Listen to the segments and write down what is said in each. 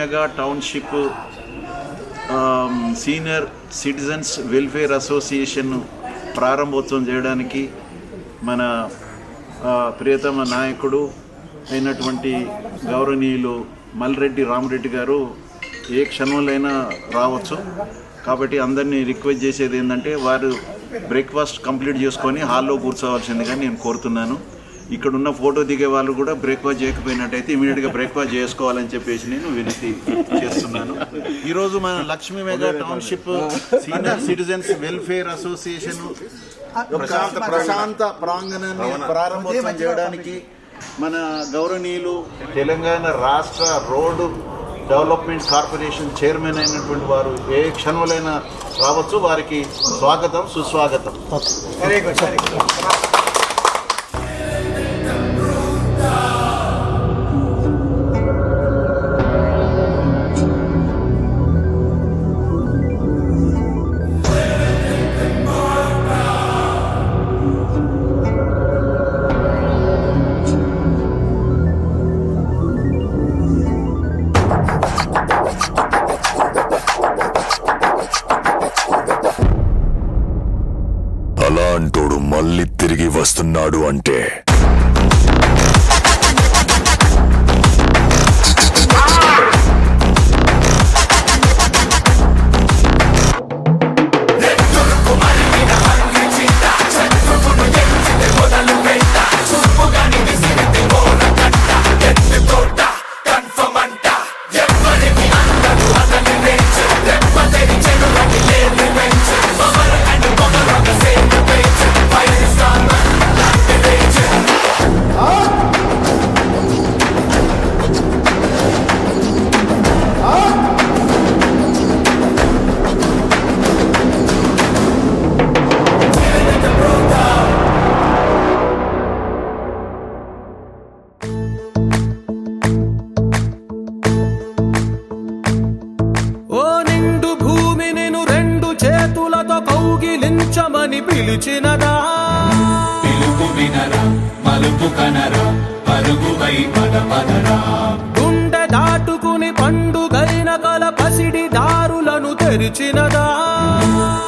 Mega township senior citizens welfare association ప్రారంభోత్సవం చేయడానికి మన ప్రియతమ నాయకుడు అయినటువంటి గౌరవనీయులు మల్రెడ్డి రామరెడ్డి గారు ఏ క్షణంలోనైనా రావచ్చు. కాబట్టి అందరినీ రిక్వెస్ట్ చేసేది ఏంటంటే వారు బ్రేక్ఫాస్ట్ కంప్లీట్ చేసుకొని హాల్లో కూర్చోవాల్సిందిగా నేను కోరుతున్నాను. ఇక్కడున్న ఫోటో దిగే వాళ్ళు కూడా బ్రేక్ఫాస్ట్ చేయకపోయినట్టయితే ఇమీడియట్గా బ్రేక్ఫాస్ట్ చేసుకోవాలని చెప్పేసి నేను వినతి చేస్తున్నాను. ఈరోజు మన Lakshmi mega township senior citizens welfare association ప్రశాంత ప్రాంగణాన్ని ప్రారంభోత్సవం చేయడానికి మన గౌరవనీయులు తెలంగాణ రాష్ట్ర రోడ్డు డెవలప్మెంట్ కార్పొరేషన్ చైర్మన్ అయినటువంటి వారు ఏ క్షణంలోనైనా రావచ్చు. వారికి స్వాగతం, సుస్వాగతం. అలాంటోడు మళ్ళీ తిరిగి వస్తున్నాడు అంటే కౌగిలించమని పిలిచినదా, పిలుపు వినరా మలుపు కనరా పరుగువై పదపదరా, గుండె దాటుకుని పండుగైన కల పసిడి దారులను తెరిచినదా,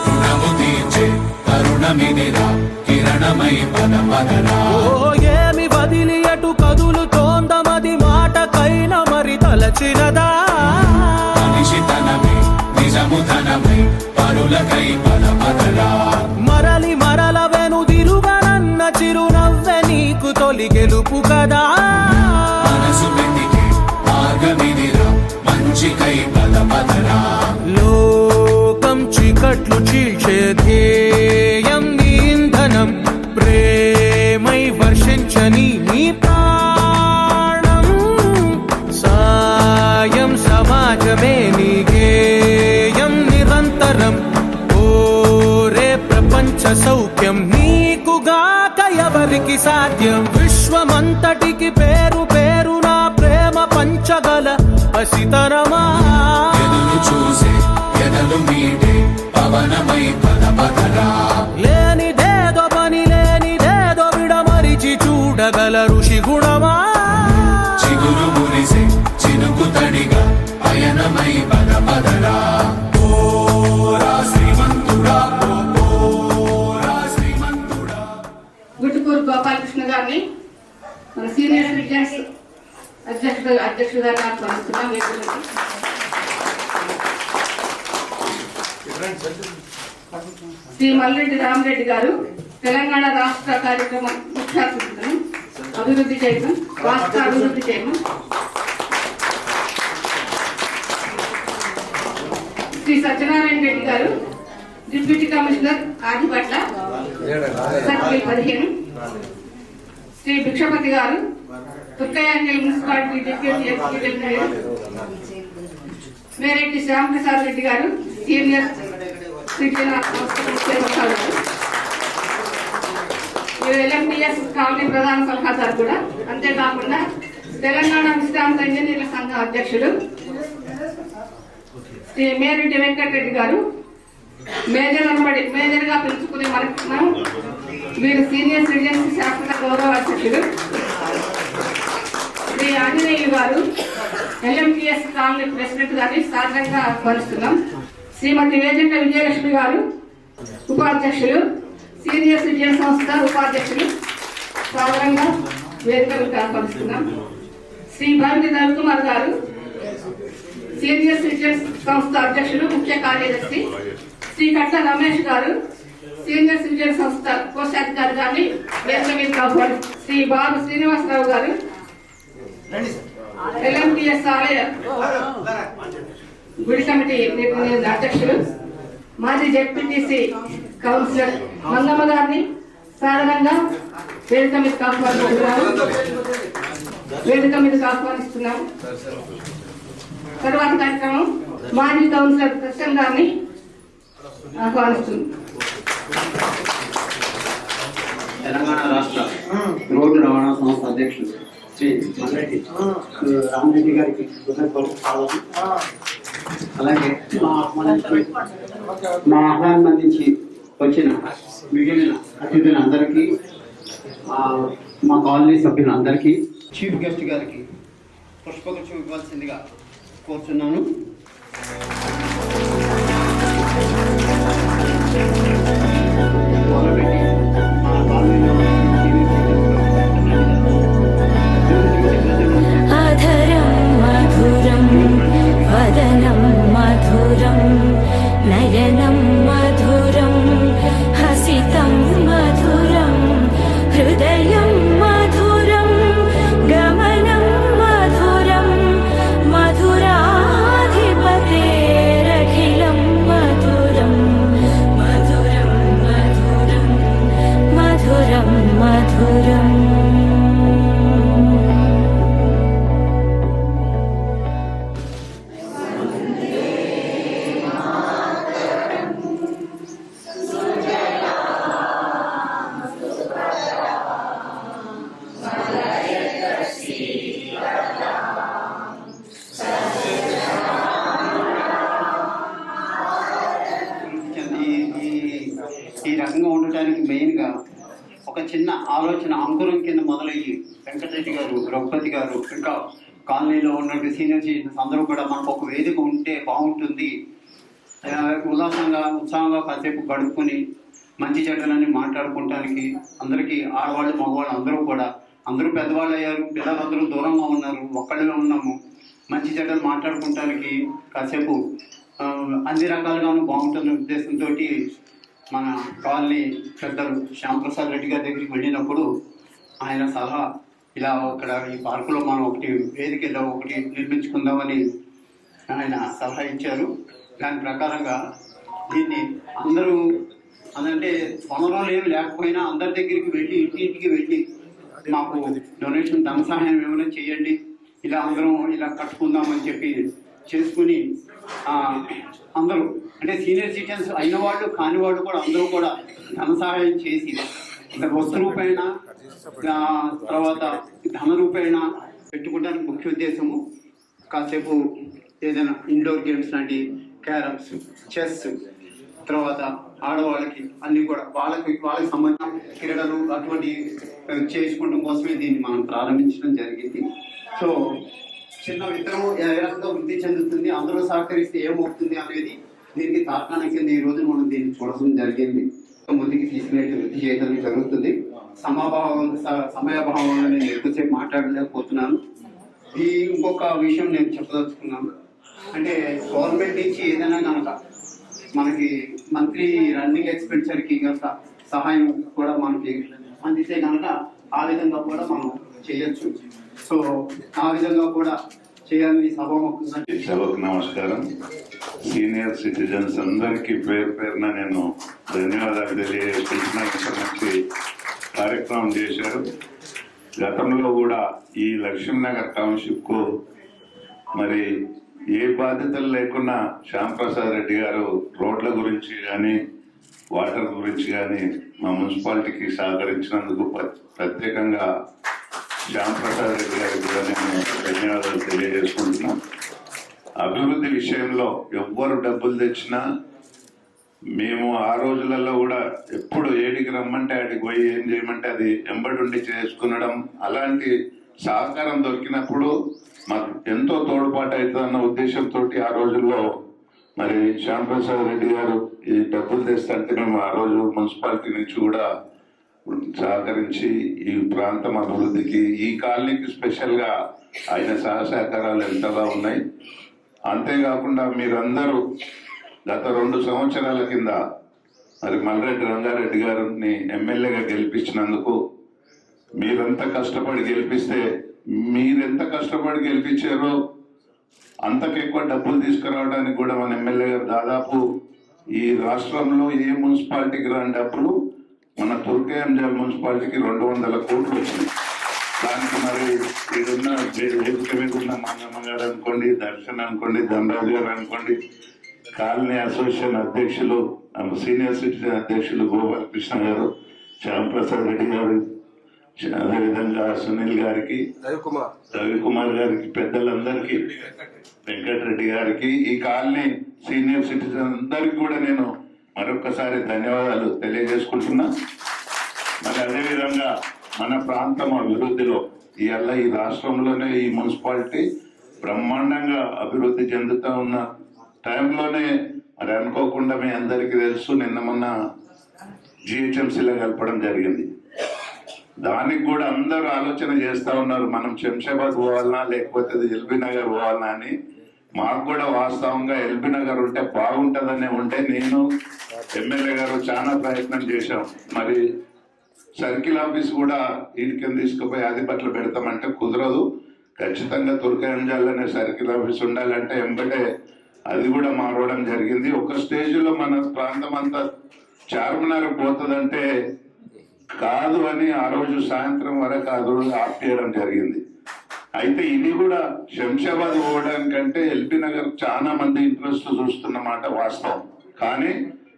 రుణము తీర్చే తరుణమిదిరా కిరణమై పదపదరా. ఓ ఏమి వదిలి అటు కదులుతోందమది మాటకైన మరి తలచినదా, మనిషితనమై నిజముధనమై పరులకై పదపదరా. మరలి మరల వెనుదిరుగనన్న చిరునవ్వె నీకు తొలి గెలుపు కదా, మనసు వెతికే మార్గమిదిరా మంచికై పదపదరా. లోకం చీకట్లు చీల్చే ధ్యేయం నీ ఇంధనం, ప్రేమై వర్షించని నీ ప్రాణం, సాయం సమాజమే నీ గేయం నిరంతరం, ఓరే ప్రపంచ సౌఖ్యం నీకుగాక ఎవరికి సాధ్యం, విశ్వమంతటికి పేరు పేరు నా ప్రేమ పంచగల పసితరమా, ఎదురు చూసే ఎదలు మీటే పవనమై పదపదరా. లేనిదేదో పని లేనిదేదో విడమరిచి చూడగల ఋషి గుణమా, చిగురు మురిసే చినుకు తడిగా పయనమై పదపదరా. ఓరా శ్రీమంతుడా ఓరా శ్రీమంతుడా. గుట్టుకూరు గోపాలకృష్ణ గారిని మన సీనియర్ సిటిజన్స్ అధ్యక్షుడిగా పంపిస్తున్నాం. శ్రీ మల్రెడ్డి రామరెడ్డి గారు తెలంగాణ రాష్ట్ర కార్యక్రమం ముఖ్య అతిథులను అభివృద్ధి చేయడం, రాష్ట్ర అభివృద్ధి చేయడం. శ్రీ సత్యనారాయణ రెడ్డి గారు deputy commissioner Adipatla circle 15. Shri Bhikshapathi గారు Turkayamjal municipality deputy executive mayor. Mereddy Shyamaprasad Reddy గారు సీనియర్ సిటిజన్ LMTS కాలనీ ప్రధాన సలహాదారు కూడా. అంతేకాకుండా తెలంగాణ విశ్రాంత ఇంజనీర్ల సంఘం అధ్యక్షుడు శ్రీ మేరెడ్డి వెంకటరెడ్డి గారు మేజర్ గా పిలుచుకునే మనం వీరు సీనియర్ సిటిజన్స్ శాశ్వత గౌరవ అధ్యక్షుడు. శ్రీ ఆంజనేయులు గారు ఎల్ఎంటిఎస్ కాలనీ ప్రెసిడెంట్ గారిని సాధారణంగా ఆహ్వానిస్తున్నాం. శ్రీమతి వేజంట విజయలక్ష్మి గారు ఉపాధ్యక్షులు, సీనియర్ సిటిజన్ సంస్థ ఉపాధ్యక్షులు సాధారణంగా వేదికలకు ఆహ్వానిస్తున్నాం. శ్రీ భారతి రవికుమార్ గారు సీనియర్ సిటిజన్ సంస్థ అధ్యక్షులు, ముఖ్య కార్యదర్శి. శ్రీ కట్ల రమేష్ గారు సీనియర్ సిటిజన్ సంస్థ కోశాధికారి గారిని వేదిక మీద ఆహ్వానిస్తున్నాం. శ్రీ బాబు శ్రీనివాసరావు గారు ఎల్ఎంటిఎస్ ఆలయ గుడి కమిటీ అధ్యక్షులు, మాజీ జెడ్పీటీసీ కౌన్సిలర్ మంగమ్మ గారిని సాధారణంగా వేదిక మీదకి ఆహ్వానిస్తున్నాం. తర్వాత కార్యక్రమం మాజీ కౌన్సిలర్ కృష్ణ గారిని ఆహ్వానిస్తున్నాం. తెలంగాణ రాష్ట్ర రోడ్డు రవాణా సంస్థ అధ్యక్షుడు శ్రీ మల్లెడ్డి రామరెడ్డి గారికి స్వాగతం. అలాగే మా ఆహ్వానం అందించి వచ్చిన మిగిలిన అతిథులందరికీ, మా కాలనీ సభ్యులందరికీ, చీఫ్ గెస్ట్ గారికి పుష్పగుచ్చం ఇవ్వాల్సిందిగా కోరుతున్నాను. మొదలుపెట్టి మా కాలనీలో అధరం మధురం వదనం మధురం నయనం మధురం హసితం మధురం హృదయం మధురం గమనం మధురం మధురాధిపతేరఖిలం మధురం మధురం మధురం మధురం మధురం. ఈ రకంగా ఉండటానికి మెయిన్గా ఒక చిన్న ఆలోచన అంకురం కింద మొదలయ్యి వెంకటరెడ్డి గారు, ద్రౌపది గారు, ఇంకా కాలనీలో ఉన్నట్టు సీనియర్ సిటిజన్స్ అందరూ కూడా మనకు ఒక వేదిక ఉంటే బాగుంటుంది, ఉత్సాహంగా కాసేపు గడుపుకొని మంచి చెడ్డలన్నీ మాట్లాడుకోవటానికి అందరికీ ఆడవాళ్ళు మగవాళ్ళు అందరూ పెద్దవాళ్ళు అయ్యారు, పిల్లలందరూ దూరంగా ఉన్నారు, ఒక్కళ్ళే ఉన్నాము, మంచి చెడ్డలు మాట్లాడుకోవటానికి కాసేపు అన్ని రకాలుగాను బాగుంటున్న ఉద్దేశంతో మన కాలనీ పెద్దలు శ్యాంప్రసాద్ రెడ్డి గారి దగ్గరికి వెళ్ళినప్పుడు ఆయన సలహా ఇలా ఇక్కడ ఈ పార్కులో మనం ఒకటి వేదికలో ఒకటి నిర్మించుకుందామని ఆయన సలహా ఇచ్చారు. దాని ప్రకారంగా దీన్ని అందరూ అదంటే వనరులు ఏమి లేకపోయినా అందరి దగ్గరికి వెళ్ళి ఇంటింటికి వెళ్ళి మాకు డొనేషన్ ధన సహాయం ఏమైనా చేయండి, ఇలా అందరం ఇలా కట్టుకుందామని చెప్పి చేసుకుని అందరూ అంటే సీనియర్ సిటిజన్స్ అయిన వాళ్ళు కాని వాళ్ళు కూడా అందరూ కూడా ధన సహాయం చేసి వస్తు రూపేణ తర్వాత ధన రూపేణ పెట్టుకోవడానికి ముఖ్య ఉద్దేశము కాసేపు ఏదైనా ఇండోర్ గేమ్స్ లాంటి క్యారమ్స్, చెస్, తర్వాత ఆడవాళ్ళకి అన్ని కూడా వాళ్ళకి సంబంధించిన క్రీడలు అటువంటి చేసుకోవడం కోసమే దీన్ని మనం ప్రారంభించడం జరిగింది. సో చిన్న విత్తనము ఏ రకంగా వృద్ధి చెందుతుంది, అందరూ సహకరిస్తే ఏమవుతుంది అనేది దీనికి తార్కాణం కింద ఈ రోజు మనం దీన్ని చూడడం జరిగింది. ముందుకి తీసుకునేట్టు వృద్ధి చేయడం జరుగుతుంది. సమయాభావం వల్ల నేను ఎక్కువసేపు మాట్లాడలేకపోతున్నాను. ఇంకొక విషయం నేను చెప్పదలుచుకున్నాను. అంటే గవర్నమెంట్ నుంచి ఏదైనా కనుక మనకి మంత్లీ రన్నింగ్ ఎక్స్పెండిచర్కి కనుక సహాయం కూడా మనకి అందిస్తే కనుక ఆ విధంగా కూడా మనం చేయొచ్చు. సో ఆ విధంగా కూడా చేయాలని సభకు నమస్కారం. సీనియర్ సిటిజన్స్ అందరికీ పేరున నేను ధన్యవాదాలు తెలియజేసుకుంటున్నా. ఇంత మంచి కార్యక్రమం చేశారు. గతంలో కూడా ఈ లక్ష్మీనగర్ టౌన్షిప్ కు మరి ఏ బాధ్యతలు లేకున్నా శ్యాంప్రసాద్ రెడ్డి గారు రోడ్ల గురించి కానీ వాటర్ గురించి కానీ మా మున్సిపాలిటీకి సహకరించినందుకు ప్రత్యేకంగా శ్యాంప్రసాద్ రెడ్డి గారికి కూడా నేను ధన్యవాదాలు తెలియజేసుకుంటున్నాం. అభివృద్ధి విషయంలో ఎవ్వరు డబ్బులు తెచ్చినా మేము ఆ రోజులలో కూడా ఎప్పుడు ఏడికి రమ్మంటే ఆడికి పోయి ఏం చేయమంటే అది ఎంబడి ఉండి చేసుకునడం, అలాంటి సహకారం దొరికినప్పుడు మాకు ఎంతో తోడ్పాటు అవుతుందన్న ఉద్దేశంతో ఆ రోజుల్లో మరి శ్యామ్ ప్రసాద్ రెడ్డి గారు ఈ డబ్బులు తెస్తుంటే మేము ఆ రోజు మున్సిపాలిటీ నుంచి కూడా సహకరించి ఈ ప్రాంతం అభివృద్ధికి ఈ కాలనీకి స్పెషల్గా ఆయన సహకారాలు ఎంతగా ఉన్నాయి. అంతేకాకుండా మీరందరూ గత 2 సంవత్సరాల కింద మరి మల్రెడ్డి రంగారెడ్డి గారిని ఎమ్మెల్యేగా గెలిపించినందుకు మీరెంత కష్టపడి గెలిపిస్తే మీరెంత కష్టపడి గెలిపించారో అంతకెక్కువ డబ్బులు తీసుకురావడానికి కూడా మన ఎమ్మెల్యే గారు దాదాపు ఈ రాష్ట్రంలో ఏ మున్సిపాలిటీకి రాని డబ్బులు మన తుర్కయాంజల్ మున్సిపాలిటీకి 200 కోట్లు వచ్చింది. దానికి మరి ఇడున్న వేదిక మీద ఉన్న మంగమ్మ గారు అనుకోండి, దర్శన్ అనుకోండి, ధనరాజు గారు అనుకోండి, కాలనీ అసోసియేషన్ అధ్యక్షులు సీనియర్ సిటిజన్ అధ్యక్షులు గోపాలకృష్ణ గారు, శ్యామ్ ప్రసాద్ రెడ్డి గారు, అదేవిధంగా సునీల్ గారికి, రవికుమార్ గారికి, పెద్దలందరికీ, వెంకటరెడ్డి గారికి, ఈ కాలనీ సీనియర్ సిటిజన్ అందరికి కూడా నేను మరొకసారి ధన్యవాదాలు తెలియజేసుకుంటున్నా. మరి అదేవిధంగా మన ప్రాంతం అభివృద్ధిలో ఇవాళ ఈ రాష్ట్రంలోనే ఈ మున్సిపాలిటీ బ్రహ్మాండంగా అభివృద్ధి చెందుతూ ఉన్న టైంలోనే మరి అనుకోకుండా మీ అందరికీ తెలుసు నిన్న మొన్న జిహెచ్ఎంసీలో కలపడం జరిగింది. దానికి కూడా అందరూ ఆలోచన చేస్తూ ఉన్నారు, మనం శంషాబాద్ పోవాలన్నా లేకపోతే ఎల్బీ నగర్ పోవాలన్నా అని. మాకు కూడా వాస్తవంగా ఎల్బీ నగర్ ఉంటే బాగుంటుందని ఉంటే నేను ఎమ్మెల్యే గారు చాలా ప్రయత్నం చేశాం. మరి సర్కిల్ ఆఫీస్ కూడా వీటికి తీసుకుపోయి ఆదిపట్ల పెడతామంటే కుదరదు, ఖచ్చితంగా తుర్కయాంజాల్లోనే సర్కిల్ ఆఫీస్ ఉండాలంటే ఎంబటే అది కూడా మారవడం జరిగింది. ఒక స్టేజ్లో మన ప్రాంతం అంతా చార్మినార్ పోతుందంటే కాదు అని ఆ రోజు సాయంత్రం వరకు ఆ రోజు ఆపేయడం జరిగింది. అయితే ఇది కూడా శంషాబాద్ పోవడానికంటే ఎల్బీ నగర్ చాలా మంది ఇంట్రెస్ట్ చూస్తున్నమాట వాస్తవం. కానీ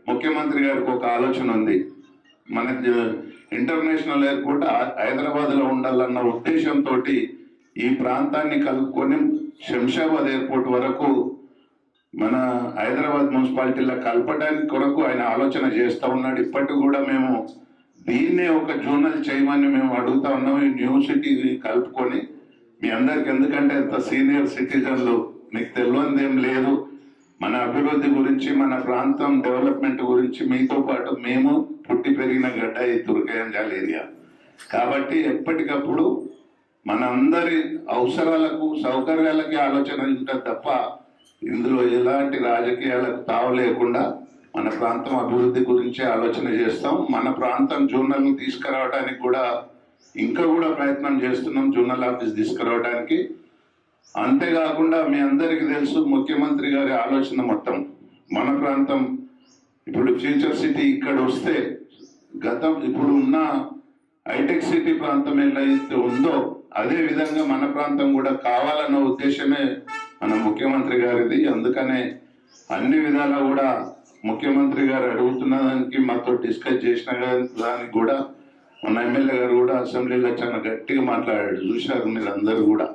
ముఖ్యమంత్రి గారికి ఒక ఆలోచన ఉంది, మన ఇంటర్నేషనల్ ఎయిర్పోర్ట్ హైదరాబాద్ లో ఉండాలన్న ఉద్దేశంతో ఈ ప్రాంతాన్ని కలుపుకొని శంషాబాద్ ఎయిర్పోర్ట్ వరకు మన హైదరాబాద్ మున్సిపాలిటీలో కలపడానికి కొరకు ఆయన ఆలోచన చేస్తూ ఉన్నాడు. ఇప్పటికి కూడా మేము దీన్నే ఒక జోనల్ చేయమని మేము అడుగుతా ఉన్నాం. ఈ న్యూ సిటీ కలుపుకొని మీ అందరికి, ఎందుకంటే ఎంత సీనియర్ సిటిజన్లు మీకు తెలియనిది ఏం లేదు, మన అభివృద్ధి గురించి మన ప్రాంతం డెవలప్మెంట్ గురించి మీతో పాటు మేము పుట్టి పెరిగిన గడ్డ ఈ తుర్కయాంజల్ ఏరియా. కాబట్టి ఎప్పటికప్పుడు మన అందరి అవసరాలకు సౌకర్యాలకి ఆలోచన ఉంటుంది తప్ప ఇందులో ఎలాంటి రాజకీయాలకు తావు లేకుండా మన ప్రాంతం అభివృద్ధి గురించి ఆలోచన చేస్తాం. మన ప్రాంతం జోనల్ని తీసుకురావడానికి కూడా ఇంకా కూడా ప్రయత్నం చేస్తున్నాం, జోనల్ ఆఫీస్ తీసుకురావడానికి. అంతేకాకుండా మీ అందరికీ తెలుసు ముఖ్యమంత్రి గారి ఆలోచన మొత్తం మన ప్రాంతం ఇప్పుడు ఫ్యూచర్ సిటీ ఇక్కడ వస్తే ఇప్పుడు ఉన్న హైటెక్ సిటీ ప్రాంతం ఏదైతే ఉందో అదే విధంగా మన ప్రాంతం కూడా కావాలన్న ఉద్దేశమే మన ముఖ్యమంత్రి గారిది. అందుకనే అన్ని విధాలా కూడా ముఖ్యమంత్రి గారు అడుగుతున్న దానికి మాతో డిస్కస్ చేసిన దానికి కూడా మన ఎమ్మెల్యే గారు కూడా అసెంబ్లీలో చాలా గట్టిగా మాట్లాడాడు, చూశారు మీరు అందరూ కూడా.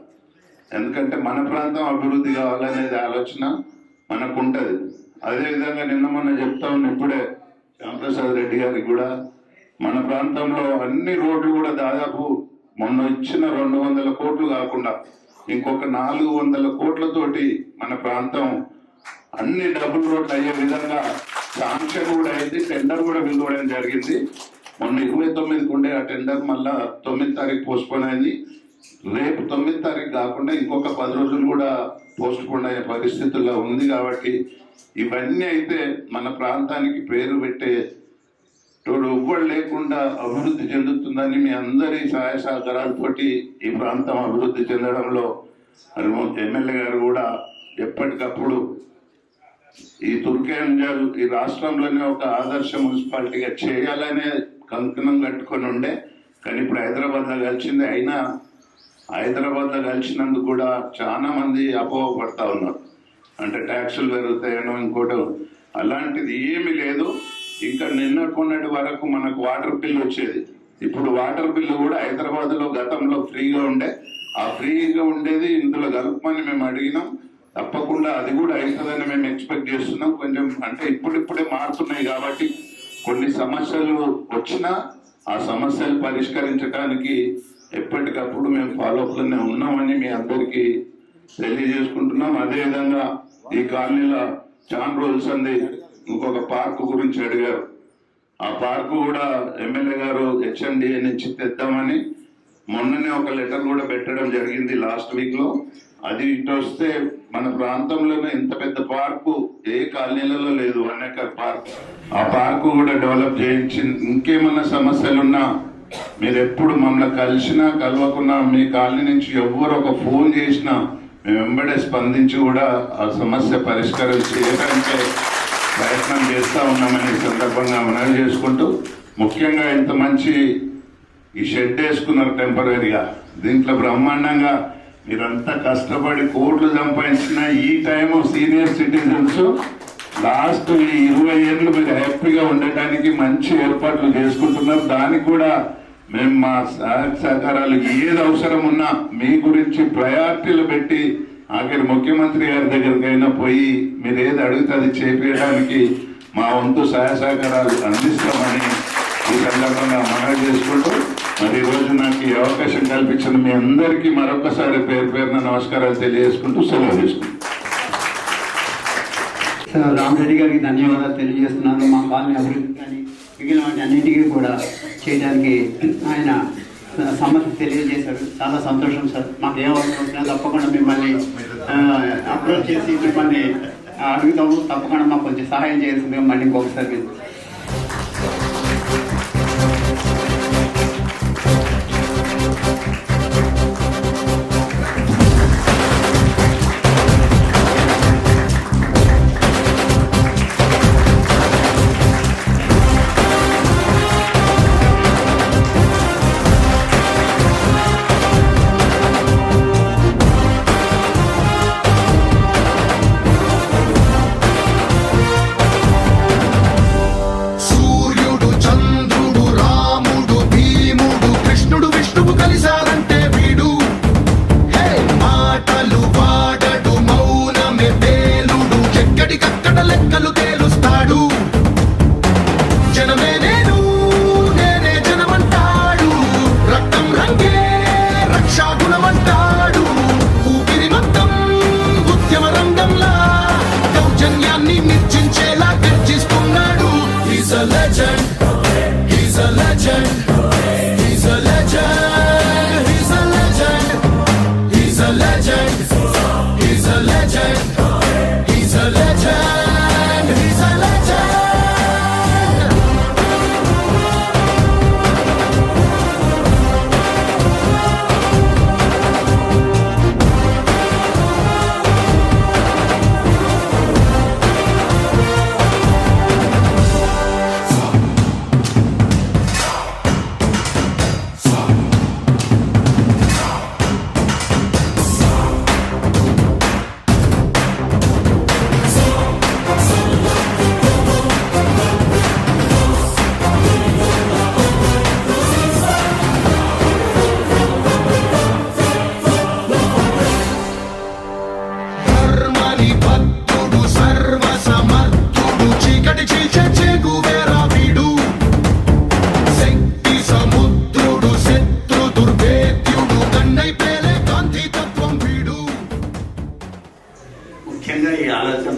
ఎందుకంటే మన ప్రాంతం అభివృద్ధి కావాలనేది ఆలోచన మనకు ఉంటుంది. అదేవిధంగా నిన్న మొన్న చెప్తా ఉన్న ఇప్పుడే శ్యాంప్రసాద్ రెడ్డి గారికి కూడా మన ప్రాంతంలో అన్ని రోడ్లు కూడా దాదాపు మొన్న ఇచ్చిన 200 కోట్లు కాకుండా ఇంకొక 400 కోట్లతోటి మన ప్రాంతం అన్ని డబుల్ రోడ్లు అయ్యే విధంగా శాంక్షన్ కూడా అయింది, టెండర్ కూడా పిలవడం జరిగింది. మొన్న 29కి ఉండే ఆ టెండర్ మళ్ళా 9వ తారీఖు పోస్ట్పోన్ అయింది. రేపు 9వ తారీఖు కాకుండా ఇంకొక 10 రోజులు కూడా పోస్ట్పోన్ అయ్యే పరిస్థితుల్లో ఉంది. కాబట్టి ఇవన్నీ అయితే మన ప్రాంతానికి పేరు పెట్టే తోడు ఎవ్వరు లేకుండా అభివృద్ధి చెందుతుందని మీ అందరి సహాయ సహకారాలతోటి ఈ ప్రాంతం అభివృద్ధి చెందడంలో ఎమ్మెల్యే గారు కూడా ఎప్పటికప్పుడు ఈ తుర్కయాంజల్ ఈ రాష్ట్రంలోనే ఒక ఆదర్శ మున్సిపాలిటీగా చేయాలనే కంకణం కట్టుకొని ఉండే. కానీ ఇప్పుడు హైదరాబాద్లో కలిసింది, అయినా హైదరాబాద్లో కలిసినందుకు కూడా చాలా మంది అపోహపడతా ఉన్నారు, అంటే ట్యాక్సులు పెరుగుతాయనో ఇంకోటి. అలాంటిది ఏమీ లేదు. ఇంకా నిన్నటి వరకు మనకు వాటర్ బిల్లు వచ్చేది, ఇప్పుడు వాటర్ బిల్లు కూడా హైదరాబాద్లో గతంలో ఫ్రీగా ఉండే, ఆ ఫ్రీగా ఉండేది ఇందులో కలుపుమని మేము అడిగినాం. తప్పకుండా అది కూడా అవుతుందని మేము ఎక్స్పెక్ట్ చేస్తున్నాం. కొంచెం అంటే ఇప్పుడిప్పుడే మారుతున్నాయి కాబట్టి కొన్ని సమస్యలు వచ్చినా ఆ సమస్యలు పరిష్కరించడానికి ఎప్పటికప్పుడు మేము ఫాలోఅప్లోనే ఉన్నామని మీ అందరికీ తెలియజేసుకుంటున్నాం. అదేవిధంగా ఈ కాలనీలో చాలా రోజులు సంది ఇంకొక పార్క్ గురించి అడిగారు. ఆ పార్కు కూడా ఎమ్మెల్యే గారు హెచ్ఎండిఏ నుంచి తెద్దామని మొన్ననే ఒక లెటర్ కూడా పెట్టడం జరిగింది లాస్ట్ వీక్ లో. అది ఇటు వస్తే మన ప్రాంతంలోనే ఇంత పెద్ద పార్కు ఏ కాలనీలలో లేదు, 1 ఎకర్ పార్క్. ఆ పార్కు కూడా డెవలప్ చేయించి ఇంకేమన్నా సమస్యలున్నా మీరు ఎప్పుడు మమ్మల్ని కలిసినా కలవకున్నా మీ కాలనీ నుంచి ఎవ్వరు ఒక ఫోన్ చేసినా మేము వెంబడే స్పందించి కూడా ఆ సమస్య పరిష్కారం చేయడానికి ప్రయత్నం చేస్తూ ఉన్నామని సందర్భంగా మనవి చేసుకుంటూ, ముఖ్యంగా ఇంత మంచి ఈ షెడ్ వేసుకున్నారు టెంపరీగా, దీంట్లో బ్రహ్మాండంగా మీరంతా కష్టపడి కోట్లు సంపాదించిన ఈ టైము సీనియర్ సిటిజన్స్ లాస్ట్ ఈ 20 ఏళ్ళు మీరు హ్యాపీగా ఉండటానికి మంచి ఏర్పాట్లు చేసుకుంటున్నారు. దానికి కూడా మేము మా సహకారాలు ఏది అవసరం ఉన్నా మీ గురించి ప్రయారిటీలు పెట్టి ఆఖరి ముఖ్యమంత్రి గారి దగ్గరికైనా పోయి మీరు ఏది అడిగితే అది చేపించడానికి మా వంతు సహాయ సహకారాలు అందిస్తామని ఈ సందర్భంగా మనవి చేసుకుంటూ, మరి ఈరోజు నాకు ఈ అవకాశం కల్పించిన మీ అందరికీ మరొకసారి పేరు పేరున నమస్కారాలు తెలియజేసుకుంటూ సెలవు తీసుకుంటాం. రామరెడ్డి గారికి ధన్యవాదాలు తెలియజేస్తున్నాను. మా కాలనీ అభివృద్ధి కానీ మిగిలిన అన్నింటికీ కూడా చేయడానికి ఆయన సమ్మతి తెలియజేశారు. చాలా సంతోషం సార్. మాకు ఏ అవసరం వచ్చినా తప్పకుండా మిమ్మల్ని అప్రోచ్ చేసి మిమ్మల్ని అడుగుతాము. తప్పకుండా మాకు కొంచెం సహాయం చేయాల్సిందిగా మళ్ళీ ఇంకొకసారి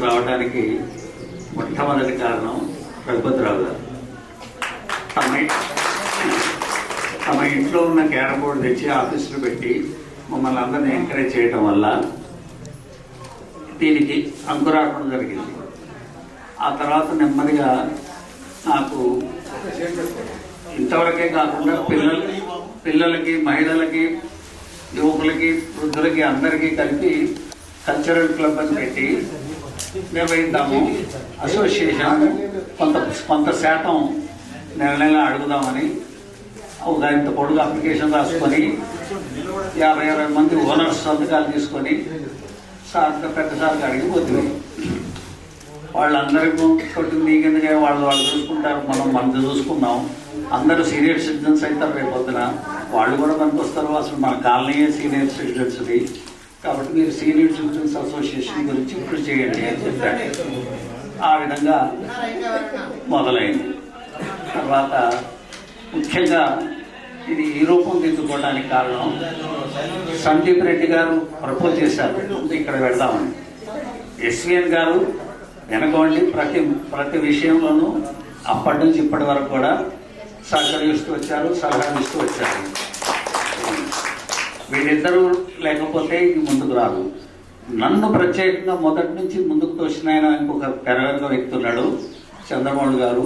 రావడానికి మొట్టమొదటి కారణం రఘుపతిరావు గారు. తమ ఇంట్లో ఉన్న క్యారమ్ బోర్డు తెచ్చి ఆఫీసులో పెట్టి మమ్మల్ని అందరినీ ఎంకరేజ్ చేయడం వల్ల దీనికి అంకురార్పణ జరిగింది. ఆ తర్వాత నెమ్మదిగా నాకు ఇంతవరకే కాకుండా పిల్లలకి, మహిళలకి, యువకులకి, వృద్ధులకి అందరికీ కలిపి కల్చరల్ క్లబ్ అని పెట్టి నిర్వహిద్దాము, అసోసియేషన్ కొంత శాతం నెల అడుగుదామని ఒక ఇంత పొడుగు అప్లికేషన్ రాసుకొని 50-60 మంది ఓనర్స్ సంతకాలు తీసుకొని పెద్ద సార్కి అడిగి పోతుంది. వాళ్ళందరికీ కొట్టి నీకెందుకే వాళ్ళు చూసుకుంటారు, మనం చూసుకున్నాం. అందరూ సీనియర్ సిటిజన్స్ అవుతారు రేపొద్దున, వాళ్ళు కూడా పనికి వస్తారు. అసలు మన కాలనీయే సీనియర్ సిటిజన్స్ది కాబట్టి మీరు సీనియర్ సిటిజన్స్ అసోసియేషన్ గురించి ఇప్పుడు చేయండి అని చెప్పాడు. ఆ విధంగా మొదలైంది. తర్వాత ముఖ్యంగా ఇది ఈ రూపం దిద్దుకోవడానికి కారణం సందీప్ రెడ్డి గారు ప్రపోజ్ చేశారు ఇక్కడ వెళ్దామని. ఎస్విఎన్ గారు వెనకండి ప్రతి విషయంలోనూ అప్పటి నుంచి ఇప్పటి వరకు కూడా సహకరిస్తూ వచ్చారు, సలహాలు ఇస్తూ వచ్చారు. వీళ్ళిద్దరూ లేకపోతే ఇది ముందుకు రాదు. నన్ను ప్రత్యేకంగా మొదటి నుంచి ముందుకు తోసిన ఆయన ఇంకొక పెరగ వ్యక్తి ఉన్నాడు, చంద్రమౌళి గారు.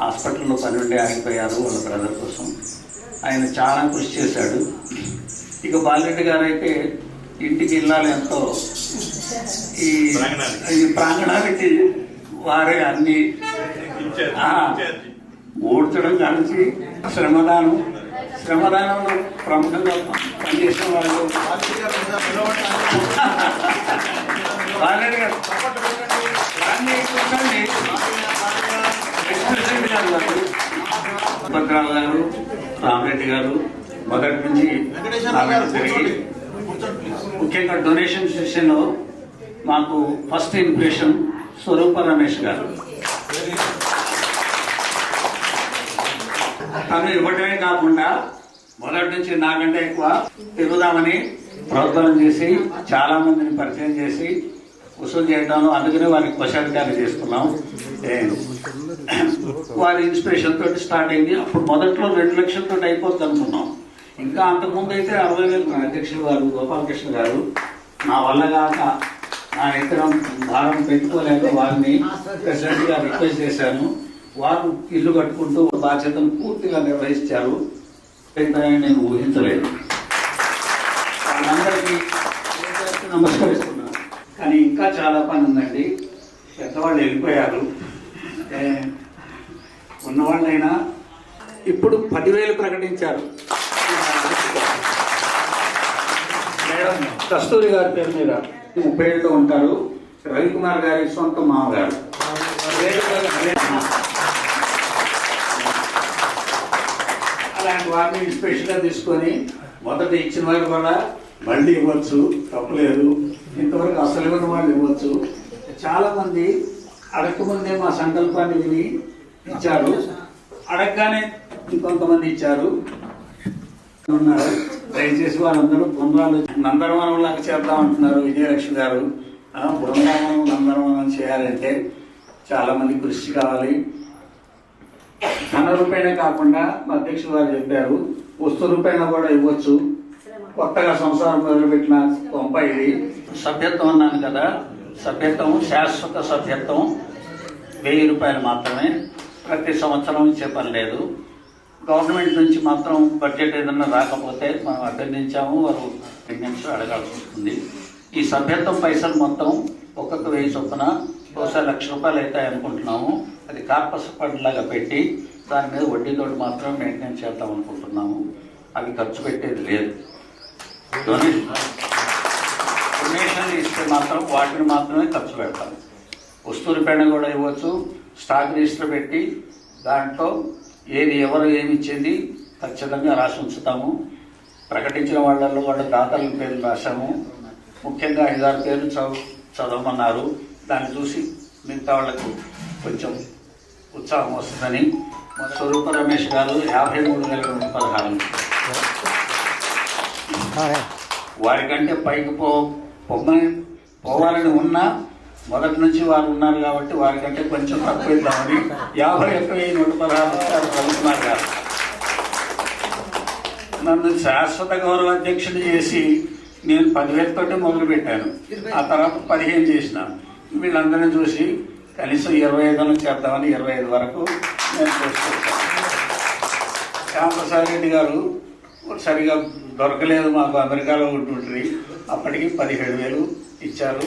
హాస్పిటల్లో పని ఉండి ఆగిపోయారు వాళ్ళ బ్రదర్ కోసం. ఆయన చాలా కృషి చేశాడు. ఇక బాలరెడ్డి గారు అయితే ఇంటికి వెళ్ళాలి ఎంతో ఈ ప్రాంగణానికి వారే అన్ని ఊడ్చడం కలిసి శ్రమదానంలో ప్రముఖంగా పనిచేసిన వాళ్ళు బాలరెడ్డి గారు, భద్రాల గారు, రామరెడ్డి గారు మొదటి నుంచి తిరిగి ముఖ్యంగా డొనేషన్ సెషన్లో మాకు ఫస్ట్ ఇంప్రెషన్ స్వరూప రమేష్ గారు. తను ఇవ్వటమే కాకుండా మొదటి నుంచి నాకంటే ఎక్కువ తిరుగుదామని ప్రోత్సాహం చేసి చాలా మందిని పరిచయం చేసి వసూలు చేయడంలో, అందుకనే వారికి క్వశ్చన్ చేసుకున్నాం. వారి ఇన్స్పిరేషన్ తోటి స్టార్ట్ అయింది. అప్పుడు మొదట్లో 2 లక్షలతో అయిపోతుంది అనుకున్నాం. ఇంకా అంతకుముందు అయితే 60,000 అధ్యక్షులు గారు గోపాలకృష్ణ గారు నా వల్ల కాక నా ఎత్తడం భారం పెట్టుకోలేక వారిని ప్రెసిడెంట్ గా రిక్వెస్ట్ చేశాను. వారు ఇల్లు కట్టుకుంటూ బాధ్యతను పూర్తిగా నిర్వహించారు. నేను ఊహించలేదు. వాళ్ళందరికీ నమస్కరిస్తున్నాను. కానీ ఇంకా చాలా పని ఉందండి. పెద్దవాళ్ళు వెళ్ళిపోయారు. ఉన్నవాళ్ళైనా ఇప్పుడు 10,000 ప్రకటించారు. కస్తూరి గారి పేరు మీద 30 ఏళ్ళతో ఉంటారు. రవికుమార్ గారి సొంత మామగారు. అలాంటి వారిని ఇన్స్పిరేషన్గా తీసుకొని మొదట ఇచ్చిన వారు కూడా మళ్ళీ ఇవ్వచ్చు, తప్పలేదు. ఇంతవరకు అసలు ఇవ్వని వాళ్ళు ఇవ్వచ్చు. చాలా మంది అడగకముందే మా సంకల్పాన్ని విని ఇచ్చారు, అడగగానే ఇంకొంతమంది ఇచ్చారు ఉన్నారు. దయచేసి వాళ్ళందరూ బృందాలు నందనవనంలాగా చేద్దాం అంటున్నారు విజయలక్ష్మి గారు. బృందావనం నందనవనం చేయాలంటే చాలా మంది కృషి కావాలి. ధన రూపాయనే కాకుండా మా అధ్యక్షులు గారు చెప్పారు, వస్తు రూపాయన కూడా ఇవ్వచ్చు. కొత్తగా సంసారం మొదలుపెట్టిన కొంప ఇది. సభ్యత్వం అన్నాను కదా, సభ్యత్వం శాశ్వత సభ్యత్వం 1000 రూపాయలు మాత్రమే. ప్రతి సంవత్సరం ఇచ్చే పని లేదు. గవర్నమెంట్ నుంచి మాత్రం బడ్జెట్ ఏదన్నా రాకపోతే మనం అభ్యర్థించాము, వారు ప్రెగ్నెన్సీ అడగాల్సి వస్తుంది. ఈ సభ్యత్వం పైసలు మొత్తం ఒక్కొక్క 1000 చొప్పున బహుశా 1,00,000 రూపాయలు అవుతాయి అనుకుంటున్నాము. అది కార్పస్ ఫండ్ లాగా పెట్టి దాని మీద వడ్డీతోటి మాత్రం మెయింటైన్ చేద్దాం అనుకుంటున్నాము. అవి ఖర్చు పెట్టేది లేదు. డొనేషన్లు ఇస్తే మాత్రం వాటిని మాత్రమే ఖర్చు పెడతాం. వస్తువుల పైన కూడా ఇవ్వచ్చు. స్టాక్ రిజిస్టర్ పెట్టి దాంట్లో ఏది ఎవరు ఏమి ఇచ్చింది ఖచ్చితంగా రాసి ఉంచుతాము. ప్రకటించిన వాళ్ళల్లో కూడా దాతల పేర్లు రాశాము. ముఖ్యంగా 5-6 పేర్లు చదవమన్నారు. దాన్ని చూసి మిగతా వాళ్ళకు కొంచెం ఉత్సాహం వస్తుందని స్వరూప రమేష్ గారు 53,116. వారికంటే పైకి పోవాలని ఉన్నా మొదటి నుంచి వారు ఉన్నారు కాబట్టి వారికంటే కొంచెం తక్కువ ఇద్దామని 51,116 రవికుమార్ గారు. నన్ను శాశ్వత గౌరవ అధ్యక్షుడు చేసి నేను 10,000 తోటి మొదలు పెట్టాను. ఆ తర్వాత 15 చేసిన. వీళ్ళందరినీ చూసి కనీసం 25 చేద్దామని 25 వరకు నేను చూసుకొచ్చాను. శ్యామప్రసాద్ రెడ్డి గారు సరిగా దొరకలేదు, మాకు అమెరికాలో ఉంటుంటుంది. అప్పటికి 17,000 ఇచ్చారు.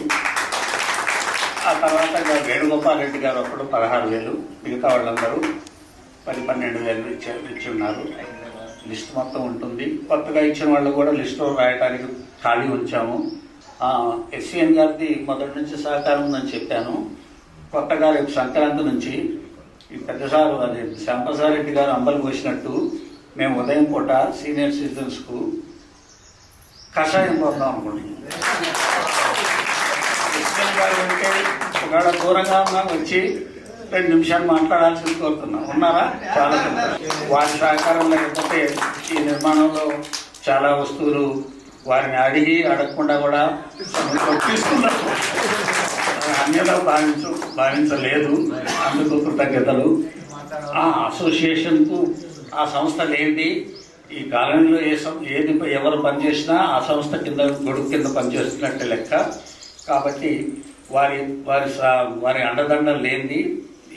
ఆ తర్వాత వేణుగోపాల్ రెడ్డి గారు అప్పుడు 16,000. మిగతా వాళ్ళందరూ 10-12,000 ఇచ్చి ఉన్నారు. లిస్ట్ మొత్తం ఉంటుంది. కొత్తగా ఇచ్చిన వాళ్ళు కూడా లిస్టులో రాయడానికి ఖాళీ ఉంచాము. ఎస్సీఎన్ గారిది మొదటి నుంచి సహకారం ఉందని చెప్పాను. కొత్తగా రేపు సంక్రాంతి నుంచి ఈ పెద్దసారు అది శ్యాంప్రసాద్ రెడ్డి గారు అంబలు పోసినట్టు మేము ఉదయం పూట సీనియర్ సిటిజన్స్కు కషాయం పోతాం అనుకుంటున్నాం. ఎస్సీఎన్ గారు అంటే ఒకవేళ దూరంగా ఉన్నా వచ్చి 2 నిమిషాలు మాట్లాడాల్సింది కోరుతున్నాం. ఉన్నారా? చాలా సంతోషం. వారి సహకారం లేకపోతే ఈ నిర్మాణంలో చాలా వస్తువులు వారిని అడగకుండా కూడా తీసుకున్నారు. అన్యదా భావించలేదు. అందుకు కృతజ్ఞతలు. ఆ అసోసియేషన్కు ఆ సంస్థ లేనిది ఈ కాలనీలో ఏది ఎవరు పనిచేసినా ఆ సంస్థ కింద గొడుగు కింద పనిచేస్తున్నట్టే లెక్క. కాబట్టి వారి అండదండలు లేనిది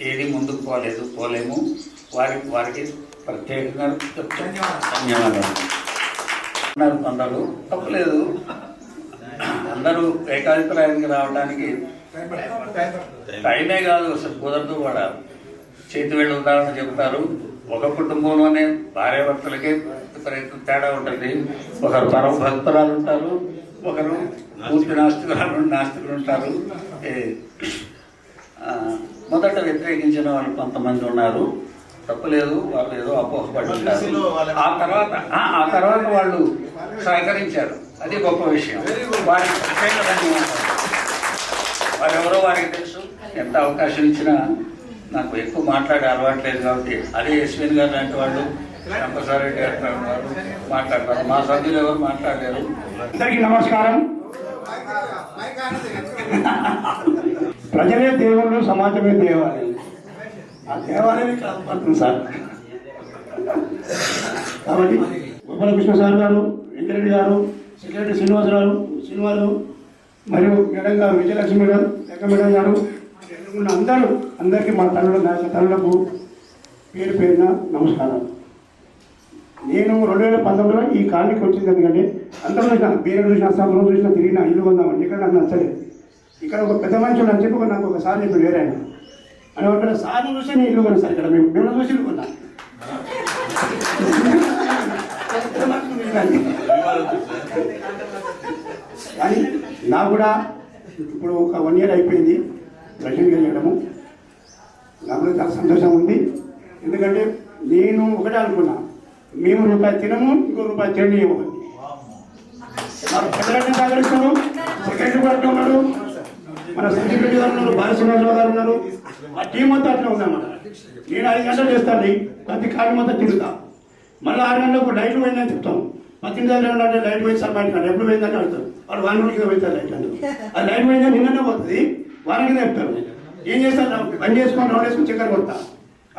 ఏది ముందుకు పోలేము. వారికి ప్రత్యేకంగా ధన్యవాదాలు. అందరూ తప్పలేదు. అందరూ ఏకాభిప్రాయానికి రావడానికి టైమే కాదు, అసలు కుదరదు కూడా. చేతి వేళ్ళు ఉదాహరణ చెబుతారు. ఒక కుటుంబంలోనే భార్యాభర్తలకే తేడా ఉంటుంది. ఒకరు పరమ భక్తురాలు ఉంటారు, ఒకరు పూర్తి నాస్తికులు ఉంటారు. మొదట వ్యతిరేకించిన వాళ్ళు కొంతమంది ఉన్నారు. తప్పలేదు, వాళ్ళు ఏదో అపోహపడి ఉంటారు. ఆ తర్వాత వాళ్ళు సహకరించారు. అది గొప్ప విషయం. వారికి ప్రత్యేక ధన్యవాదాలు. వారెవరో వారికి తెలుసు. ఎంత అవకాశం ఇచ్చినా నాకు ఎక్కువ మాట్లాడే అలవాటు లేదు కాబట్టి అదే యశ్విన్ గారు లాంటి వాళ్ళు, శ్యాంప్రసాద్ రెడ్డి గారు మాట్లాడతారు. మా సభ్యులు ఎవరు మాట్లాడలేరు. అందరికీ నమస్కారం. ప్రజలే దేవుళ్ళు, సమాజమే దేవాలయం. ఆ దేవాలయం కాదు సార్. కాబట్టి గోపాలకృష్ణ సార్ గారు, వెంకరెడ్డి గారు, సెక్రటరీ శ్రీనివాసు మరియు మేడం గారు, విజయలక్ష్మి గారు, లెక్క మేడం గారు, అందరికీ మా తల్లులకు పేరు పేరున నమస్కారం. నేను 2019లో ఈ కాలనీకి వచ్చింది. ఎందుకంటే అంతా చూసిన పేరు చూసిన అస్సాంలో చూసిన తిరిగిన ఇల్లు కొందామని. ఇక్కడ నాకు నచ్చలేదు. ఇక్కడ ఒక పెద్ద మనుషులు అని చెప్పి నాకు ఒకసారి ఇప్పుడు వేరే అని ఒకటి సార్లు చూసి నేను ఇల్లు కొన్నాను సార్. ఇక్కడ మేము చూసి ఇల్లు కొన్నాను. కానీ నాకు కూడా ఇప్పుడు ఒక 1 year అయిపోయింది దర్శనం చేయడము. నాకు కూడా చాలా సంతోషం ఉంది. ఎందుకంటే నేను ఒకటే అనుకున్నా, మేము రూపాయి తినము, ఇంకో రూపాయి తిండి ఇవ్వదు. పెద్దరెడ్డి సహకరిస్తారు, సెక్రటరీ గారు ఉన్నారు, మన సెక్రటరీ గారు ఉన్నారు, బాలశ్రీనివాసరావు గారు ఉన్నారు. ఆ టీం మొత్తం అట్లా ఉందన్నమాట. నేను 5 గంటలు చేస్తాను, ప్రతి కాలం మొత్తం తిరుగుతా. మళ్ళీ 6 గంటలకు లైట్లు పోయిందని చెప్తాం. మా తిండి దగ్గర అంటే లైట్ పోయింది సార్ బయట ఎప్పుడు పోయిందని అడుగుతారు. వాళ్ళు 1 రోజుకి పోతారు లైట్ అంటే. ఆ లైట్ పోయిందని నిన్ననే పోతుంది, వారానికి చెప్తారు. ఏం చేస్తాను, బంద్ చేసుకొని రౌండ్ వేసుకొని చక్కెర కొడతా.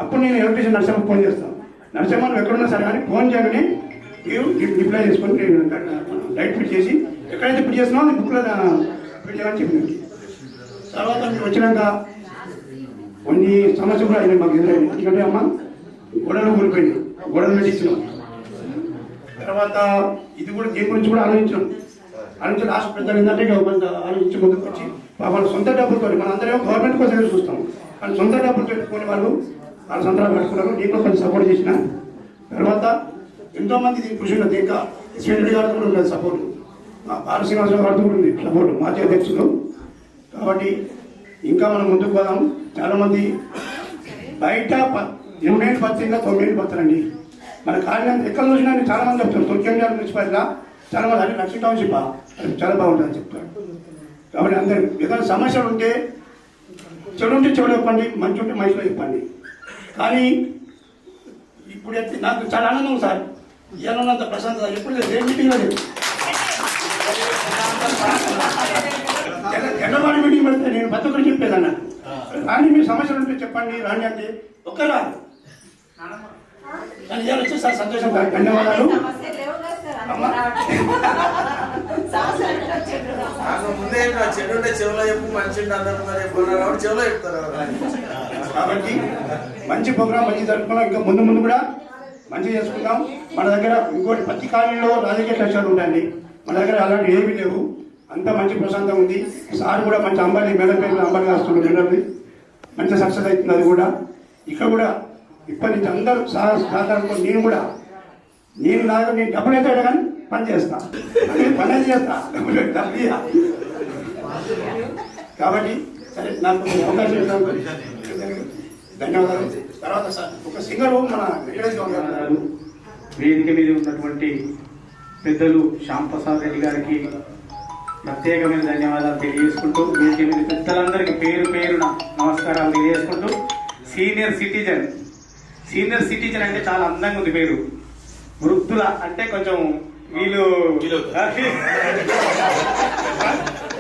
అప్పుడు నేను ఎలక్ట్రీషియన్ నరసింహకు ఫోన్ చేస్తాను. నరసింహ నువ్వు ఎక్కడున్నా సరే కానీ ఫోన్ చేయగానే మీరు డిప్లై చేసుకొని లైట్ ఫిట్ చేసి ఎక్కడైతే ఫిట్ చేస్తున్నావు అది బుక్లో ఫిట్ చేయమని చెప్పింది. తర్వాత మీరు వచ్చినాక కొన్ని సమస్యలు కూడా అయినాయి మాకు ఎదురైంది. ఎందుకంటే అమ్మ గొడవలు కూలిపోయింది, గొడవలు పెట్టించినాం. తర్వాత ఇది కూడా దీని గురించి కూడా ఆలోచించాం. లాస్ట్ పెద్దలు ఏంటంటే ఆలోచించి ముందుకు వచ్చి వాళ్ళ సొంత డబ్బులతో, మన అందరం గవర్నమెంట్ కోసం ఎదురు చూస్తాం, కానీ సొంత డబ్బులు పెట్టుకుని వాళ్ళ సంతరాలు పెట్టుకున్నారు. దీంట్లో కొంచెం సపోర్ట్ చేసిన తర్వాత ఎంతోమంది దీని కృషి ఉన్నది. ఇంకా శ్రీరెడ్డి గారితో కూడా ఉన్నది సపోర్టు, బాలశ్రీనివాసరావు గారితో కూడా ఉంది సపోర్టు, మాజీ అధ్యక్షులు. కాబట్టి ఇంకా మనం ముందుకు పోదాం. చాలామంది బయట 8 ఏళ్ళు బతిగా 9 ఏళ్ళు బతారండి. మన కారణం ఎక్కడ చూసినా చాలామంది చెప్తారు. తొక్కేంజాల మున్సిపాలిటీగా చాలామంది అంటే లక్ష్మీ టౌన్షిప్ చాలా బాగుంటుందని చెప్తారు. కాబట్టి అందరు ఏదైనా సమస్యలు ఉంటే చెడు ఉంటే చెడు చెప్పండి, మంచి ఉంటే మంచిలో చెప్పండి. కానీ ఇప్పుడు నాకు చాలా ఆనందం సార్. ఇవ్వాలన్నంత ప్రశాంతత ఎప్పుడు లేదు, ఏ మీటింగ్లో లేదు. ఎన్నవాడి మీటింగ్ పెడితే నేను ప్రతి ఒక్కరు చెప్పేదన్నా, రాని మీ సమస్యలు ఉంటే చెప్పండి, రాని అంటే ఒక్కరు రాదు. కానీ ఇవాళ వచ్చి సార్ సంతోషం. ధన్యవాదాలు. కాబట్టి మంచి ప్రోగ్రాం మంచి జరుపుకున్నాం. ఇంకా ముందు ముందు కూడా మంచిగా చేసుకుందాం. మన దగ్గర ఇంకోటి ప్రతి కాలనీలో రాజకీయ కష్టాలు ఉంటాయండి. మన దగ్గర అలాంటివి ఏమీ లేవు. అంతా మంచి ప్రశాంతం ఉంది. సార్ కూడా మంచి అంబాలి మేడం పేరు అంబాలి వస్తుండే జనరల్ని మంచి సక్సెస్ అవుతుంది. అది కూడా ఇక్కడ కూడా ఇప్పటి నుంచి అందరూ సహకారంతో నేను నాకు నేను డబ్బులు అయితే కానీ పని చేస్తా, పని అయితే చేస్తా, డబ్బులు కాబట్టి సరే నాకు అవకాశం ఇస్తాను. ధన్యవాదాలు. తర్వాత సార్ ఒక సింగర్ మన వెంకటేశ్వర వేదిక మీద ఉన్నటువంటి పెద్దలు శ్యాంప్రసాద్ రెడ్డి గారికి ప్రత్యేకమైన ధన్యవాదాలు తెలియజేసుకుంటూ, వేదిక మీద పెద్దలందరికీ పేరు పేరున నమస్కారాలు తెలియజేసుకుంటూ సీనియర్ సిటిజన్. సీనియర్ సిటిజన్ అంటే చాలా అందంగా ఉంది పేరు. వృద్ధుల అంటే కొంచెం వీళ్ళు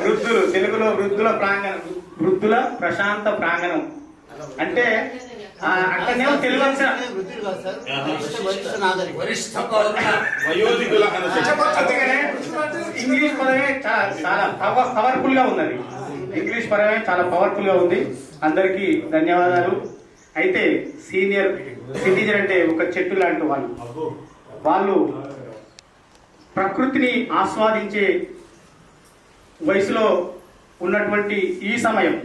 వృద్ధులు, తెలుగులో వృద్ధుల ప్రాంగణం, వృద్ధుల ప్రశాంత ప్రాంగణం అంటే అట్లనే తెలుగు అందుకనే ఇంగ్లీష్ పదమే చాలా పవర్ఫుల్ గా ఉన్నది. ఇంగ్లీష్ పదమే చాలా పవర్ఫుల్ గా ఉంది. అందరికీ ధన్యవాదాలు. అయితే సీనియర్ సిటిజన్ అంటే ఒక చెట్టు లాంటి వాళ్ళు ప్రకృతిని ఆస్వాదించే వయసులో ఉన్నటువంటి ఈ సమయం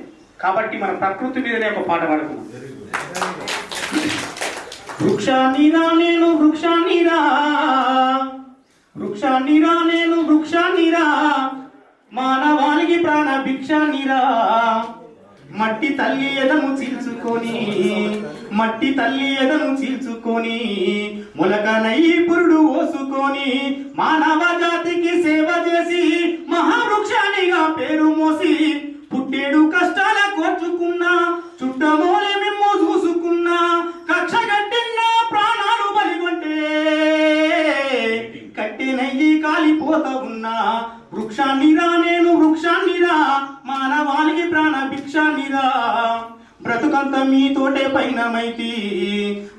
కాబట్టి మన ప్రకృతి మీదనే ఒక పాట పాడుతున్నాం. వృక్షాన్నిరా నేను వృక్షాన్నిరా, వృక్షాన్నిరా నేను వృక్షాన్నిరా, మానవాళికి ప్రాణ భిక్షాన్నిరా. మట్టి తల్లి ఎదను చీల్చుకొని, మట్టి తల్లి ఎదను చీల్చుకొని, మొలకనై పురుడు ఓసుకొని, మానవ జాతికి సేవ చేసి మహావృక్షానిగా పేరు మోసి, పుట్టేడు కష్టాల కోర్చుకున్నా, చుట్టమోలే మేము చూసుకున్నా, కక్ష కట్టిన ప్రాణాలు బలిగొంటే కట్టెనయ్యి కాలిపోతా ఉన్నా. వృక్షాన్నిరా నేను వృక్షాన్నిరా, మానవాళికి ప్రాణ భిక్షాన్నిరా. బ్రతుకంత మీతోటే పైనమైతి,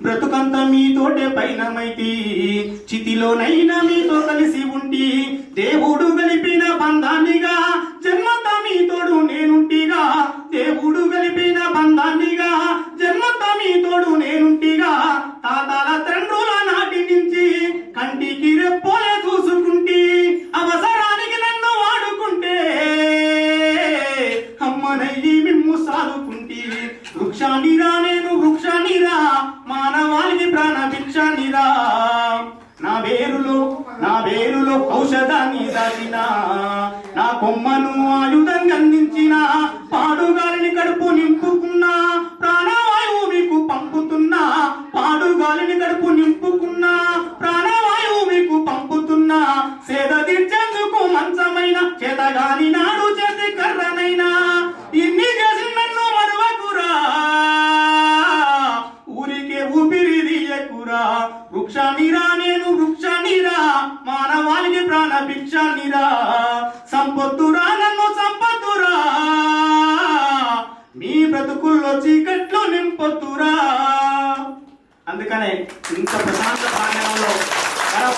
బ్రతుకంత మీతోటే పైనమైతి, చితిలోనైనా మీతో కలిసి ఉంటి, దేవుడు గలిపిన బంధాన్నిగా, జన్మంతా మీతోడు నేనుంటిగా, దేవుడు గలిపిన బంధాన్నిగా, జన్మంతా మీతోడు నేనుంటిగా. తాతాల తండ్రుల నాటి నుంచి కంటికి రెప్పోలే చూసుకుంటి, అవసరానికి నన్ను వాడుకుంటే అమ్మనయ్యి మిమ్ము సాదుకుంటి. వృక్షాన్నిరా నేను వృక్షాన్నిరా, మానవాళికి ప్రాణ భిక్షాన్నిరా. నా వేరులో ఔషధాన్ని దాచిన, నా కొమ్మను ఆయుధంగా అందించిన, పాడుగాలిని కడుపు నింపుకున్నా, ప్రాణవాయువు మీకు పంపుతున్నా, పాడుగాలిని కడుపు నింపుకున్నా, ప్రాణవాయువు మీకు పంపుతున్నా. సేద తీర్చేందుకు మంచమైన, చేతగాని నాడు చేతి కర్రనైనా, ఇన్ని చేసి నన్ను మరువకురా, ఊరికే ఊపిరి తీయకురా. వృక్షాన్నిరా నేను వృక్షాన్నిరా, మానవాళికి ప్రాణ భిక్షాన్నిరా. సంపత్తురా నన్ను సంపత్తురా, మీ బ్రతుకుల్లో చీకట్లు నింపొద్దురా. అందుకనే ఇంత ప్రశాంత ప్రాంగణంలో మనం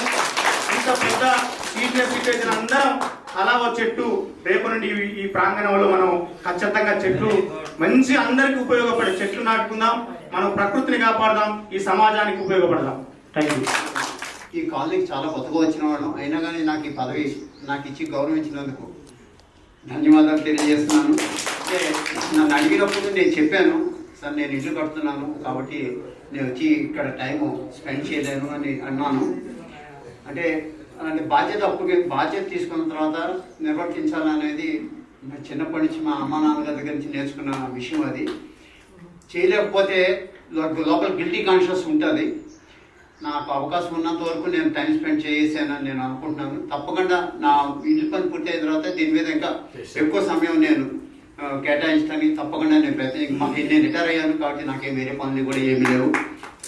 ఇంత పెద్ద సీనియర్ సిటిజన్ అందరం అలా ఒక చెట్టు రేపు నుండి ఈ ప్రాంగణంలో మనం ఖచ్చితంగా చెట్లు మంచి అందరికి ఉపయోగపడే చెట్లు నాటుకుందాం. మనం ప్రకృతిని కాపాడదాం, ఈ సమాజానికి ఉపయోగపడదాం. Thank you. ఈ కాలనీకి చాలా కొత్తగా వచ్చిన వాళ్ళం అయినా కానీ నాకు ఈ పదవి నాకు ఇచ్చి గౌరవించినందుకు ధన్యవాదాలు తెలియజేస్తున్నాను. అంటే నన్ను అడిగినప్పుడు నేను చెప్పాను, సార్ నేను ఇల్లు కడుతున్నాను కాబట్టి నేను వచ్చి ఇక్కడ టైము స్పెండ్ చేయలేను అని అన్నాను. అంటే బాధ్యత తీసుకున్న తర్వాత నిర్వర్తించాలనేది చిన్నప్పటి నుంచి మా అమ్మ నాన్నగారి దగ్గర నుంచి నేర్చుకున్న విషయం. అది చేయలేకపోతే లోపల గిల్టీ కాన్షియస్ ఉంటుంది. నాకు అవకాశం ఉన్నంత వరకు నేను టైం స్పెండ్ చేసానని నేను అనుకుంటున్నాను. తప్పకుండా నా ఇంటి పని పూర్తి అయిన తర్వాత దీని మీద ఇంకా ఎక్కువ సమయం నేను కేటాయించడానికి తప్పకుండా నేను నేను రిటైర్ అయ్యాను కాబట్టి నాకేం వేరే పనులు కూడా ఏమి లేవు.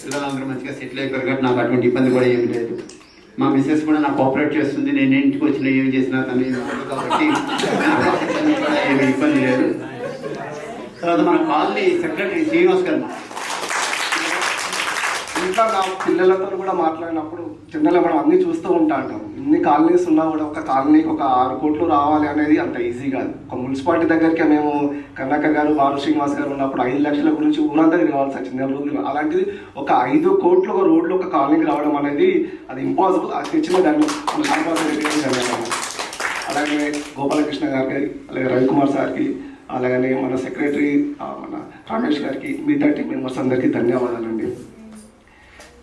పిల్లలందరూ మంచిగా సెటిల్ అయిపోయారు కాబట్టి నాకు అటువంటి ఇబ్బంది కూడా ఏమి లేదు. మా మిస్సెస్ కూడా నాకు కోఆపరేట్ చేస్తుంది. నేను ఇంటికి వచ్చిన ఏం చేసినా తను కాబట్టి కూడా ఏమి ఇబ్బంది లేదు. తర్వాత మన కాలనీ సెక్రటరీ శ్రీనివాస్ గారు ఇంకా నా పిల్లలతో కూడా మాట్లాడినప్పుడు జనరల్గా మనం అన్నీ చూస్తూ ఉంటాం. ఇన్ని కాలనీస్ ఉన్నా కూడా ఒక కాలనీకి ఒక 6 కోట్లు రావాలి అనేది అంత ఈజీ కాదు. ఒక మున్సిపాలిటీ దగ్గరికి మేము కన్నక్క గారు బాలు శ్రీనివాస్ గారు ఉన్నప్పుడు 5 లక్షల గురించి ఊరంతా తిరగాల్సి వచ్చింది 4 రోజులు. అలాంటిది ఒక 5 కోట్లు ఒక రోడ్లు ఒక కాలనీకి రావడం అనేది అది ఇంపాసిబుల్. అది తెచ్చిన దాన్ని మన ధన్యవాదాలు. అలాగే గోపాలకృష్ణ గారికి, అలాగే రవికుమార్ సార్కి, అలాగనే మన సెక్రటరీ మన రమేష్ గారికి, మిగతా టీం మెంబర్స్ అందరికీ ధన్యవాదాలండి.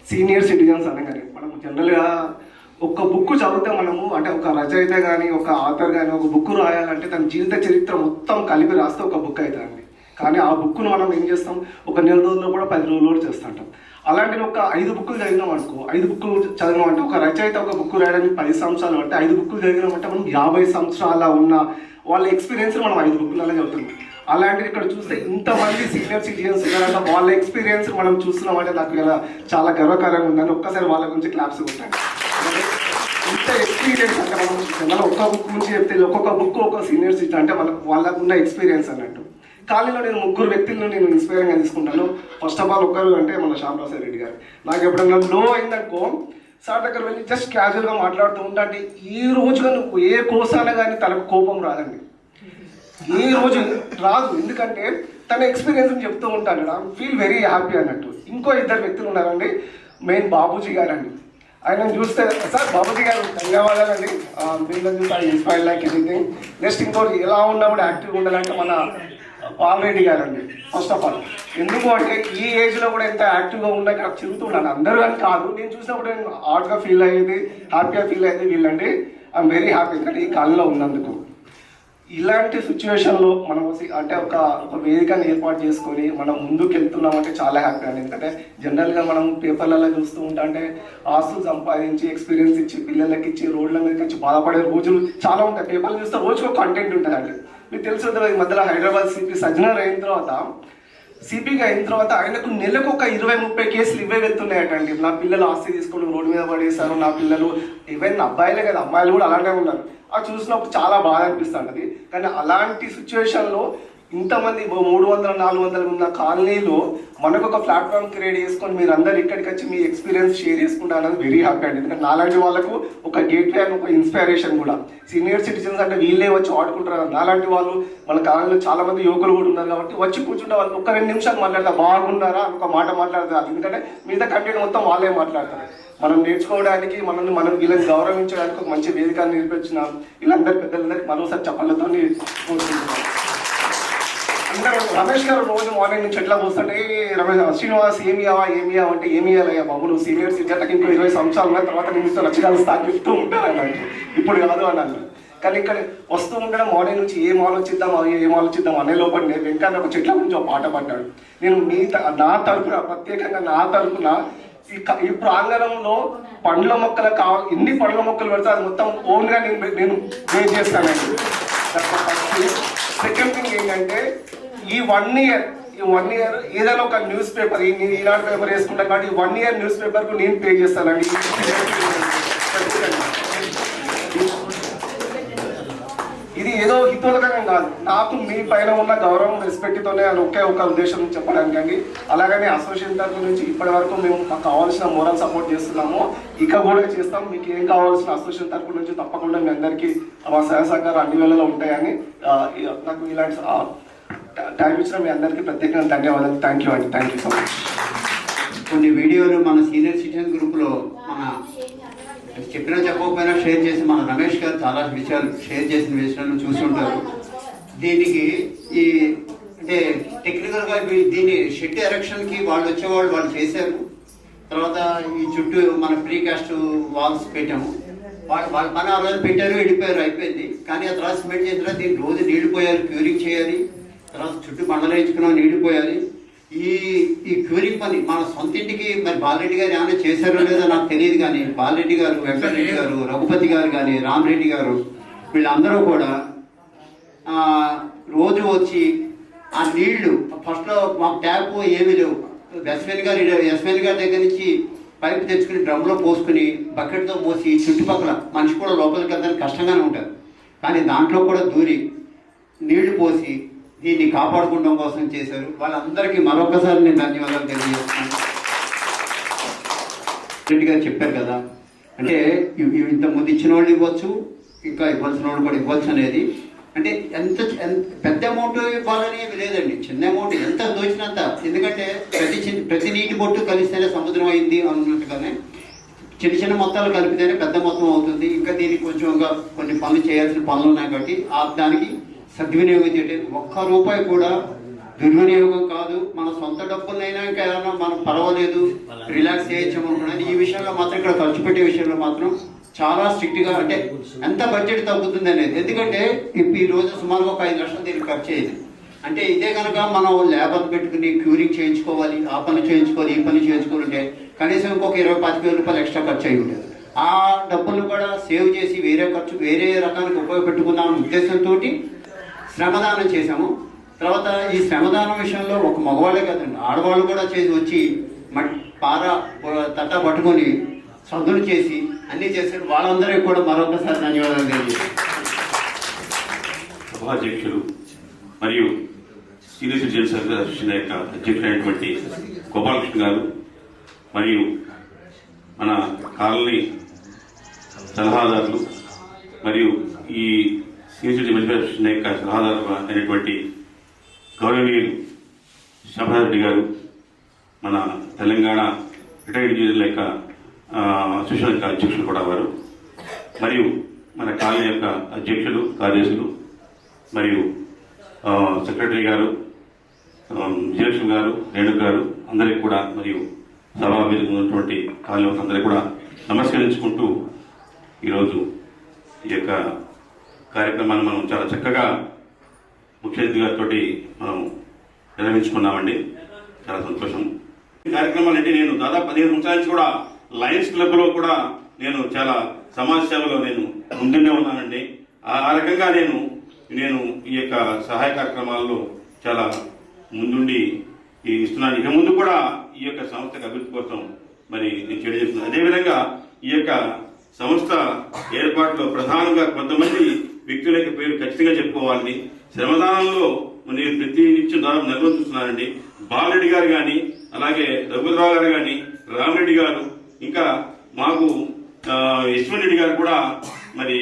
సీనియర్ సిటిజన్స్ అనగానే మనం జనరల్గా ఒక బుక్ చదివితే మనము అంటే ఒక రచయిత కానీ ఒక ఆథర్ కానీ ఒక బుక్ రాయాలంటే తన జీవిత చరిత్ర మొత్తం కలిపి రాస్తే ఒక బుక్ అవుతుందండి. కానీ ఆ బుక్ను మనం ఏం చేస్తాం, ఒక 4 రోజుల్లో కూడా 10 రోజుల్లో కూడా చేస్తుంటాం. అలాంటి ఒక 5 బుక్కులు చదివినాం అనుకో, 5 బుక్కులు చదివినామంటే ఒక రచయిత ఒక బుక్ రాయడానికి 10 సంవత్సరాలు అంటే 5 బుక్కులు చదివినామంటే మనం 50 సంవత్సరాల ఉన్న వాళ్ళ ఎక్స్పీరియన్స్ మనం 5 బుక్కులలో చదువుతున్నాం. అలాంటిది ఇక్కడ చూస్తే ఇంతమంది సీనియర్ సిటిజన్స్ ఉన్నారంటే వాళ్ళ ఎక్స్పీరియన్స్ మనం చూస్తున్నామంటే నాకు ఇలా చాలా గర్వకారంగా ఉందని ఒక్కసారి వాళ్ళ గురించి క్లాప్స్ కొట్టాను. ఇంత ఎక్స్పీరియన్స్ అంటే మనం జనాలు ఒక్క బుక్ నుంచి చెప్తే ఒక్కొక్క బుక్ ఒక సీనియర్ సిటిజన్ అంటే వాళ్ళకు ఉన్న ఎక్స్పీరియన్స్ అన్నట్టు. కాలనీలో నేను 3 వ్యక్తులను నేను ఇన్స్పైరింగ్గా తీసుకుంటాను. ఫస్ట్ ఆఫ్ ఆల్ ఒకరు అంటే మన శ్యాంప్రసాద్ రెడ్డి గారు. నాకు ఎప్పుడైనా లో అయిందనుకో సార్ దగ్గర వెళ్ళి జస్ట్ క్యాజువల్గా మాట్లాడుతూ ఉంటా అంటే ఈ రోజుగా నువ్వు ఏ కోసాన కానీ తనకు కోపం రాదండి, ఏ రోజు రాదు. ఎందుకంటే తన ఎక్స్పీరియన్స్ చెప్తూ ఉంటాడు. ఐ ఫీల్ వెరీ హ్యాపీ అన్నట్టు. ఇంకో 2 వ్యక్తులు ఉన్నారండి. మెయిన్ బాబూజీ గారు అండి. ఆయన చూస్తే సార్ బాబూజీ గారు ధన్యవాదాలండి. వీళ్ళని చూసి I inspire like anything. Next ఇంకోటి ఎలా ఉన్నప్పుడు యాక్టివ్గా ఉండాలంటే మన పాల్రెడ్డి గారు అండి. ఫస్ట్ ఆఫ్ ఆల్ ఎందుకు అంటే ఈ ఏజ్లో కూడా ఎంత యాక్టివ్గా ఉన్నా ఇక్కడ చెబుతున్నాను. అందరూ అని కాదు, నేను చూసినప్పుడు నేను హార్ట్గా ఫీల్ అయ్యేది, హ్యాపీగా ఫీల్ అయ్యేది వీళ్ళండి. ఐఎమ్ వెరీ హ్యాపీ ఎందుకంటే ఈ కాలంలో ఉన్నందుకు. ఇలాంటి సిచ్యువేషన్లో మనం అంటే ఒక వేదికను ఏర్పాటు చేసుకొని మనం ముందుకు వెళ్తున్నామంటే చాలా హ్యాపీ అండి. ఎందుకంటే జనరల్గా మనం పేపర్లలో చూస్తూ ఉంటే ఆస్తులు సంపాదించి ఎక్స్పీరియన్స్ ఇచ్చి పిల్లలకి ఇచ్చి రోడ్ల మీదకి ఇచ్చి బాధపడే రోజులు చాలా ఉంటాయి. పేపర్లు చూస్తే రోజుకు కంటెంట్ ఉంటుందండి. మీకు తెలుసు ఈ మధ్యలో హైదరాబాద్ సిపి సజ్జనర్ అయిన తర్వాత సిపిగా అయిన తర్వాత ఆయనకు నెలకు ఒక 20-30 కేసులు ఇవే వెళ్తున్నాయటండి. నా పిల్లలు ఆస్తి తీసుకొని రోడ్డు మీద పడేశారు, నా పిల్లలు ఈవెన్ అబ్బాయిలే కదా అమ్మాయిలు కూడా అలానే ఉన్నారు. అది చూసినప్పుడు చాలా బాధ అనిపిస్తుంటుంది. కానీ అలాంటి సిచ్యువేషన్లో ఇంతమంది 300-400 ఉన్న కాలనీలో మనకు ఒక ప్లాట్ఫామ్ క్రియేట్ చేసుకొని మీరు అందరు ఇక్కడికి వచ్చి మీ ఎక్స్పీరియన్స్ షేర్ చేసుకుంటారు అనేది వెరీ హ్యాపీ అండి. ఎందుకంటే నాలాంటి వాళ్ళకు ఒక గేట్వే అని ఒక ఇన్స్పైరేషన్ కూడా. సీనియర్ సిటిజన్స్ అంటే వీళ్ళే వచ్చి ఆడుకుంటారు. నాలాంటి వాళ్ళు మన కాలనీలో చాలా మంది యువకులు కూడా ఉన్నారు కాబట్టి వచ్చి కూర్చుంటే వాళ్ళకి ఒక 2 నిమిషాలు మాట్లాడతారు, బాగున్నారా అని ఒక మాట మాట్లాడతారు. ఎందుకంటే మిగతా కంటెంట్ మొత్తం వాళ్ళే మాట్లాడతారు. మనం నేర్చుకోవడానికి మనం వీళ్ళని గౌరవించడానికి ఒక మంచి వేదికను నిర్మించిన వీళ్ళందరి పెద్దలందరికీ మరోసారి చప్పళ్ళతో కోరుకుంటున్నాను. అందరూ రమేష్ గారు రోజు మార్నింగ్ నుంచి ఎట్లా కూర్చుంటే రమేష్ శ్రీనివాస్ ఏమియావా అంటే ఏమి ఇవ్వాలయ్యా బాబు, నువ్వు సీనియర్ సిటిజన్కి ఇంకో 20 సంవత్సరాలు ఉన్న తర్వాత నేను నచ్చగాలు స్థాపిస్తూ ఉంటాను అన్నాడు. ఇప్పుడు కాదు అన్నాను. కానీ ఇక్కడ వస్తూ ఉండడం మార్నింగ్ నుంచి ఏం ఆలోచిద్దాం అనే లోపల నేను వెంకన్న ఒక చెట్ల గురించి ఒక పాట పడ్డాడు. నేను నా తరపున ప్రత్యేకంగా నా తరపున ఈ ప్రాంగణంలో పండ్ల మొక్కలు కావాలి, ఎన్ని పండ్ల మొక్కలు పెడితే అది మొత్తం ఓన్గా నేను పే చేస్తానండి. సెకండ్ థింగ్ ఏంటంటే ఈ 1 ఇయర్ ఏదైనా ఒక న్యూస్ పేపర్ ఈనాడు పేపర్ వేసుకుంటాను కాబట్టి 1 ఇయర్ న్యూస్ పేపర్కు నేను పే చేస్తానండి. ఇది ఏదో హితోదకం కాదు, నాకు మీ పైన ఉన్న గౌరవం రెస్పెక్ట్తోనే అని ఒక ఉద్దేశం చెప్పడానికండి. అలాగనే అసోసియేషన్ తరఫు నుంచి ఇప్పటి వరకు మేము మాకు కావాల్సిన మోరల్ సపోర్ట్ చేస్తున్నాము, ఇక కూడా చేస్తాం. మీకు ఏం కావాల్సిన అసోసియేషన్ తరఫు నుంచి తప్పకుండా మీ అందరికీ మా సహాయ సహకారం అన్ని వేళలో ఉంటాయని నాకు ఇలాంటి టైం ఇచ్చిన మీ అందరికీ ప్రత్యేకంగా ధన్యవాదాలు. థ్యాంక్ యూ అండి. Thank you so much. కొన్ని వీడియోలు మన సీనియర్ సిటిజన్ గ్రూప్లో మన చెప్పకపోయినా షేర్ చేసి మన రమేష్ గారు చాలా విషయాలు షేర్ చేసిన విషయాలను చూస్తుంటారు. దీనికి ఈ అంటే టెక్నికల్గా దీని షెడ్ ఎరెక్షన్కి వాళ్ళు వచ్చేవాళ్ళు వాళ్ళు చేశారు. తర్వాత ఈ చుట్టూ మన ప్రీకాస్ట్ వాల్స్ పెట్టాము. వాళ్ళ పని ఆ రోజు పెట్టారు, వెళ్ళిపోయారు, అయిపోయింది. కానీ ఆ తర్వాత సిమెంట్ చేసిన తర్వాత దీన్ని రోజు నీళ్లు పోయాలి, క్యూరింగ్ చేయాలి. తర్వాత చుట్టూ బండలు వేయించుకున్నాం, నీళ్లు పోయాలి. ఈ క్యూరింగ్ పని మన సొంత ఇంటికి మరి బాలరెడ్డి గారు ఏమైనా చేశారో లేదో నాకు తెలియదు. కానీ బాలరెడ్డి గారు, వెంకటరెడ్డి గారు, రఘుపతి గారు కానీ, రామరెడ్డి గారు వీళ్ళందరూ కూడా రోజు వచ్చి ఆ నీళ్లు ఫస్ట్లో మాకు ట్యాప్ ఏమీ లేవు. ఎస్ఎన్ గారి దగ్గర నుంచి పైపు తెచ్చుకుని డ్రమ్లో పోసుకుని బకెట్తో పోసి చుట్టుపక్కల మనిషి కూడా లోపలికి వెళ్తానికి కష్టంగానే ఉంటుంది. కానీ దాంట్లో కూడా దూరి నీళ్లు పోసి దీన్ని కాపాడుకోవడం కోసం చేశారు. వాళ్ళందరికీ మరొకసారి నేను ధన్యవాదాలు తెలియజేస్తున్నాను. రెడ్డి గారు చెప్పారు కదా, అంటే ఇంతకుముందు ఇచ్చిన వాళ్ళు ఇవ్వచ్చు, ఇంకా ఇవ్వాల్సిన వాళ్ళు కూడా ఇవ్వచ్చు అనేది. అంటే ఎంత పెద్ద అమౌంట్ ఇవ్వాలని ఏమి లేదండి, చిన్న అమౌంట్ ఎంత దోచినంత. ఎందుకంటే ప్రతి నీటి బొట్టు కలిస్తేనే సముద్రం అయింది అన్నట్టుగానే చిన్న చిన్న మొత్తాలు కలిపితేనే పెద్ద మొత్తం అవుతుంది. ఇంకా దీనికి కొంచెంగా కొన్ని పనులు చేయాల్సిన పనులు ఉన్నాయి కాబట్టి దానికి సద్వినియోగం చేయడం. ₹1 కూడా దుర్వినియోగం కాదు. మన సొంత డబ్బులైనా ఇంకా ఏదైనా మనం పర్వాలేదు రిలాక్స్ చేయొచ్చు అనుకున్నాను. ఈ విషయంలో మాత్రం ఇక్కడ ఖర్చు పెట్టే విషయంలో మాత్రం చాలా స్ట్రిక్ట్గా, అంటే ఎంత బడ్జెట్ తగ్గుతుంది అనేది. ఎందుకంటే ఈ రోజు సుమారుగా ఒక 5 లక్షలు దీనికి ఖర్చు అయ్యింది. అంటే ఇదే కనుక మనం లేబర్ పెట్టుకుని క్యూరింగ్ చేయించుకోవాలి, ఆ పని చేయించుకోవాలి, ఈ పని చేయించుకోవాలంటే కనీసం ఇంకొక 20-25 రూపాయలు ఎక్స్ట్రా ఖర్చు అయ్యి ఉండేది. ఆ డబ్బులు కూడా సేవ్ చేసి వేరే రకానికి ఉపయోగపెట్టుకున్నామనే ఉద్దేశంతో శ్రమదానం చేశాము. తర్వాత ఈ శ్రమదానం విషయంలో ఒక మగవాళ్ళే కదండి, ఆడవాళ్ళు కూడా చేసి వచ్చి పార తట్ట పట్టుకొని చదువులు చేసి అన్నీ చేశారు. వాళ్ళందరికీ కూడా మరొకసారి ధన్యవాదాలు తెలియజేస్తాను. సభాధ్యక్షులు మరియు సీనియర్ సిటిజన్స్ అసోసియేషన్ యొక్క అధ్యక్షుడైనటువంటి గోపాలకృష్ణ గారు మరియు మన కాలనీ సలహాదారులు మరియు ఈ సీనియర్ సిటిజన్ వెల్ఫేర్ అసోసియేషన్ యొక్క సలహాదారు అయినటువంటి గౌరవనీయులు శంభారెడ్డి గారు, మన తెలంగాణ రిటైర్డ్ ఇంజనీర్ల యొక్క అసోసియేషన్ యొక్క అధ్యక్షులు కూడా వారు, మరియు మన కాలనీ యొక్క అధ్యక్షులు, కార్యదర్శులు మరియు సెక్రటరీ గారు, విజయలక్ష్మి గారు, రేణుక్ గారు అందరికీ కూడా, మరియు సభా మీద ఉన్నటువంటి కాలనీ అందరికీ కూడా నమస్కరించుకుంటూ ఈరోజు ఈ యొక్క కార్యక్రమాన్ని మనం చాలా చక్కగా ముఖ్య అతిథి గారితో మనం నిర్వహించుకున్నామండి. చాలా సంతోషం. ఈ కార్యక్రమాలంటే నేను దాదాపు 15 సంవత్సరాల నుంచి కూడా లయన్స్ క్లబ్లో కూడా నేను చాలా సమాజ సేవలో నేను ముందునే ఉన్నానండి. ఆ రకంగా నేను ఈ యొక్క సహాయ కార్యక్రమాల్లో చాలా ముందుండి ఇస్తున్నాను. ఇక ముందు కూడా ఈ యొక్క సంస్థకు అభివృద్ధి కోసం మరి నేను చేయడం జరుగుతుంది. అదేవిధంగా ఈ యొక్క సంస్థ ఏర్పాటులో ప్రధానంగా కొంతమంది వ్యక్తుల యొక్క పేరు ఖచ్చితంగా చెప్పుకోవాలని, శ్రమదానంలో నేను ప్రతి నిత్యం దాదాపు నిర్వర్తిస్తున్నానండి. బాలరెడ్డి గారు కానీ, అలాగే రఘురావు గారు కానీ, రామరెడ్డి గారు, ఇంకా మాకు యశ్వన్ రెడ్డి గారు కూడా మరి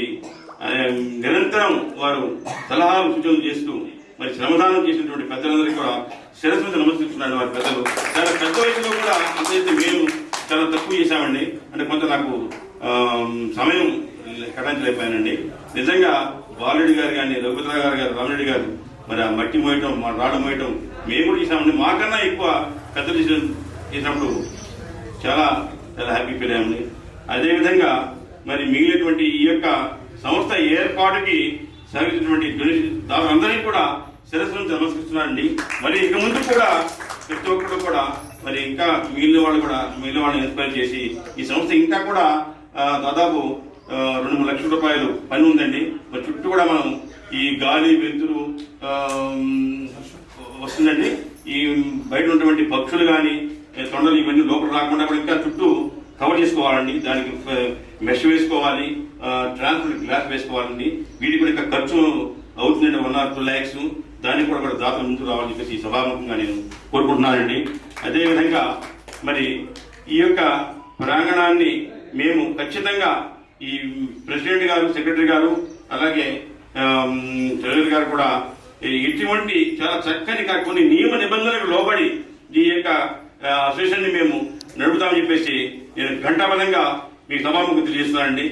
నిరంతరం వారు సలహాలు సూచనలు చేస్తూ మరి శ్రమదానం చేసినటువంటి పెద్దలందరికీ కూడా శిరస్సు మీద నమస్కరిస్తున్నాడు. వారి పెద్దలు చాలా పెద్ద వయసులో కూడా అంతైతే మేము చాలా తక్కువ చేశామండి. అంటే కొంత నాకు సమయం కేటాయించలేకపోయానండి. నిజంగా బాలరెడ్డి గారు కానీ, రఘురావు గారు, రామరెడ్డి గారు మరి ఆ మట్టి మోయటం, రాళ్ళు మోయటం మేము కూడా చేసామండి. మాకన్నా ఎక్కువ పెద్దలు చేసినప్పుడు చాలా చాలా హ్యాపీ ఫీల్ అయ్యామండి. అదేవిధంగా మరి మిగిలినటువంటి ఈ యొక్క సంస్థ ఏర్పాటుకి సహకరించినటువంటి అందరికీ కూడా శిరస్సు నుంచి నమస్కరిస్తున్నానండి. మరి ఇక ముందు కూడా ప్రతి ఒక్కరు కూడా మరి ఇంకా మిగిలిన వాళ్ళని ఇన్స్పైర్ చేసి ఈ సంస్థ ఇంకా కూడా దాదాపు 2-3 లక్షల రూపాయలు పని ఉందండి. మరి చుట్టూ కూడా మనం ఈ గాలి వెలుతురు వస్తుందండి. ఈ బయట ఉన్నటువంటి పక్షులు కానీ, తొండలు ఇవన్నీ లోపల రాకుండా కూడా ఇంకా చుట్టూ కవర్ చేసుకోవాలండి. దానికి మెష్ వేసుకోవాలి, ట్రాన్స్పరెంట్ గ్లాస్ వేసుకోవాలండి. వీటికి కూడా ఇంకా ఖర్చు అవుతుందండి 1 or 2 lakhs. దానికి కూడా దాతల ముందు రావాలని చెప్పేసి ఈ సభాముఖంగా నేను కోరుకుంటున్నానండి. అదేవిధంగా మరి ఈ యొక్క ప్రాంగణాన్ని మేము ఖచ్చితంగా ఈ ప్రెసిడెంట్ గారు, సెక్రటరీ గారు, అలాగే ట్రెజరర్ గారు కూడా ఇటువంటి చాలా చక్కని కొన్ని నియమ నిబంధనలకు లోబడి ఈ యొక్క అసోసియేషన్ ని మేము నడుపుతామని చెప్పేసి నేను ఘంటాబద్ధంగా మీ సభాముఖం తెలియజేస్తున్నానండి.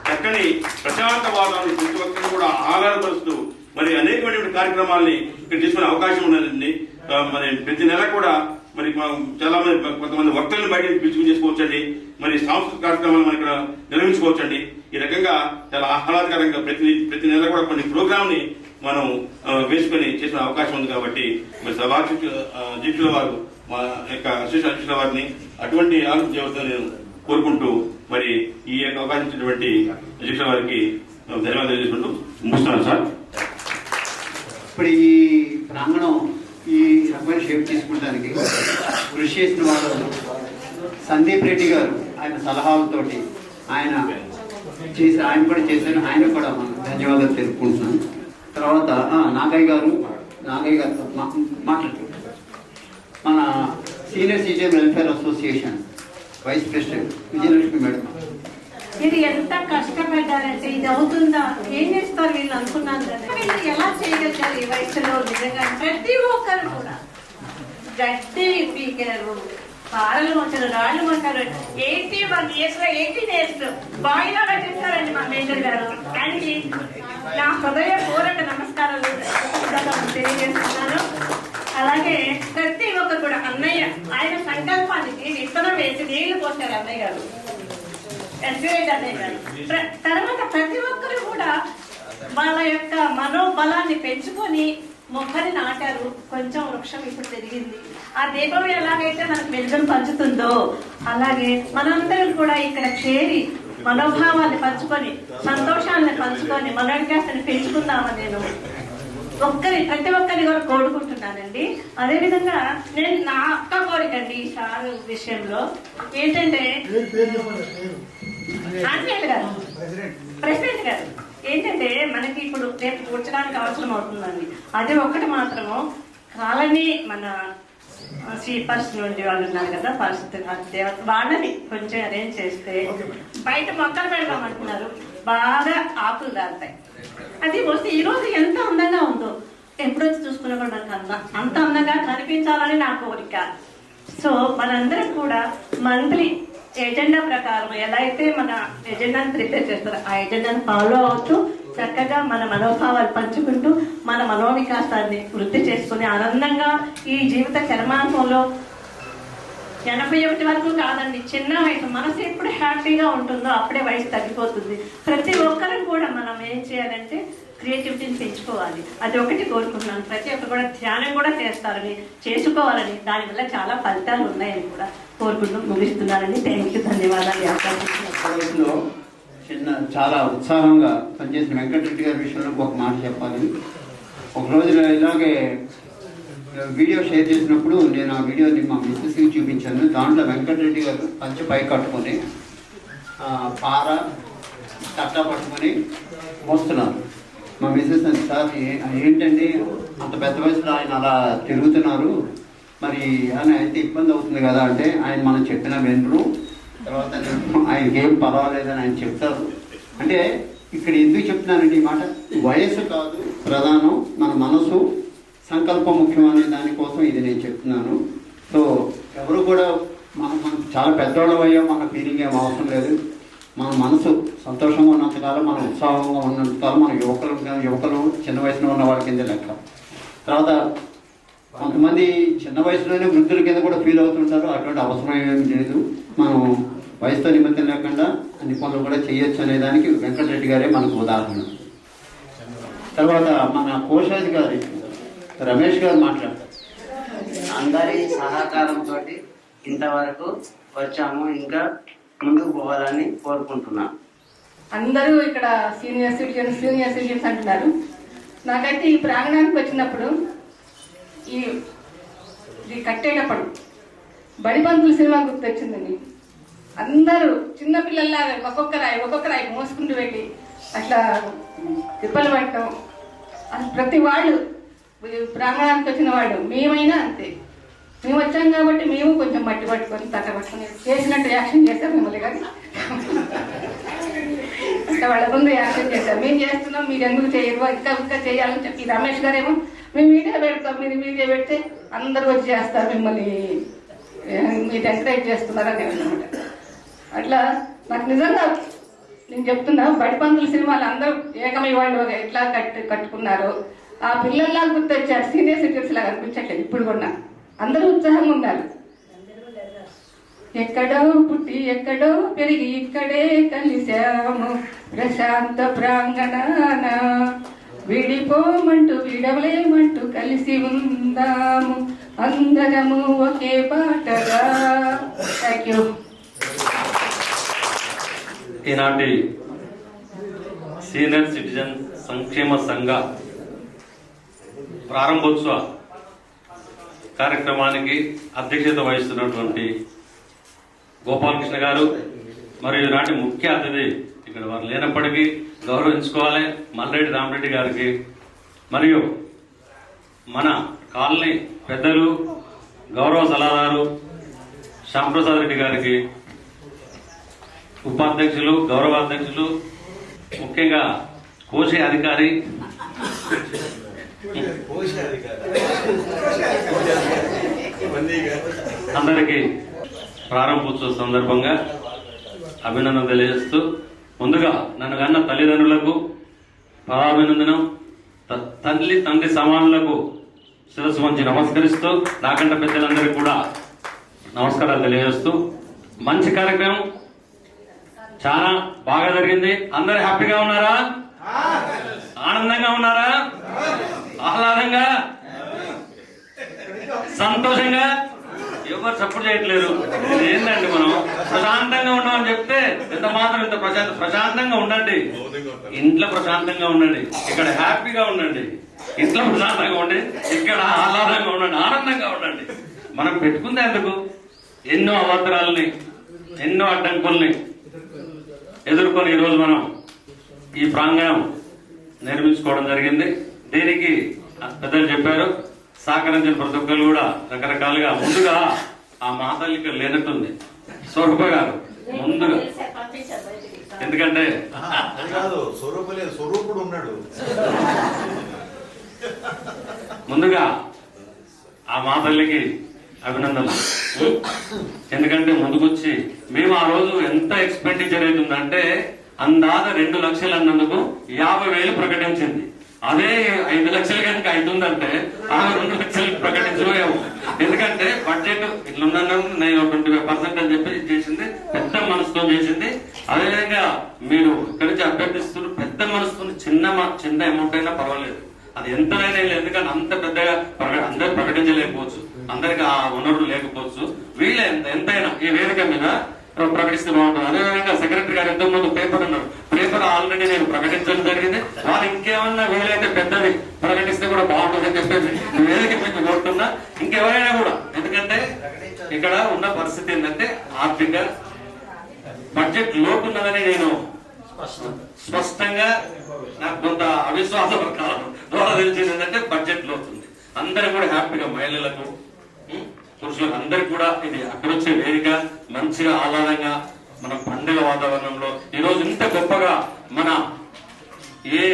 చక్కని ప్రశాంత వాతావరణం ప్రతి ఒక్కరిని కూడా ఆధారపరుస్తూ మరి అనేకమైనటువంటి కార్యక్రమాలని ఇక్కడ తీసుకునే అవకాశం ఉన్నదండి. మరి ప్రతి నెల కూడా మరి చాలా మంది కొంతమంది వక్తలను బయట పిలుచుకుని చేసుకోవచ్చండి. మరి సాంస్కృతిక కార్యక్రమాలు మనం ఇక్కడ నిర్వహించుకోవచ్చండి. ఈ రకంగా చాలా ఆహ్లాదకరంగా ప్రతి నెల కూడా కొన్ని ప్రోగ్రామ్ ని మనం వేసుకొని చేసిన అవకాశం ఉంది. కాబట్టి మరి సభాధ్యక్షుల వారు, మా యొక్క అసోసియేషన్ అధ్యక్షుల వారిని అటువంటి ఆలోచన చేయవద్దని నేను కోరుకుంటూ మరి ఈ యొక్క అవకాశం ఇచ్చినటువంటి అధ్యక్షుల వారికి ధన్యవాదాలు తెలియజేసుకుంటూ ముగిస్తున్నాను సార్. ఇప్పుడు ఈ ప్రాంగణం ఈ రకమైన షేప్ తీసుకోవడానికి కృషి చేసిన వాళ్ళు సందీప్ రెడ్డి గారు, ఆయన సలహాలతోటి ఆయన కూడా చేశారు. ఆయన కూడా ధన్యవాదాలు తెలుపుకుంటున్నాను. తర్వాత నాగయ్య గారితో మాట్లాడుతున్నారు. మన senior citizen welfare association vice president Vijayalakshmi madam. ఇది ఎంత కష్టపడ్డారంటే ఇది అవుతుందా, ఏం చేస్తారు వీళ్ళు అనుకున్నాను కదా. వీళ్ళు ఎలా చేయగలిగారు ఈ వయసులో? నిజంగా ప్రతి ఒక్కరు కూడా గడ్డి పీకారు, పారలు కొట్టారు, రాళ్ళు కొట్టారు. 81 years 18 years బాయిలాగా చేస్తారండి మా మేజర్ గారు. ఆయనకి నా హృదయపూర్వక నమస్కారాలు తెలియజేస్తున్నాను. అలాగే ప్రతి ఒక్కరు కూడా అన్నయ్య ఆయన సంకల్పానికి విత్తనం వేసి నీళ్లు పోసారు అన్నయ్య గారు, తర్వాత ప్రతి ఒక్కరు కూడా వాళ్ళ యొక్క మనోబలాన్ని పెంచుకొని మొక్కని నాటారు. కొంచెం వృక్షం ఇప్పుడు పెరిగింది. ఆ దీపం ఎలాగైతే మనకు వెలుగును పంచుతుందో అలాగే మనందరం కూడా ఇక్కడ చేరి మనోభావాన్ని పంచుకొని, సంతోషాన్ని పంచుకొని, మనోవికాసాన్ని పెంచుకుందామని నేను ప్రతి ఒక్కరి కూడా కోరుకుంటున్నానండి. అదేవిధంగా నేను నా అక్క కోరికండి ఈ సార్ విషయంలో ఏంటంటే ఆంజనేయులు గారు ప్రెసిడెంట్ గారు ఏంటంటే మనకి ఇప్పుడు రేపు కూర్చడానికి అవసరం అవుతుందండి. అది ఒక్కటి మాత్రము కాలనీ మన స్వీపర్స్ నుండి వాళ్ళు ఉన్నారు కదా పరిస్థితి వాళ్ళని కొంచెం అరేంజ్ చేస్తే బయట మొక్కలు పెడదామంటున్నారు, బాగా ఆకులు దాల్తాయి. అది వస్తే ఈరోజు ఎంత అందంగా ఉందో ఎప్పుడొచ్చి చూసుకున్నా కూడా నాకు అంత అందంగా కనిపించాలని నా కోరిక. సో మనందరం కూడా మంత్లీ ఎజెండా ప్రకారం ఎలా అయితే మన ఎజెండాను ప్రిపేర్ చేస్తారో ఆ ఎజెండాను ఫాలో అవుతూ చక్కగా మన మనోభావాలు పంచుకుంటూ మన మనోవికాసాన్ని వృద్ధి చేసుకుని ఆనందంగా ఈ జీవిత చరమాంకంలో 81 వరకు కాదండి, చిన్న వయసు మనసు ఎప్పుడు హ్యాపీగా ఉంటుందో అప్పుడే వయసు తగ్గిపోతుంది. ప్రతి ఒక్కరూ కూడా మనం ఏం చేయాలంటే క్రియేటివిటీని పెంచుకోవాలి. అది ఒకటి కోరుకుంటున్నాను. ప్రతి ఒక్కరు కూడా ధ్యానం కూడా చేస్తారని చేసుకోవాలని దానివల్ల చాలా ఫలితాలు ఉన్నాయని కూడా కోరుకుంటూ ముగిస్తున్నానని. థ్యాంక్ యూ, ధన్యవాదాలు. చాలా ఉత్సాహంగా పనిచేసిన వెంకటరెడ్డి గారి విషయంలో ఒక మాట చెప్పాలి. ఒక రోజు ఇలాగే వీడియో షేర్ చేసినప్పుడు నేను ఆ వీడియోని మా మిస్సెస్కి చూపించాను. దాంట్లో వెంకటరెడ్డి గారు పంచె పై కట్టుకొని పార కట్ట పట్టుకొని మోస్తున్నారు. మా మిస్సెస్ అని, సార్ ఏంటండి అంత పెద్ద వయసులో ఆయన అలా తిరుగుతున్నారు, మరి అని అయితే ఇబ్బంది అవుతుంది కదా అంటే, ఆయన మనం చెప్పిన వినరు, తర్వాత ఆయనకి ఏం పర్వాలేదని ఆయన చెప్తారు. అంటే ఇక్కడ ఎందుకు చెప్తున్నానండి ఈ మాట, వయసు కాదు ప్రధానం, మన మనసు సంకల్పం ముఖ్యం అనే దానికోసం ఇది నేను చెప్తున్నాను. సో ఎవరు కూడా మనం చాలా పెద్దవాళ్ళం అయ్యా, మన ఫీలింగ్ ఏం అవసరం లేదు. మన మనసు సంతోషంగా ఉన్నంతకాలం, మనం ఉత్సాహంగా ఉన్నంతకాలం, మన యువకులు చిన్న వయసులో ఉన్న వాళ్ళ కింద లెక్క. తర్వాత కొంతమంది చిన్న వయసులోనే వృద్ధుల కింద కూడా ఫీల్ అవుతుంటారు. అటువంటి అవసరం ఏమీ లేదు. మనం వయసుతో నిమిత్తం లేకుండా అన్ని పనులు కూడా చేయొచ్చు అనే దానికి వెంకటరెడ్డి గారే మనకు ఉదాహరణ. తర్వాత మన కోశాధికారి రమేష్ గారు మాట్లాడతారు. అందరి సహకారంతో ఇంతవరకు వచ్చాము, ఇంకా ముందుకు పోవాలని కోరుకుంటున్నాను. అందరూ ఇక్కడ సీనియర్ సిటిజన్స్ అంటున్నారు. నాకైతే ఈ ప్రాంగణానికి వచ్చినప్పుడు ఇది కట్టేటప్పుడు బడిపంతుల సినిమా గుర్తొచ్చిందండి. అందరూ చిన్నపిల్లల్లాగా ఒక్కొక్క రాయి మోసుకుంటూ వెళ్ళి అట్లా తిప్పలు పట్టడం. ప్రతి వాళ్ళు ప్రాంగణానికి వచ్చిన వాళ్ళు మేమైనా అంతే, మేము వచ్చాం కాబట్టి మేము కొంచెం మట్టి పట్టుకొని తట్ట పట్టుకొని చేసినట్టు యాక్షన్ చేశాం మిమ్మల్ని, కానీ అంటే వాళ్ళ ముందు యాక్షన్ చేశారు. మేము చేస్తున్నాం, మీరు ఎందుకు చేయరు, ఇంకా చేయాలని చెప్పి రమేష్ గారేమో మేము వీడియో పెడతాం, మీరు వీడియో పెడితే అందరూ వచ్చి చేస్తారు, మిమ్మల్ని మీరు ఎంకరేజ్ చేస్తున్నారని అనమాట. అట్లా నాకు నిజంగా నేను చెప్తున్నా, బడిపంతుల సినిమాలు అందరూ ఏకమై వాళ్ళు ఎట్లా కట్టుకున్నారు, ఆ పిల్లల్లా గుర్తొచ్చారు, సీనియర్ సిటిజన్స్ లాగా అనిపించట్లేదు. ఇప్పుడు కూడా అందరూ ఉత్సాహంగా ఉన్నారు. ఎక్కడో పుట్టి ఎక్కడో పెరిగి ఇక్కడే కలిశాము ప్రశాంత ప్రాంగణాన, విడిపోమంటూ విడవలేమంటూ కలిసి ఉందాము అందరము ఒకే పాటగా. Thank you. ఈనాటి సీనియర్ సిటిజన్ సంక్షేమ సంఘ ప్రారంభోత్సవ కార్యక్రమానికి అధ్యక్షత వహిస్తున్నటువంటి గోపాలకృష్ణ గారు మరియు ఈనాటి ముఖ్య అతిథి, ఇక్కడ వారు లేనప్పటికీ గౌరవించుకోవాలి, మల్రెడ్డి రామరెడ్డి గారికి, మరియు మన కాలనీ పెద్దలు గౌరవ సలహాదారు శ్యాంప్రసాద్ రెడ్డి గారికి, ఉపాధ్యక్షులు గౌరవాధ్యక్షులు, ముఖ్యంగా కోశ అధికారి అందరికీ ప్రారంభోత్సవ సందర్భంగా అభినందన తెలియజేస్తూ, ముందుగా నన్ను కన్న తల్లిదండ్రులకు పదాభినందనం, తల్లి తండ్రి సమానులకు శిరస్సు వంచి నమస్కరిస్తూ, నాకంట పెద్దలందరికీ కూడా నమస్కారాలు తెలియజేస్తూ, మంచి కార్యక్రమం చాలా బాగా జరిగింది. అందరూ హ్యాపీగా ఉన్నారా? ఆనందంగా ఉన్నారా? ఆహ్లాదంగా, సంతోషంగా? ఎవరు సపోర్ట్ చేయట్లేరు. ఏంటండి మనం ప్రశాంతంగా ఉన్నామని చెప్తే ఎంత మాత్రం ఇంత ప్రశాంతంగా ఉండండి. ఇంట్లో ప్రశాంతంగా ఉండండి, ఇక్కడ హ్యాపీగా ఉండండి. ఇంట్లో ప్రశాంతంగా ఉండి ఇక్కడ ఆహ్లాదంగా ఉండండి, ఆనందంగా ఉండండి. మనం పెట్టుకుంది ఎందుకు? ఎన్నో అవాంతరాలని, ఎన్నో అడ్డంకుల్ని ఎదుర్కొని ఈరోజు మనం ఈ ప్రాంగణం నిర్మించుకోవడం జరిగింది. దీనికి పెద్దలు చెప్పారు, సహకరించిన ప్రతి ఒక్కరు కూడా రకరకాలుగా. ముందుగా ఆ మాతల్లికి లేనట్టుంది స్వరూప గారు ముందుగా, ఎందుకంటే స్వరూపుడు ఉన్నాడు. ముందుగా ఆ మాతల్లికి అభినందనలు. ఎందుకంటే ముందుకొచ్చి మేము ఆ రోజు ఎంత ఎక్స్పెండిచర్ అవుతుందంటే అందాక 2 లక్షలు అన్నందుకు 50,000 ప్రకటించింది. అదే 5 లక్షలు కనుక అవుతుందంటే ఆ 2 లక్షలు ప్రకటించలేము. ఎందుకంటే బడ్జెట్ ఇట్లున్నాను నేను 25% అని చెప్పి చేసింది, పెద్ద మనసుతో చేసింది. అదేవిధంగా మీరు ఇక్కడి నుంచి అభ్యర్థిస్తున్నారు, పెద్ద మనసుతో చిన్న అమౌంట్ అయినా పర్వాలేదు, అది ఎంతైనా లేదు. ఎందుకంటే అంత పెద్దగా అందరు ప్రకటించలేకపోవచ్చు, అందరికి ఆ వనరులు లేకపోవచ్చు. వీళ్ళే ఎంతైనా ఈ వేదిక మీద ప్రకటిస్తే బాగుంటుంది. అదేవిధంగా సెక్రటరీ గారు ఎంతో ముందు పేపర్ అన్నారు, పేపర్ ఆల్రెడీ నేను ప్రకటించడం జరిగింది. వాళ్ళు ఇంకేమన్నా వీలైతే పెద్దది ప్రకటిస్తే కూడా బాగుంటుంది అని చెప్పేసి వేదిక మీద కోరుతున్నా. ఇంకెవరైనా కూడా, ఎందుకంటే ఇక్కడ ఉన్న పరిస్థితి ఏంటంటే ఆర్థిక బడ్జెట్ లోటు ఉన్నదని నేను స్పష్టంగా నాకు కొంత అవిశ్వాసం ద్వారా తెలిసింది. ఏంటంటే బడ్జెట్ లోతుంది. అందరూ కూడా హ్యాపీగా, మహిళలకు పురుషులకు అందరికి కూడా ఇది అక్కడ వచ్చే వేదిక మంచిగా ఆహ్లాదంగా మన పండుగ వాతావరణంలో ఈరోజు ఇంత గొప్పగా మన ఏ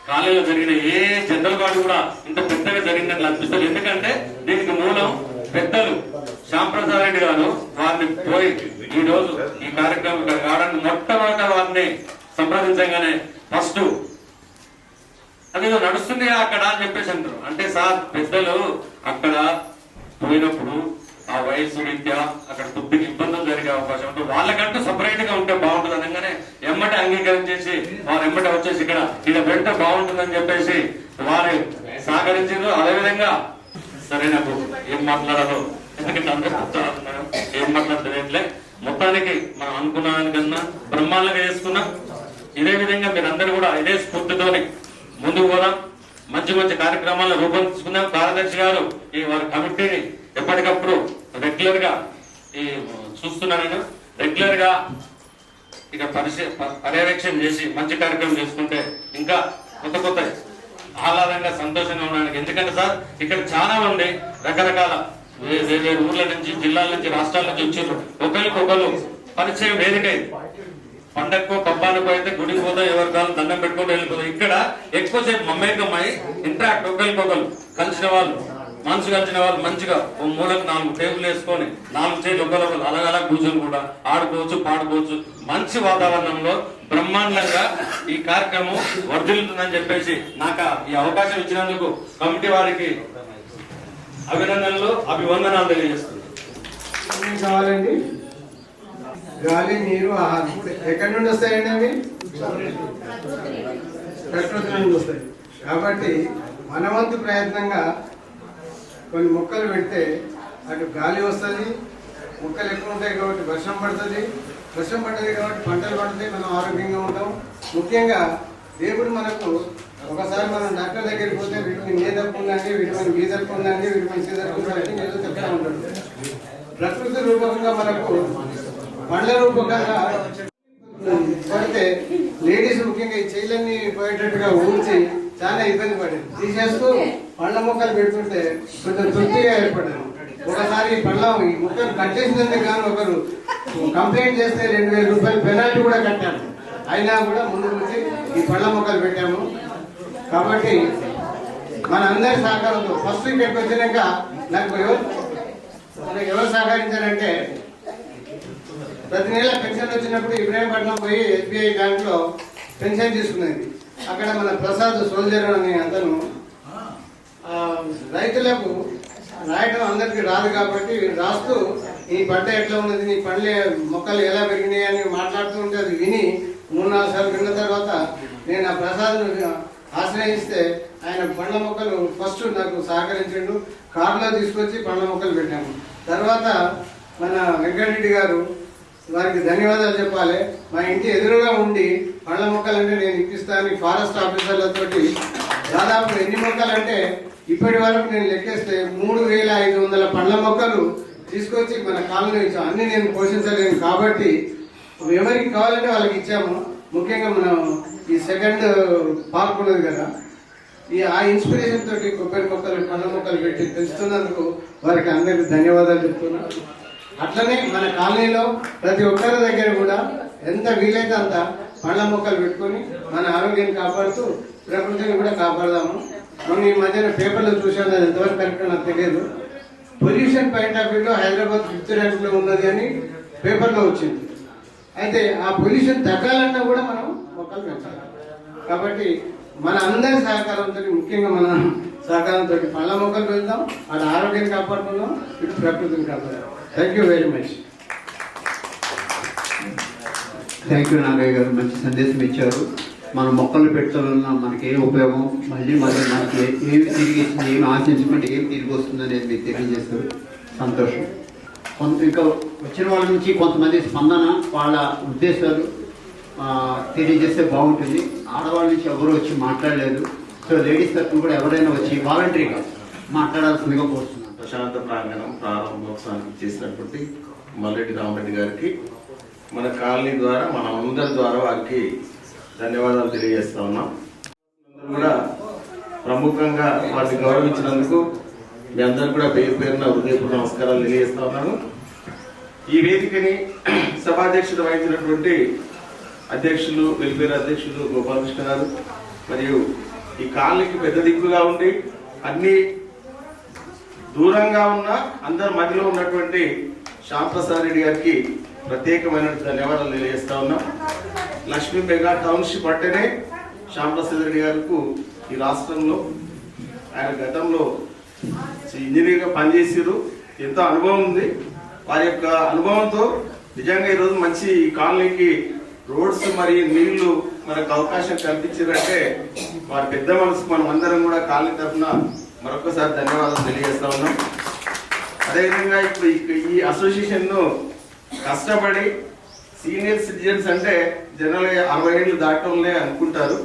కాలేజీలో జరిగిన ఏ జనరల్ వాడు కూడా ఇంత పెద్దగా జరిగినట్లు అనిపిస్తుంది. ఎందుకంటే దీనికి మూలం పెద్దలు శ్యాంప్రసాద్ రెడ్డి గారు. వారిని పోయి ఈ రోజు ఈ కార్యక్రమం కావడానికి మొట్టమొదట వారిని సంప్రదించగానే ఫస్ట్ అదేదో నడుస్తుంది అక్కడ అని చెప్పేసి అంటారు. అంటే సార్ పెద్దలు అక్కడ పోయినప్పుడు ఆ వయస్సు రీత్యా అక్కడ కొద్దిగా ఇబ్బందులు జరిగే అవకాశం ఉంటుంది, వాళ్ళకంటూ సపరేట్ గా ఉంటే బాగుంటుంది అనగానే ఎమ్మటే అంగీకరించేసి వారు ఎమ్మటే వచ్చేసి ఇక్కడ పెడితే బాగుంటుందని చెప్పేసి వారు సహకరించారు. అదేవిధంగా సరే నాకు ఏం మాట్లాడాలో, ఎందుకంటే అందరూ చెప్తారు ఏం మాట్లాడుతున్నట్లే. మొత్తానికి మనం అనుకున్న దానికన్నా బ్రహ్మాండంగా చేసుకున్నాం. ఇదే విధంగా మీరందరూ కూడా ఇదే స్ఫూర్తితోని ముందుకు పోదాం, మంచి మంచి కార్యక్రమాలను రూపొందించుకుందాం. కార్యదర్శి గారు ఈ వారి కమిటీని ఎప్పటికప్పుడు రెగ్యులర్ గా ఈ చూస్తున్నా, నేను రెగ్యులర్ గా ఇక పర్యవేక్షణ చేసి మంచి కార్యక్రమం చేసుకుంటే ఇంకా కొత్త ఆహ్లాదంగా సంతోషంగా ఉండడానికి. ఎందుకంటే సార్ ఇక్కడ చాలా మంది రకరకాల వేరే ఊర్ల నుంచి, జిల్లాల నుంచి, రాష్ట్రాల నుంచి వచ్చారు. ఒకరికొకరు పరిచయం వేదిక. పండగకో పబ్బానికో అయితే గుడికి పోతా ఎవరి కాలం దండం పెట్టుకుంటూ వెళ్ళిపోతాం. ఇక్కడ ఎక్కువసేపు మమ్మేకమ్మాయి ఇంట్రాక్ట్, ఒకరికొకరు కలిసిన వాళ్ళు, మనసు కలిసిన వాళ్ళు మంచిగా ఓ మూలకు 4 టేబుల్ వేసుకొని 4 చైర్లు ఒకరు అలగలా కూర్చొని కూడా ఆడుకోవచ్చు, పాడుకోవచ్చు. మంచి వాతావరణంలో బ్రహ్మాండంగా ఈ కార్యక్రమం వర్ధిల్లుతుందని చెప్పేసి నాకు ఈ అవకాశం ఇచ్చినందుకు కమిటీ వారికి అభినందనలు, అభివందనాలు తెలియజేస్తున్నాను. కావాలండి గాలి, నీరు, ఆహారం ఎక్కడి నుండి వస్తాయండి? అవి ప్రకృతి నుండి వస్తాయి. కాబట్టి మన వంతు ప్రయత్నంగా కొన్ని మొక్కలు పెడితే అటు గాలి వస్తుంది, మొక్కలు ఎక్కువ ఉంటాయి కాబట్టి వర్షం పడుతుంది, వర్షం పడుతుంది కాబట్టి పంటలు పడుతాయి, మనం ఆరోగ్యంగా ఉంటాం. ముఖ్యంగా దేవుడు మనకు ఒకసారి మనం డాక్టర్ దగ్గరికి పోతే విటమిన్ ఏ తక్కువ ఉందండి, విటమిన్ బి తక్కువ ఉందండి, విటమిన్ సి తక్కువ ఉందండి ఏదో చెప్తా ఉంటాడు. ప్రకృతి రూపకంగా మనకు పండ్ల రూపకంగా పడితే లేడీస్ ముఖ్యంగా ఈ చైలన్నీ పోయేటట్టుగా ఊడ్చి చాలా ఇబ్బంది పడేది. తీసేస్తూ పండ్ల మొక్కలు పెడుతుంటే కొంచెం తృప్తిగా ఏర్పడేది. ఒకసారి పండ్ల ఈ మొక్కలు కట్ చేసినందుకు కానీ ఒకరు కంప్లైంట్ చేస్తే 2,000 రూపాయలు పెనాల్టీ కూడా కట్టాము. అయినా కూడా ముందు నుంచి ఈ పండ్ల మొక్కలు పెట్టాము. కాబట్టి మన అందరి సహకారంతో ఫస్ట్ ఇక్కడికి వచ్చినాక నాకు ఎవరు సహకరించారంటే, ప్రతి నెల పెన్షన్ వచ్చినప్పుడు ఇబ్రాహీంపట్నం పోయి SBI బ్యాంకులో పెన్షన్ తీసుకునేది. అక్కడ మన ప్రసాద్ సోల్జర్ అనే అతను రైతులకు రాయటం అందరికీ రాదు కాబట్టి రాస్తూ ఈ పంట ఎట్లా ఉన్నది, నీ పండ్ల మొక్కలు ఎలా పెరిగినాయి అని మాట్లాడుతూ ఉంటే అది విని 3-4 సార్లు విన్న తర్వాత నేను ఆ ప్రసాద్ను ఆశ్రయిస్తే ఆయన పండ్ల మొక్కలు ఫస్ట్ నాకు సహకరించిండు. కారులో తీసుకొచ్చి పండ్ల మొక్కలు పెట్టాము. తర్వాత మన వెంకటరెడ్డి గారు, వారికి ధన్యవాదాలు చెప్పాలి. మా ఇంటి ఎదురుగా ఉండి పళ్ళ మొక్కలంటే నేను ఇప్పిస్తాను ఫారెస్ట్ ఆఫీసర్లతోటి దాదాపు ఎన్ని మొక్కలంటే ఇప్పటి వరకు నేను లెక్కేస్తే 3500 పండ్ల మొక్కలు తీసుకొచ్చి మన కాలనీ ఇచ్చాము. అన్ని నేను పోషించలేను కాబట్టి ఎవరికి కావాలంటే వాళ్ళకి ఇచ్చాము. ముఖ్యంగా మనం ఈ సెకండ్ పార్క్ ఉన్నది కదా, ఆ ఇన్స్పిరేషన్ తోటి కొబ్బరి మొక్కలు పండ్ల మొక్కలు పెట్టి పెంచుతున్నందుకు వారికి అందరికీ ధన్యవాదాలు చెప్తున్నాను. అట్లనే మన కాలనీలో ప్రతి ఒక్కరి దగ్గర కూడా ఎంత వీలైతే అంత పండ్ల మొక్కలు పెట్టుకొని మన ఆరోగ్యాన్ని కాపాడుతూ ప్రకృతిని కూడా కాపాడదాము. మనం ఈ మధ్యన పేపర్లో చూసాను, అది ఎంతవరకు కరెక్ట్ నాకు తెలియదు. పొల్యూషన్ పాయింట్ ఆఫ్ వ్యూలో హైదరాబాద్ 5th ర్యాంక్లో ఉన్నది అని పేపర్లో వచ్చింది. అయితే ఆ పొల్యూషన్ తగ్గాలన్నా కూడా మనం మొక్కలు పెంచాలి. కాబట్టి మన అందరి సహకారంతో, ముఖ్యంగా మన సహకారంతో పండ్ల మొక్కలు పెంచుదాం, అటు ఆరోగ్యాన్ని కాపాడుకుందాం, ఇటు ప్రకృతిని కాపాడుదాం. Thank you very much. Thank you Nagaiah గారు, మంచి సందేశం ఇచ్చారు. మనం మొక్కలు పెట్టడం వల్ల మనకి ఏం ఉపయోగం, మళ్ళీ మనకి ఏమి తిరిగి ఇచ్చింది, ఏమి ఆశించకుండా ఏమి తిరిగి వస్తుంది అనేది మీరు తెలియజేస్తారు. సంతోషం. ఇంకా వచ్చిన వాళ్ళ నుంచి కొంతమంది స్పందన, వాళ్ళ ఉద్దేశాలు తెలియజేస్తే బాగుంటుంది. ఆడవాళ్ళ నుంచి ఎవరు వచ్చి మాట్లాడలేదు. సో లేడీస్ తరఫున కూడా ఎవరైనా వచ్చి వాలంటరీగా మాట్లాడాల్సిందిగా కోరుతున్నాను. ప్రశాంత ప్రాంగణం ప్రారంభోత్సవానికి చేసినటువంటి మల్లెడ్డి రామరెడ్డి గారికి మన కాలనీ ద్వారా, మన అందరి ద్వారా వారికి ధన్యవాదాలు తెలియజేస్తా ఉన్నాం. కూడా ప్రముఖంగా వారిని గౌరవించినందుకు మీ అందరూ కూడా పేరు పేరున హృదయపూర్వక నమస్కారాలు తెలియజేస్తా ఉన్నాను. ఈ వేదికని సభాధ్యక్షుడు వహించినటువంటి అధ్యక్షులు, వెల్ఫేర్ అధ్యక్షులు గోపాలకృష్ణ గారు, మరియు ఈ కాలనీకి పెద్ద దిక్కుగా ఉండి అన్ని దూరంగా ఉన్న అందరి మధ్యలో ఉన్నటువంటి శ్యాంప్రసాద్ రెడ్డి గారికి ప్రత్యేకమైన ధన్యవాదాలు తెలియజేస్తా ఉన్నాం. లక్ష్మీ మెగా టౌన్షిప్ అంటేనే శ్యాంప్రసాద్ రెడ్డి గారికి ఈ రాష్ట్రంలో ఆయన గతంలో ఇంజనీర్గా పనిచేసారు, ఎంతో అనుభవం ఉంది. వారి యొక్క అనుభవంతో నిజంగా ఈరోజు మంచి కాలనీకి రోడ్స్ మరియు నీళ్లు మనకు అవకాశం కల్పించారంటే వారి పెద్ద మనసు మనం అందరం కూడా కాలనీ తరఫున మరొకసారి ధన్యవాదాలు తెలియజేస్తా ఉన్నాం. అదేవిధంగా ఇప్పుడు ఈ అసోసియేషన్ను కష్టపడి సీనియర్ సిటిజన్స్ అంటే జనరల్గా 60 ఏళ్ళు దాటంలే అనుకుంటారు.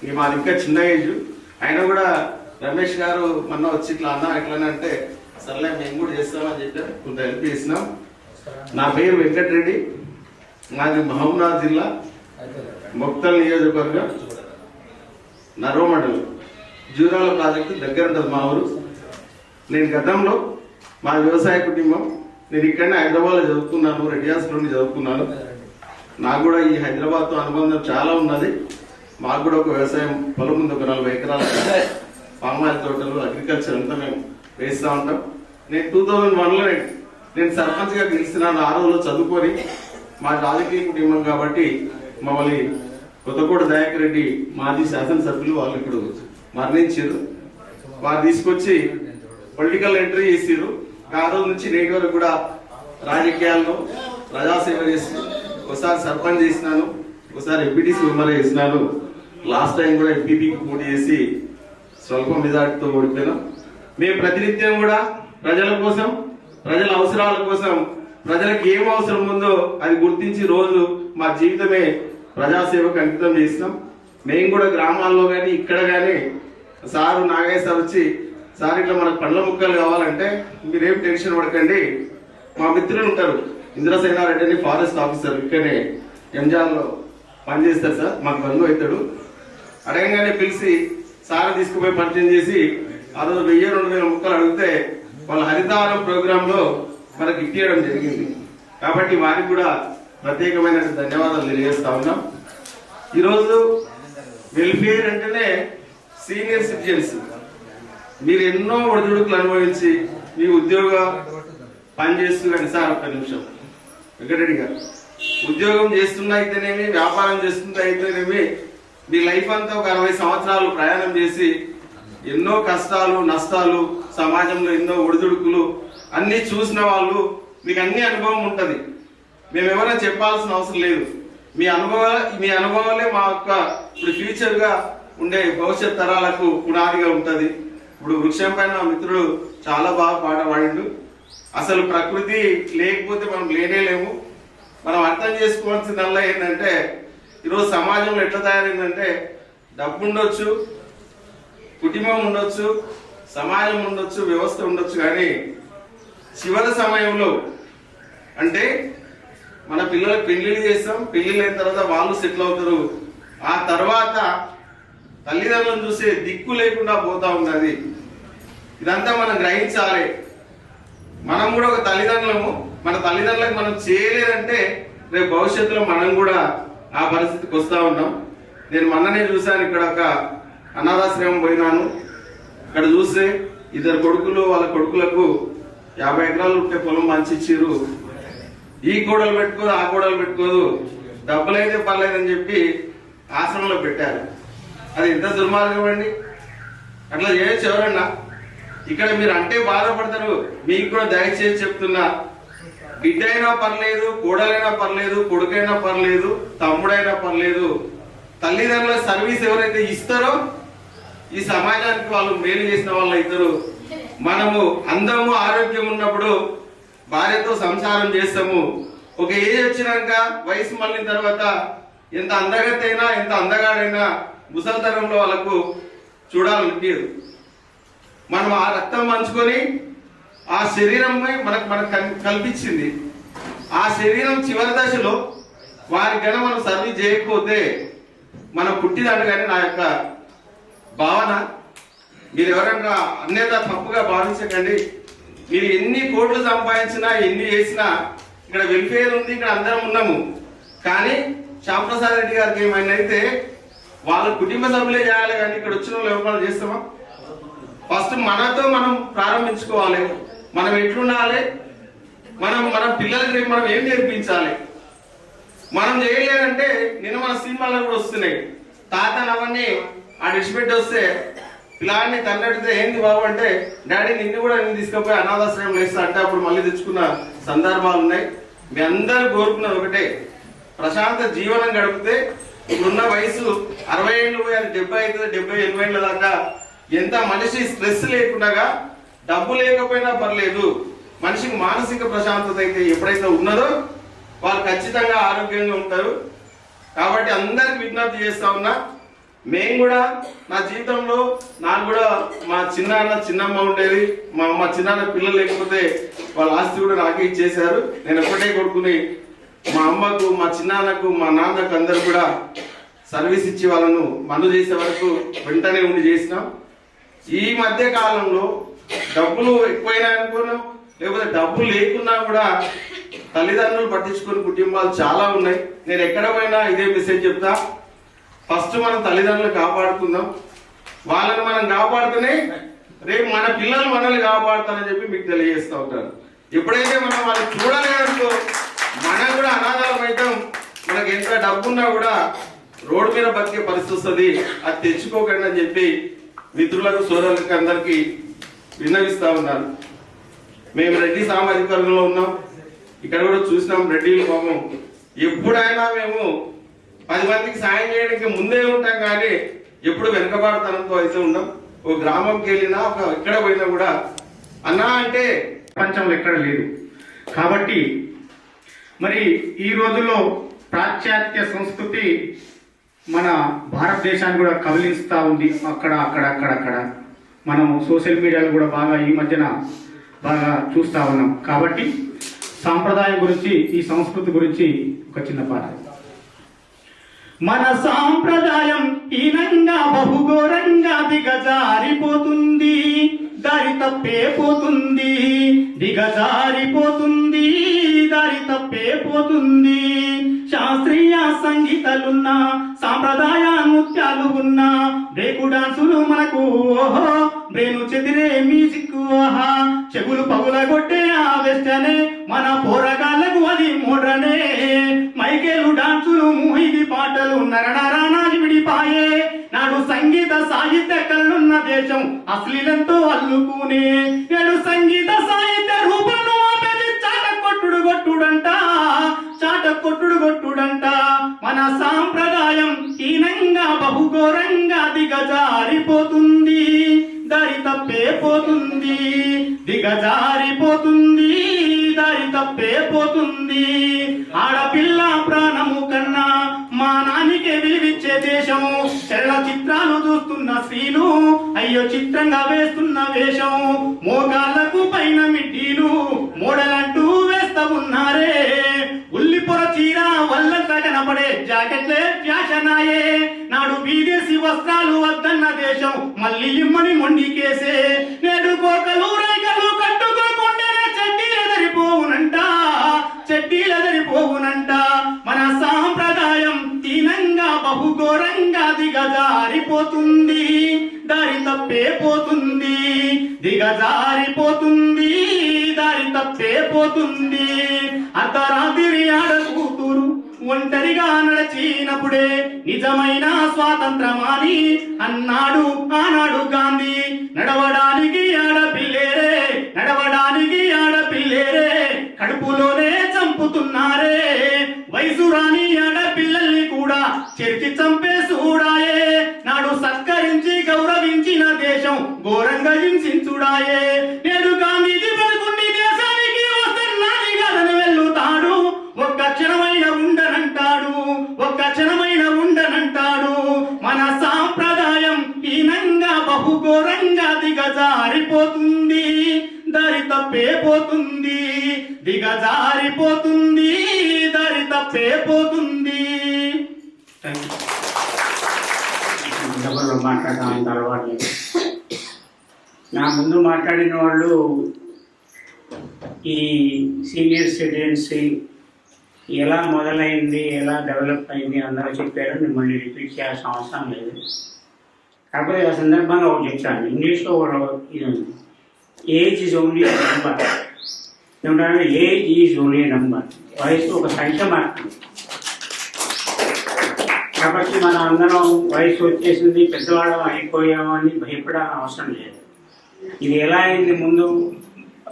ఇక మాది ఇంకా చిన్న ఏజ్ అయినా కూడా రమేష్ గారు మొన్న వచ్చి ఇట్లా అన్నా ఎట్లా అంటే సర్లే మేము కూడా చేస్తామని చెప్పి కొంత హెల్ప్ చేసినాం. నా పేరు వెంకటరెడ్డి, నాది మహబూబ్నగర్ జిల్లా మొక్తల్ నియోజకవర్గం నరో మండలం జూరాల ప్రాజెక్టు దగ్గర ఉంటుంది మా ఊరు. నేను గతంలో మా వ్యవసాయ కుటుంబం, నేను ఇక్కడనే హైదరాబాద్లో చదువుకున్నాను, రెడ్డియాస్లోని చదువుకున్నాను. నాకు కూడా ఈ హైదరాబాద్తో అనుబంధం చాలా ఉన్నది. మాకు కూడా ఒక వ్యవసాయం పొలం ఉంది, ఒక 40 ఎకరాల పామాయిల్ తోటలు, అగ్రికల్చర్ అంతా మేము వేస్తూ ఉంటాం. నేను 2001లో నేను సర్పంచ్గా గెలిచినాను. ఆ రోజులో చదువుకొని మా రాజకీయ కుటుంబం కాబట్టి మమ్మల్ని కొత్తకోట దయాకర్ రెడ్డి మాజీ శాసనసభ్యులు వాళ్ళు ఇప్పుడు మరణించారు. వారు తీసుకొచ్చి పొలిటికల్ ఎంట్రీ చేసారు. ఆ రోజు నుంచి నేటి వరకు కూడా రాజకీయాల్లో ప్రజాసేవ చేసి ఒకసారి సర్పంచ్ చేసినాను, ఒకసారి ఎంపీటీసీ మెంబర్ చేసినాను. లాస్ట్ టైం కూడా ఎంపీపీకి పోటీ చేసి స్వల్ప మెజార్టీతో ఓడిపోయినాం. మేము ప్రతినిత్యం కూడా ప్రజల కోసం, ప్రజల అవసరాల కోసం, ప్రజలకు ఏం అవసరం ఉందో అది గుర్తించి రోజు మా జీవితమే ప్రజాసేవకు అంకితం చేసినాం. మేము కూడా గ్రామాల్లో కానీ ఇక్కడ కానీ సారు నాగయ్య సార్ వచ్చి, సార్ ఇట్లా మనకు పండ్ల ముక్కలు కావాలంటే మీరేం టెన్షన్ పడకండి, మా మిత్రులు ఉంటారు ఇంద్రసేనారెడ్డి అని ఫారెస్ట్ ఆఫీసర్ ఇక్కడనే ఎంజాల్లో పనిచేస్తారు సార్, మాకు బంధువు అవుతాడు. అడగంగానే పిలిచి సార్ తీసుకుపోయి పరిచయం చేసి ఆ రోజు 1000-2000 ముక్కలు అడిగితే వాళ్ళ హరితహారం ప్రోగ్రామ్ లో మనకి ఇప్పించడం జరిగింది. కాబట్టి వారికి కూడా ప్రత్యేకమైన ధన్యవాదాలు తెలియజేస్తా ఉన్నాం. ఈరోజు వెల్ఫేర్ అంటేనే సీనియర్ సిటిజన్స్. మీరు ఎన్నో ఒడిదుడుకులు అనుభవించి మీ ఉద్యోగ పనిచేస్తూ కానీ సార్ ఒక్క నిమిషం వెంకటరెడ్డి గారు, ఉద్యోగం చేస్తున్నా అయితేనేమి, వ్యాపారం చేస్తున్నా అయితేనేమి, మీ లైఫ్ అంతా ఒక 60 సంవత్సరాలు ప్రయాణం చేసి ఎన్నో కష్టాలు నష్టాలు, సమాజంలో ఎన్నో ఒడిదుడుకులు అన్ని చూసిన వాళ్ళు, మీకు అన్ని అనుభవం ఉంటుంది. మేము ఎవరైనా చెప్పాల్సిన అవసరం లేదు. మీ అనుభవాలే మా యొక్క ఇప్పుడు ఫ్యూచర్ గా ఉండే భవిష్యత్ తరాలకు పునాదిగా ఉంటుంది. ఇప్పుడు వృక్షం పైన మిత్రుడు చాలా బాగా పాట పాడిండు. అసలు ప్రకృతి లేకపోతే మనం లేనేలేము. మనం అర్థం చేసుకోవాల్సిందల్లా ఏంటంటే ఈరోజు సమాజంలో ఎట్లా తయారైందంటే డబ్బు ఉండొచ్చు, కుటుంబం ఉండొచ్చు, సమాజం ఉండొచ్చు, వ్యవస్థ ఉండొచ్చు, కానీ చివరి సమయంలో అంటే మన పిల్లలకు పెళ్లిళ్ళు చేస్తాం, పెళ్లిళ్ళు అయిన తర్వాత వాళ్ళు సెటిల్ అవుతారు. ఆ తర్వాత తల్లిదండ్రులను చూసే దిక్కు లేకుండా పోతా ఉన్నది. ఇదంతా మనం గ్రహించాలి. మనం కూడా ఒక తల్లిదండ్రులము, మన తల్లిదండ్రులకు మనం చేయలేదంటే రేపు భవిష్యత్తులో మనం కూడా ఆ పరిస్థితికి వస్తూ ఉన్నాం. నేను మొన్ననే చూశాను, ఇక్కడ ఒక అనాథాశ్రమం పోయినాను. ఇక్కడ చూస్తే 2 కొడుకులు, వాళ్ళ కొడుకులకు 50 ఎకరాలు ఉంటే పొలం మంచి ఇచ్చిర్రు. ఈ గోడలు పెట్టుకోదు, ఆ గోడలు పెట్టుకోదు, డబ్బులైతే పర్లేదని చెప్పి ఆశ్రమంలో పెట్టారు. అది ఎంత దుర్మార్గం అండి. అట్లా చేయొచ్చు ఎవరన్నా? ఇక్కడ మీరు అంటే బాధపడతారు. మీకు కూడా దయచేసి చెప్తున్నా, బిడ్డ అయినా పర్లేదు, కోడలైనా పర్లేదు, కొడుకైనా పర్లేదు, తమ్ముడైనా పర్లేదు, తల్లిదండ్రుల సర్వీస్ ఎవరైతే ఇస్తారో ఈ సమాజానికి వాళ్ళు మేలు చేసిన వాళ్ళు అవుతారు. మనము అందము ఆరోగ్యం ఉన్నప్పుడు భార్యతో సంసారం చేస్తాము. ఒక ఏజ్ వచ్చినాక, వయసు మళ్ళిన తర్వాత ఎంత అందగత్తైనా, ఎంత అందగాడైనా ముసలితనంలో వాళ్ళకు చూడాలనిపించదు. మనం ఆ రక్తం పంచుకొని ఆ శరీరమే మనకు కల్పించింది. ఆ శరీరం చివరి దశలో వారికి కనుక మనం సర్వీస్ చేయకపోతే మనం పుట్టినట్టు. కానీ నా యొక్క భావన, మీరు ఎవరైనా అన్యత తప్పుగా భావించకండి. మీరు ఎన్ని కోట్లు సంపాదించినా, ఎన్ని చేసినా ఇక్కడ వెల్ఫేర్ ఉంది, ఇక్కడ అందరం ఉన్నాము. కానీ శ్యాంప్రసాద్ రెడ్డి గారికి ఏమైనా అయితే వాళ్ళ కుటుంబ సభ్యులే చేయాలి, కానీ ఇక్కడ వచ్చిన వాళ్ళు ఎవరు చేస్తామా? ఫస్ట్ మనతో మనం ప్రారంభించుకోవాలి. మనం ఎట్లుండాలి, మన పిల్లలకి రేపు మనం ఏం నేర్పించాలి. మనం చేయలేదంటే నేను మన సినిమాలో కూడా వస్తున్నాయి, తాతను అవన్నీ ఆ డిస్పెట్టి వస్తే పిల్లాడిని తన్నడితే ఏంది బాబు అంటే, డాడీ నిన్ను కూడా నేను తీసుకుపోయి అనాథాశ్రయం వేస్తా అంటే అప్పుడు మళ్ళీ తెచ్చుకున్న సందర్భాలు ఉన్నాయి. మీ అందరూ కోరుకున్నది ఒకటే, ప్రశాంత జీవనం గడిపితే ఇప్పుడున్న వయసు 60 ఏళ్ళు పోయి అది 70 అవుతుంది, 70, 80 ఏళ్ళ దాకా ఎంత మనిషి స్ట్రెస్ లేకుండా, డబ్బు లేకపోయినా పర్లేదు, మనిషికి మానసిక ప్రశాంతత అయితే ఎప్పుడైతే ఉన్నదో వాళ్ళు ఖచ్చితంగా ఆరోగ్యంగా ఉంటారు. కాబట్టి అందరికి విజ్ఞప్తి చేస్తా ఉన్నా. మేము కూడా నా జీవితంలో నాకు కూడా మా చిన్నమ్మ ఉండేది. మా అమ్మ చిన్నాన్న పిల్లలు లేకపోతే వాళ్ళ ఆస్తి కూడా నాకే ఇచ్చేశారు. నేను ఒకటే కొడుకుని మా అమ్మకు, మా చిన్నాన్నకు, మా నాన్నకు అందరు కూడా సర్వీస్ ఇచ్చి వాళ్ళను మందు చేసే వరకు వెంటనే ఉండి చేసినాం. ఈ మధ్య కాలంలో డబ్బులు ఎక్కువైనా అనుకున్నాం, లేకపోతే డబ్బులు లేకున్నా కూడా తల్లిదండ్రులు పట్టించుకునే కుటుంబాలు చాలా ఉన్నాయి. నేను ఎక్కడ పోయినా ఇదే మెసేజ్ చెప్తా, ఫస్ట్ మనం తల్లిదండ్రులు కాపాడుకుందాం. వాళ్ళని మనం కాపాడుతూనే రేపు మన పిల్లలు మనల్ని కాపాడుతారని చెప్పి మీకు తెలియజేస్తూ ఉంటారు. ఎప్పుడైతే మనం వాళ్ళని చూడలేదనుకో మనం కూడా అనాథాలం అవుతాం. మనకి ఎంత డబ్బున్నా కూడా రోడ్డు మీద బతికే పరిస్థితి వస్తుంది. అది తెచ్చుకోకండి అని చెప్పి మిత్రులకు, సోదరులకు అందరికీ విన్నవిస్తా ఉన్నాను. మేము రెడ్డి సామాజిక వర్గంలో ఉన్నాం. ఇక్కడ కూడా చూసినాం రెడ్డిలు పాపం ఎప్పుడైనా మేము 10 మందికి సాయం చేయడానికి ముందే ఉంటాం, కానీ ఎప్పుడు వెనకబాటుతనంతో అయితే ఉన్నాం. ఒక గ్రామంకి వెళ్ళినా, ఒక ఎక్కడ పోయినా కూడా అన్నా అంటే ప్రపంచంలో ఎక్కడ లేదు. కాబట్టి మరి ఈ రోజుల్లో పాశ్చాత్య సంస్కృతి మన భారతదేశాన్ని కూడా కబలిస్తూ ఉంది. అక్కడ మనం సోషల్ మీడియాలో కూడా బాగా ఈ మధ్యన బాగా చూస్తూ ఉన్నాం. కాబట్టి సాంప్రదాయం గురించి, ఈ సంస్కృతి గురించి ఒక చిన్న పాట. మన సాంప్రదాయం హీనంగా, బహుఘోరంగా దిగజారిపోతుంది, దారి తప్పే పోతుంది, దిగజారిపోతుంది, దారి తప్పే పోతుంది. శాస్త్రీయ సంగీతాలున్నా, సాంప్రదాయ నృత్యాలు ఉన్నా, బ్రేకు డాన్సులు మనకు ఓహో, బ్రేను చెదిరే మ్యూజిక్ ఓహా, చెవులు పగులగొట్టే ఆ వెస్టనే, మన పోరగాళ్ళకు అది మోడ్రనే. మైకేలు డాన్సులు, మూహిది పాటలు నరణారాణాలు విడిపాయే. నాడు సంగీత సాహిత్య కళ్ళున్న దేశం అశ్లీలంతో అల్లుకునే. నేడు సంగీత సాహిత్య రూపంలో కొట్టుడంట. మన సాంప్రదాయం హీనంగా, బహుఘోరంగా దిగజారిపోతుంది, దారి తప్పే పోతుంది, దిగజారిపోతుంది, దారి తప్పే పోతుంది. ఆడపిల్ల ప్రాణము కన్నా మానానికే విలువిచ్చే దేశం, చరణ చిత్రాలు చూస్తున్న స్త్రీలు అయ్యో చిత్రంగా వేస్తున్న వేషం, మోగాళ్లకు పైన మిడ్డీలు మోడలంటూ వేస్తా ఉన్నారే. ఉల్లిపొర చీర వల్లంతా కనపడే జాకెట్లే ఫ్యాషనాయే. నాడు విదేశీ వస్త్రాలు వద్దన్న దేశం మళ్ళీ ఇమ్మని మొండికేసే. నేడు కోకలు రైకలు కట్టుకోకుండా చెడ్డీలెదరిపోవునంట, చెడ్డీలెదరిపోవునంట. మన సాంప్రదాయం దీనంగా బహుఘోరంగా దిగజారిపోతుంది, దారి తప్పే పోతుంది, దిగజారిపోతుంది, దారి తప్పే పోతుంది. అర్ధరాత్రి ఆడ కూతురు ఒంటరిగా నడిచినప్పుడే నిజమైన స్వాతంత్రమాని అన్నాడు ఆనాడు గాంధీ. నడవడానికి ఆడపిల్లేరే, నడవడానికి ఆడపిల్లేరే, కడుపులోనే చంపుతున్నారే. వయసు రాని ఆడపిల్లల్ని కూడా చెరిచి చంపే చూడాయే. నాడు సత్కరించి గౌరవించిన దేశం ఘోరంగా హింసించుడాయే. నేడు గాంధీజీ పలుకుని దేశానికి వస్తున్నాది కదని వెళ్ళుతాడు, ఒక్క క్షణమైన ఉండనంటాడు, ఒక్క క్షణమైన ఉండనంటాడు. మన సాంప్రదాయం హీనంగా బహుఘోరంగా దిగజారిపోతుంది, దారి తప్పే పోతుంది, దిగజారిపోతుంది, దారి తప్పే పోతుంది. మాట్లాడడం తర్వాత నా ముందు మాట్లాడిన వాళ్ళు ఈ సీనియర్ సిటిజన్స్ ఎలా మొదలైంది, ఎలా డెవలప్ అయింది అందరూ చెప్పారు. మిమ్మల్ని రిపీట్ చేయాల్సిన అవసరం లేదు. కాకపోతే ఆ సందర్భంగా ఒకటి చెప్తాను. ఇంగ్లీష్లో ఇది ఉంది, ఏజ్ ఈజ్ ఓన్లీ నెంబర్. ఏమంటారు? Age is only number. వయసు ఒక సంఖ్య మాత్రమే. కాబట్టి మనం అందరం వయసు వచ్చేసింది, పెద్దవాళ్ళం అయిపోయాము అని భయపడాల్సిన అవసరం లేదు. ఇది ఎలా అయింది? ముందు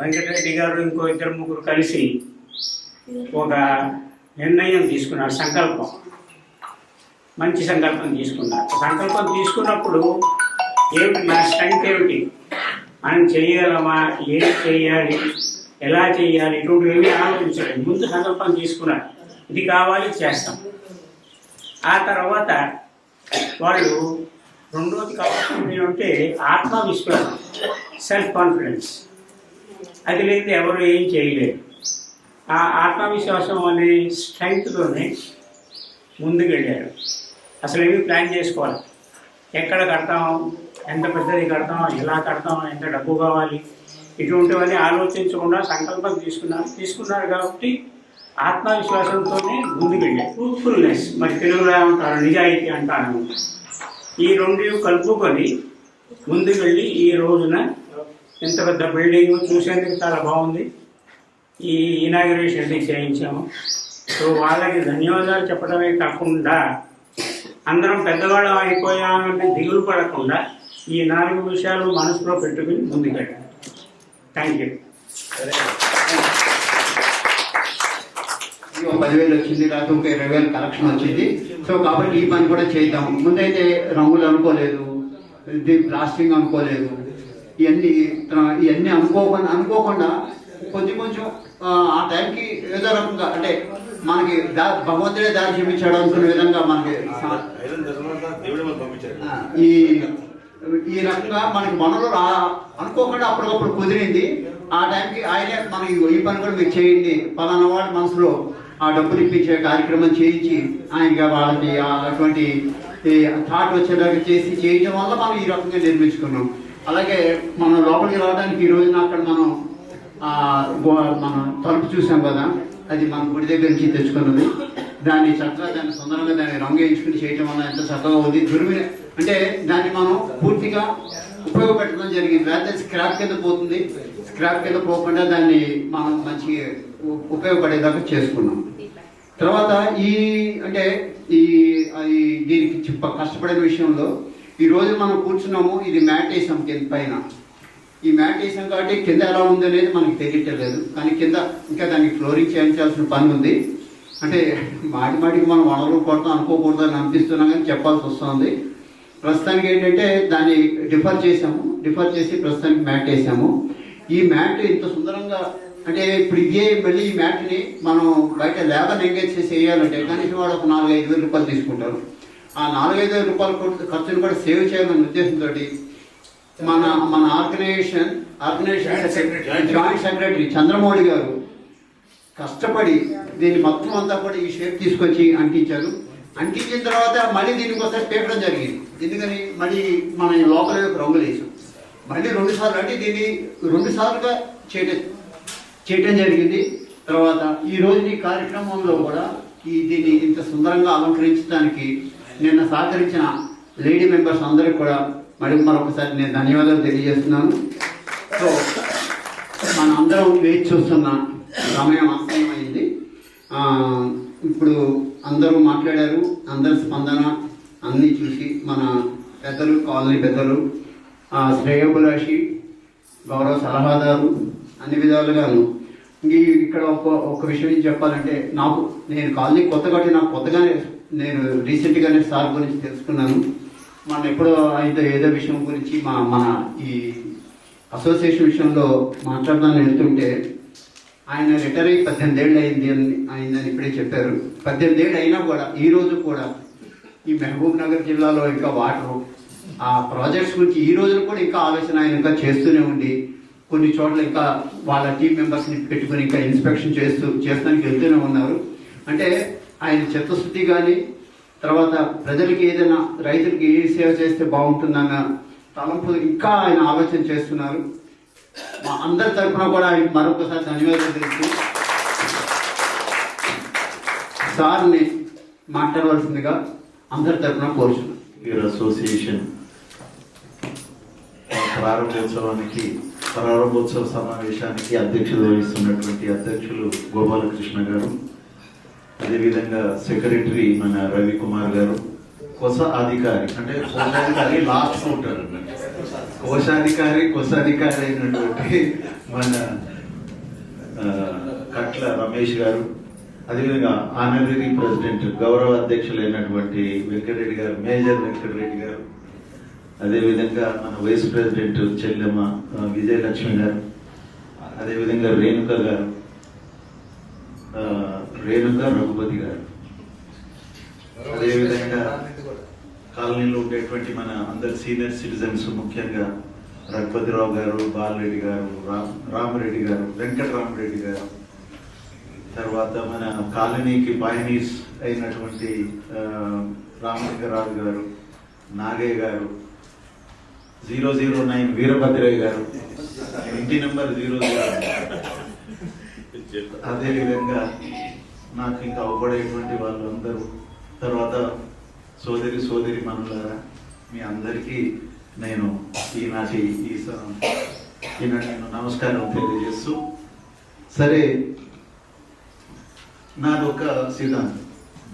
వెంకటరెడ్డి గారు ఇంకో ఇద్దరు ముగ్గురు కలిసి ఒక నిర్ణయం తీసుకున్నారు, సంకల్పం, మంచి సంకల్పం తీసుకున్నారు. సంకల్పం తీసుకున్నప్పుడు ఏమిటి నా స్ట్రెంగ్త్ ఏమిటి, మనం చేయగలమా, ఏం చేయాలి, ఎలా చేయాలి, ఇటువంటి ఏమీ ఆలోచించలేదు. ముందు సంకల్పం తీసుకున్నారు, ఇది కావాలి చేస్తాం. ఆ తర్వాత వాళ్ళు రెండోది కావాల్సింది అంటే ఆత్మవిశ్వాసం, సెల్ఫ్ కాన్ఫిడెన్స్. అది లేదు ఎవరు ఏం చేయలేరు. ఆ ఆత్మవిశ్వాసం అనే స్ట్రెంగ్త్తోనే ముందుకెళ్ళారు. అసలు ఏమి ప్లాన్ చేసుకోవాలి, ఎక్కడ కడతాం, ఎంత పెద్దది కడతాం, ఎలా కడతాం, ఎంత డబ్బు కావాలి, ఇటువంటివన్నీ ఆలోచించకుండా సంకల్పం తీసుకున్నారు కాబట్టి ఆత్మవిశ్వాసంతోనే ముందుకెళ్ళారు. ట్రూత్ఫుల్నెస్, మరి తెలుగులో ఏమంటారు, నిజాయితీ అంటారు. ఈ రెండు కలుపుకొని ముందుకెళ్ళి ఈ రోజున ఎంత పెద్ద బిల్డింగ్ చూసేందుకు చాలా బాగుంది. ఈ ఇనాగ్రేషన్ చేయించాము. సో వాళ్ళకి ధన్యవాదాలు చెప్పడమే కాకుండా అందరం పెద్దవాళ్ళం అయిపోయామంటే దిగులు పడకుండా ఈ 4 విషయాలు మనసులో పెట్టుకుని ముందుకెళ్ళాలి. Thank you. 10,000 వచ్చింది, రాత్రి ఒక 20,000 కలెక్షన్ వచ్చింది. సో కాబట్టి ఈ పని కూడా చేద్దాం. ముందైతే రంగులు అనుకోలేదు, ప్లాస్టింగ్ అనుకోలేదు, ఇవన్నీ అనుకోకుండా కొంచెం ఆ టైంకి ఏదో రకంగా అంటే మనకి భగవంతుడే దారి చూపించాడు అనుకునే విధంగా మనకి ఈ రకంగా మనకి వనరులు అనుకోకుండా అప్పటికప్పుడు కుదిరింది. ఆ టైంకి ఆయనే మనకి ఈ పని కూడా మీరు చేయండి, పలానా వాళ్ళ మనసులో ఆ డబ్బులు ఇప్పించే కార్యక్రమం చేయించి ఆయనగా వాళ్ళకి అటువంటి థాట్ వచ్చేలాగా చేయడం వల్ల మనం ఈ రకంగా నిర్మించుకున్నాం. అలాగే మనం లోపలికి రావడానికి ఈ రోజున అక్కడ మనం తలుపు చూసాం కదా, అది మన గుడి దగ్గర నుంచి తెచ్చుకున్నది. దాన్ని చక్కగా సుందరంగా దాన్ని రంగు వేయించుకుని చేయటం వల్ల ఎంత చక్కగా ఉంది. అంటే దాన్ని మనం పూర్తిగా ఉపయోగపెట్టడం జరిగింది. లేకపోతే స్క్రాప్ కింద పోతుంది, స్క్రాప్ కింద పోకుండా దాన్ని మనం మంచి ఉపయోగపడేదాకా చేసుకున్నాం. తర్వాత దీనికి కష్టపడిన విషయంలో ఈ రోజు మనం కూర్చున్నాము, ఇది మ్యాట్ వేసాం కింద పైన. ఈ మ్యాట్ వేసాం కాబట్టి కింద ఎలా ఉంది అనేది మనకు తెలియట్లేదు. కానీ కింద ఇంకా దానికి ఫ్లోరింగ్ చేయించాల్సిన పని ఉంది. అంటే మాటికి మనం వనరులు కొడతాం అనుకోకూడదు అని అనిపిస్తున్నాం, కానీ చెప్పాల్సి వస్తుంది. ప్రస్తుతానికి ఏంటంటే దాన్ని డిఫర్ చేసాము. డిఫర్ చేసి ప్రస్తుతానికి మ్యాట్ వేసాము. ఈ మ్యాట్ ఇంత సుందరంగా అంటే ఇప్పుడు ఇదే మళ్ళీ ఈ మ్యాట్ని మనం బయట లేబర్ ఎంగేజ్ చేసి వేయాలంటే కనీసం వాడు ఒక 4-5 వేల రూపాయలు తీసుకుంటారు. ఆ 4-5 వేల రూపాయల ఖర్చును కూడా సేవ్ చేయాలనే ఉద్దేశంతో మన ఆర్గనైజేషన్ జాయింట్ సెక్రటరీ చంద్రమౌళి గారు కష్టపడి దీన్ని మొత్తం అంతా కూడా ఈ షేప్ తీసుకొచ్చి అంటించారు. అంటించిన తర్వాత మళ్ళీ దీనికి ఒకసారి పేపడం జరిగింది. ఎందుకని మళ్ళీ మన లోపల రంగులు వేసాం. మళ్ళీ 2 సార్లు అంటే దీన్ని 2 సార్లుగా చేయటం జరిగింది. తర్వాత ఈ రోజు ఈ కార్యక్రమంలో కూడా దీన్ని ఇంత సుందరంగా అలంకరించడానికి నిన్న సహకరించిన లేడీ మెంబర్స్ అందరికీ కూడా మరొకసారి నేను ధన్యవాదాలు తెలియజేస్తున్నాను. సో మన అందరం వేచి చూస్తున్న సమయం ఆసన్నమైంది. ఇప్పుడు అందరూ మాట్లాడారు. అందరి స్పందన అన్నీ చూసి మన పెద్దలు, కాలనీ పెద్దలు, శ్రేయోభిలాషి, గౌరవ సలహాదారు అన్ని విధాలుగాను ఇక్కడ ఒక విషయం చెప్పాలంటే నేను కాలనీ కొత్త కట్టి కొత్తగానే నేను రీసెంట్గానే సార్ గురించి తెలుసుకున్నాను. మన ఎప్పుడో ఏదో విషయం గురించి మన ఈ అసోసియేషన్ విషయంలో మాట్లాడదాన్ని వెళ్తుంటే ఆయన రిటైర్ అయ్యి 18 ఏళ్ళు అయిందని ఇప్పుడే చెప్పారు. 18 ఏళ్ళు అయినా కూడా ఈ రోజు కూడా ఈ మహబూబ్ నగర్ జిల్లాలో ఇంకా వాటరు ఆ ప్రాజెక్ట్స్ గురించి ఈ రోజు కూడా ఇంకా ఆలోచన ఆయన ఇంకా చేస్తూనే ఉండి కొన్ని చోట్ల ఇంకా వాళ్ళ టీం మెంబర్స్ని పెట్టుకుని ఇంకా ఇన్స్పెక్షన్ చేస్తానికి వెళ్తూనే ఉన్నారు. అంటే ఆయన చిత్తశుద్ధి కానీ తర్వాత ప్రజలకి ఏదైనా రైతులకి ఏ సేవ చేస్తే బాగుంటుందన్న తలంపు ఇంకా ఆయన ఆలోచన చేస్తున్నారు. మా అందరి తరఫున కూడా ఆయన మరొకసారి ధన్యవాదాలు తెలుసు. సార్ని మాట్లాడవలసిందిగా అందరి తరఫున కోరుచున్నాను. అసోసియేషన్ ప్రారంభోత్సవ సమావేశానికి అధ్యక్షత వహిస్తున్నటువంటి అధ్యక్షులు గోపాలకృష్ణ గారు, అదేవిధంగా సెక్రటరీ మన రవికుమార్ గారు, కోశాధికారి అంటే కోశాధికారి లాస్ట్ ఉంటారు, కోశాధికారి అయినటువంటి మన కట్ల రమేష్ గారు, అదేవిధంగా ఆనరీ ప్రెసిడెంట్ గౌరవ అధ్యక్షులైనటువంటి వెంకటరెడ్డి గారు, మేజర్ వెంకటరెడ్డి గారు, అదేవిధంగా మన వైస్ ప్రెసిడెంట్ చెల్లెమ్మ విజయలక్ష్మి గారు, అదేవిధంగా రేణుక రఘుపతి గారు, అదేవిధంగా కాలనీలో ఉండేటువంటి మన అందరి సీనియర్ సిటిజన్స్, ముఖ్యంగా రఘుపతిరావు గారు, బాలరెడ్డి గారు, రామరెడ్డి గారు, వెంకటరామరెడ్డి గారు, తర్వాత మన కాలనీకి పయనీర్స్ అయినటువంటి రామలింగరావు గారు, నాగయ్య గారు, 009 వీరభద్రయ్య గారు, ఇంటి నెంబర్ 00. అదేవిధంగా నాకు ఇంకా అవపడేటువంటి వాళ్ళు అందరూ, తర్వాత సోదరి మనులారా, మీ అందరికీ నేను ఈనాటి నేను నమస్కారం తెలియజేస్తూ, సరే నాదొక సిద్ధాంతం,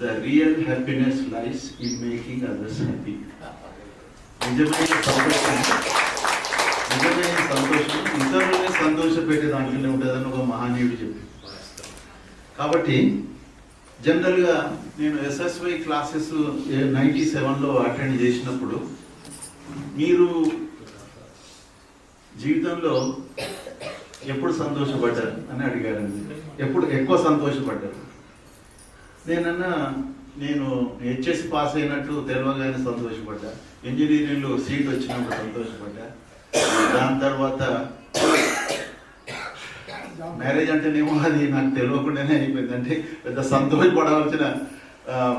the real happiness lies in making others happy. నిజమైన సంతోషం ఇతరులని సంతోషపెట్టే దాంట్లోనే ఉంటుందని ఒక మహనీయుడు చెప్పి. కాబట్టి జనరల్గా నేను SSY క్లాసెస్ 97లో అటెండ్ చేసినప్పుడు, మీరు జీవితంలో ఎప్పుడు సంతోషపడ్డారు అని అడిగారండి. ఎప్పుడు ఎక్కువ సంతోషపడ్డారు? నేను HSC పాస్ అయినట్టు తెలియగానే సంతోషపడ్డా, ఇంజనీరింగ్లో సీట్ వచ్చినప్పుడు సంతోషపడ్డా, దాని తర్వాత మ్యారేజ్ అంటేనేమో అది నాకు తెలియకుండానే అయిపోయింది. అంటే పెద్ద సంతోషపడవలసిన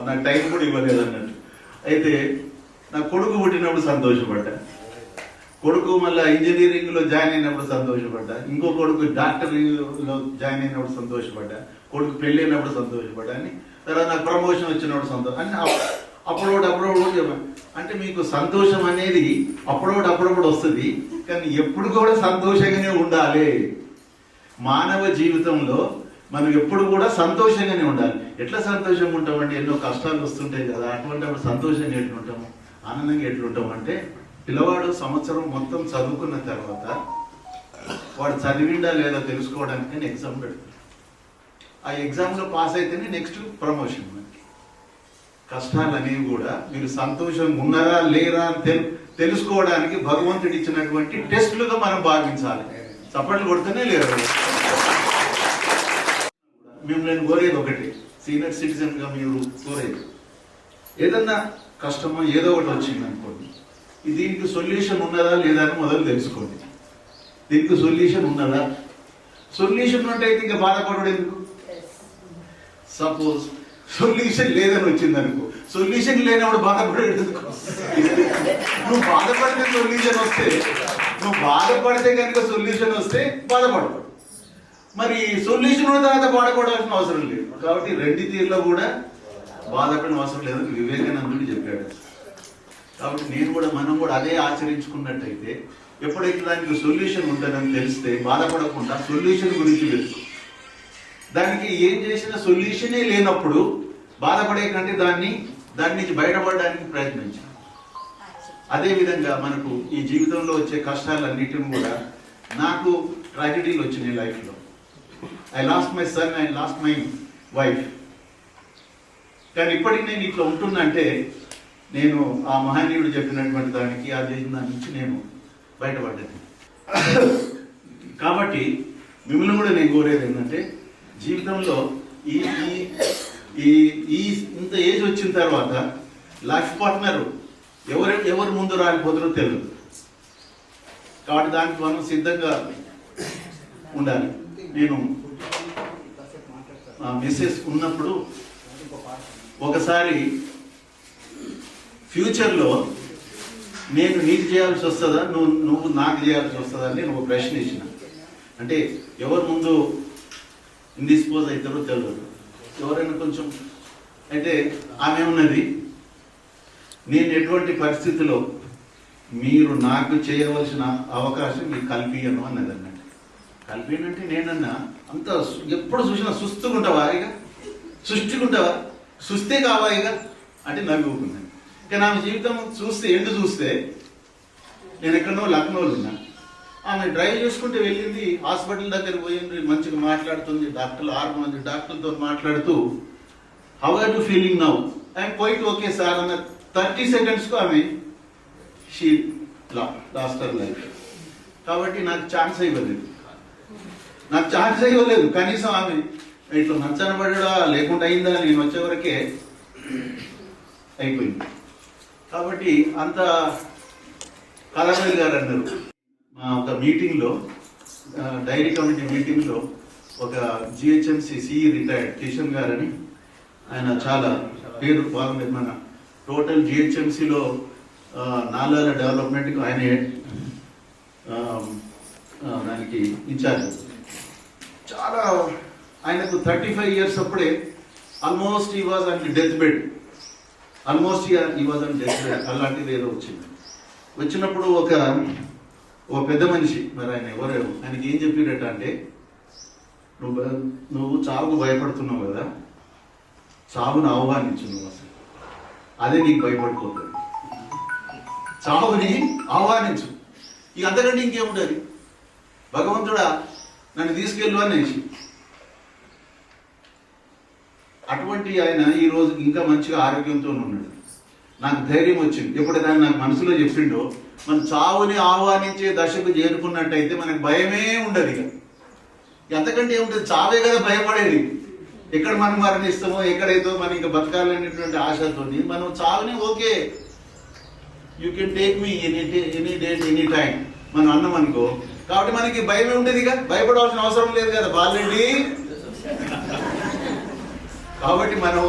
నాకు టైం కూడా ఇవ్వలేదు అన్నట్టు. అయితే నా కొడుకు పుట్టినప్పుడు సంతోషపడ్డా, కొడుకు మళ్ళీ ఇంజనీరింగ్లో జాయిన్ అయినప్పుడు సంతోషపడ్డా, ఇంకో కొడుకు డాక్టరీలో జాయిన్ అయినప్పుడు సంతోషపడ్డా, కొడుకు పెళ్ళి అయినప్పుడు సంతోషపడ్డా, అని తర్వాత నాకు ప్రమోషన్ వచ్చినప్పుడు సంతోషం అని అప్పుడప్పుడు చెప్పాను. అంటే మీకు సంతోషం అనేది అప్పుడప్పుడు వస్తుంది, కానీ ఎప్పుడు కూడా సంతోషంగానే ఉండాలి. మానవ జీవితంలో మనం ఎప్పుడు కూడా సంతోషంగానే ఉండాలి. ఎట్లా సంతోషంగా ఉంటామంటే ఎన్నో కష్టాలు వస్తుంటాయి కదా, అటువంటిప్పుడు సంతోషంగా ఎట్లుంటాము, ఆనందంగా ఎట్లుంటాము అంటే, పిల్లవాడు సంవత్సరం మొత్తం చదువుకున్న తర్వాత వాడు చదివిండా లేదా తెలుసుకోవడానికి నేను ఎగ్జామ్ పెడతాను. ఆ ఎగ్జామ్లో పాస్ అయితేనే నెక్స్ట్ ప్రమోషన్ మనకి. కష్టాలు అనేవి కూడా మీరు సంతోషంగా ఉన్నారా లేరా అని తెలుసుకోవడానికి భగవంతుడు ఇచ్చినటువంటి టెస్టులుగా మనం భావించాలి. చప్పట్లు కొడుతూనే లేరు. మేము నేను కోరేది ఒకటి, సీనియర్ సిటిజన్గా మీరు కోరేది, ఏదన్నా కష్టమో ఏదో ఒకటి వచ్చింది అనుకోండి, దీనికి సొల్యూషన్ ఉన్నదా లేదా అని మొదలు తెలుసుకోండి. దీనికి సొల్యూషన్ ఉన్నదా? సొల్యూషన్ ఉంటే ఇంకా బాధపడడు ఎందుకు? సపోజ్ సొల్యూషన్ లేదని వచ్చింది అనుకో, సొల్యూషన్ లేనప్పుడు బాధపడేది ఎందుకు? నువ్వు బాధపడితే సొల్యూషన్ వస్తే, నువ్వు బాధపడితే కనుక సొల్యూషన్ వస్తే బాధపడతావు. మరి సొల్యూషన్ ఉన్న తర్వాత బాధపడాల్సిన అవసరం లేదు. కాబట్టి రెండు తీరులో కూడా బాధపడిన అవసరం లేదని వివేకానందుడు చెప్పాడు. కాబట్టి నేను కూడా మనం కూడా అదే ఆచరించుకున్నట్టయితే ఎప్పుడైతే దానికి సొల్యూషన్ ఉంటుందని తెలిస్తే బాధపడకుండా సొల్యూషన్ గురించి వెతుకు. దానికి ఏం చేసిన సొల్యూషనే లేనప్పుడు బాధపడే కంటే దాని నుంచి బయటపడడానికి ప్రయత్నించాలి. అదేవిధంగా మనకు ఈ జీవితంలో వచ్చే కష్టాలన్నిటిని కూడా, నాకు ట్రాజడీలు వచ్చినాయి లైఫ్లో. I lost my son, I lost my wife. కానీ ఇప్పటికి నేను ఇట్లా ఉంటున్నంటే నేను ఆ మహనీయుడు చెప్పినటువంటి దానికి, ఆ చేసిన దాని నుంచి నేను బయటపడ్డాను. కాబట్టి మిమ్మల్ని కూడా నేను కోరేది ఏంటంటే, జీవితంలో ఈ ఈ ఇంత ఏజ్ వచ్చిన తర్వాత లైఫ్ పార్ట్నర్ ఎవరు ముందు రాలిపోతారో తెలియదు. కాబట్టి దానికి మనం సిద్ధంగా ఉండాలి. నేను మిస్సెస్ ఉన్నప్పుడు ఒకసారి ఫ్యూచర్లో నేను నీకు చేయాల్సి వస్తుందా, నువ్వు నాకు చేయాల్సి వస్తుందా అని నేను ఒక ప్రశ్న ఇచ్చిన. అంటే ఎవరు ముందు ఇండిస్పోజ్ అవుతారో తెలియదు. ఎవరైనా కొంచెం అయితే ఆమె ఉన్నది, నేను ఎటువంటి పరిస్థితిలో మీరు నాకు చేయవలసిన అవకాశం మీకు కల్పియను అన్నది అన్నట్టు. కల్పియనంటే నేనన్నా అంత ఎప్పుడు చూసినా సుస్తుకుంటావా, ఇక సృష్టికుంటావా, సుస్తే కావా ఇక అంటే నవ్వుకున్నాను. ఇక నా జీవితం చూస్తే నేను ఎక్కడో లక్నోలో ఉన్నా. ఆమె డ్రైవ్ చేసుకుంటూ వెళ్ళింది, హాస్పిటల్ దగ్గర పోయింది, మంచిగా మాట్లాడుతుంది, డాక్టర్లు 6 మంది డాక్టర్లతో మాట్లాడుతూ, how are you feeling now? I'm quite okay sir అన్న 30 సెకండ్స్కు ఆమె షీ లాస్ట్ హర్ లైఫ్. కాబట్టి నాకు ఛాన్స్ ఇవ్వలేదు. కనీసం ఆమె ఇట్లా నచ్చనబడా లేకుండా అయిందా నేను వచ్చే వరకే అయిపోయింది. కాబట్టి అంత కళావతి గారు అన్నారు, మా ఒక మీటింగ్లో, డైరీ కమిటీ మీటింగ్లో, ఒక జిహెచ్ఎంసి సిఈ రిటైర్డ్ కిషన్ గారని, ఆయన చాలా పేరు బాగుంది. మన టోటల్ జిహెచ్ఎంసిలో నాలాల డెవలప్మెంట్కి ఆయన దానికి ఇన్ఛార్జ్. చాలా ఆయనకు 35 ఇయర్స్ అప్పుడే ఆల్మోస్ట్ ఈ వాజ్ అండ్ డెత్ బెడ్, అలాంటిది ఏదో వచ్చినప్పుడు ఒక పెద్ద మనిషి, మరి ఆయన ఎవరు, ఆయనకి ఏం చెప్పిరట అంటే, నువ్వు చావుకు భయపడుతున్నావు కదా, చావును ఆహ్వానించు, నువ్వు అసలు అదే నీకు భయపడిపోతుంది, చావుని ఆహ్వానించు. ఇక అంతకంటే ఇంకేముంటుంది, భగవంతుడా నన్ను తీసుకెళ్ళు అనేసి. అటువంటి ఆయన ఈ రోజు ఇంకా మంచిగా ఆరోగ్యంతో ఉన్నాడు. నాకు ధైర్యం వచ్చింది ఎప్పుడైతే నాకు మనసులో చెప్పిండో, మన చావుని ఆహ్వానించే దశకు చేరుకున్నట్టయితే మనకు భయమే ఉండదు. ఇక ఎంతకంటే ఏముంటుంది, చావే కదా భయపడేది. ఎక్కడ మనం మరణిస్తామో, ఎక్కడైతే మనం ఇంకా బతకాలనేటువంటి ఆశతో మనం చావుని okay, you can take me any date any time మనం అన్నాం అనుకో. కాబట్టి మనకి భయమే ఉండేది, ఇక భయపడాల్సిన అవసరం లేదు కదా బాలండి. కాబట్టి మనం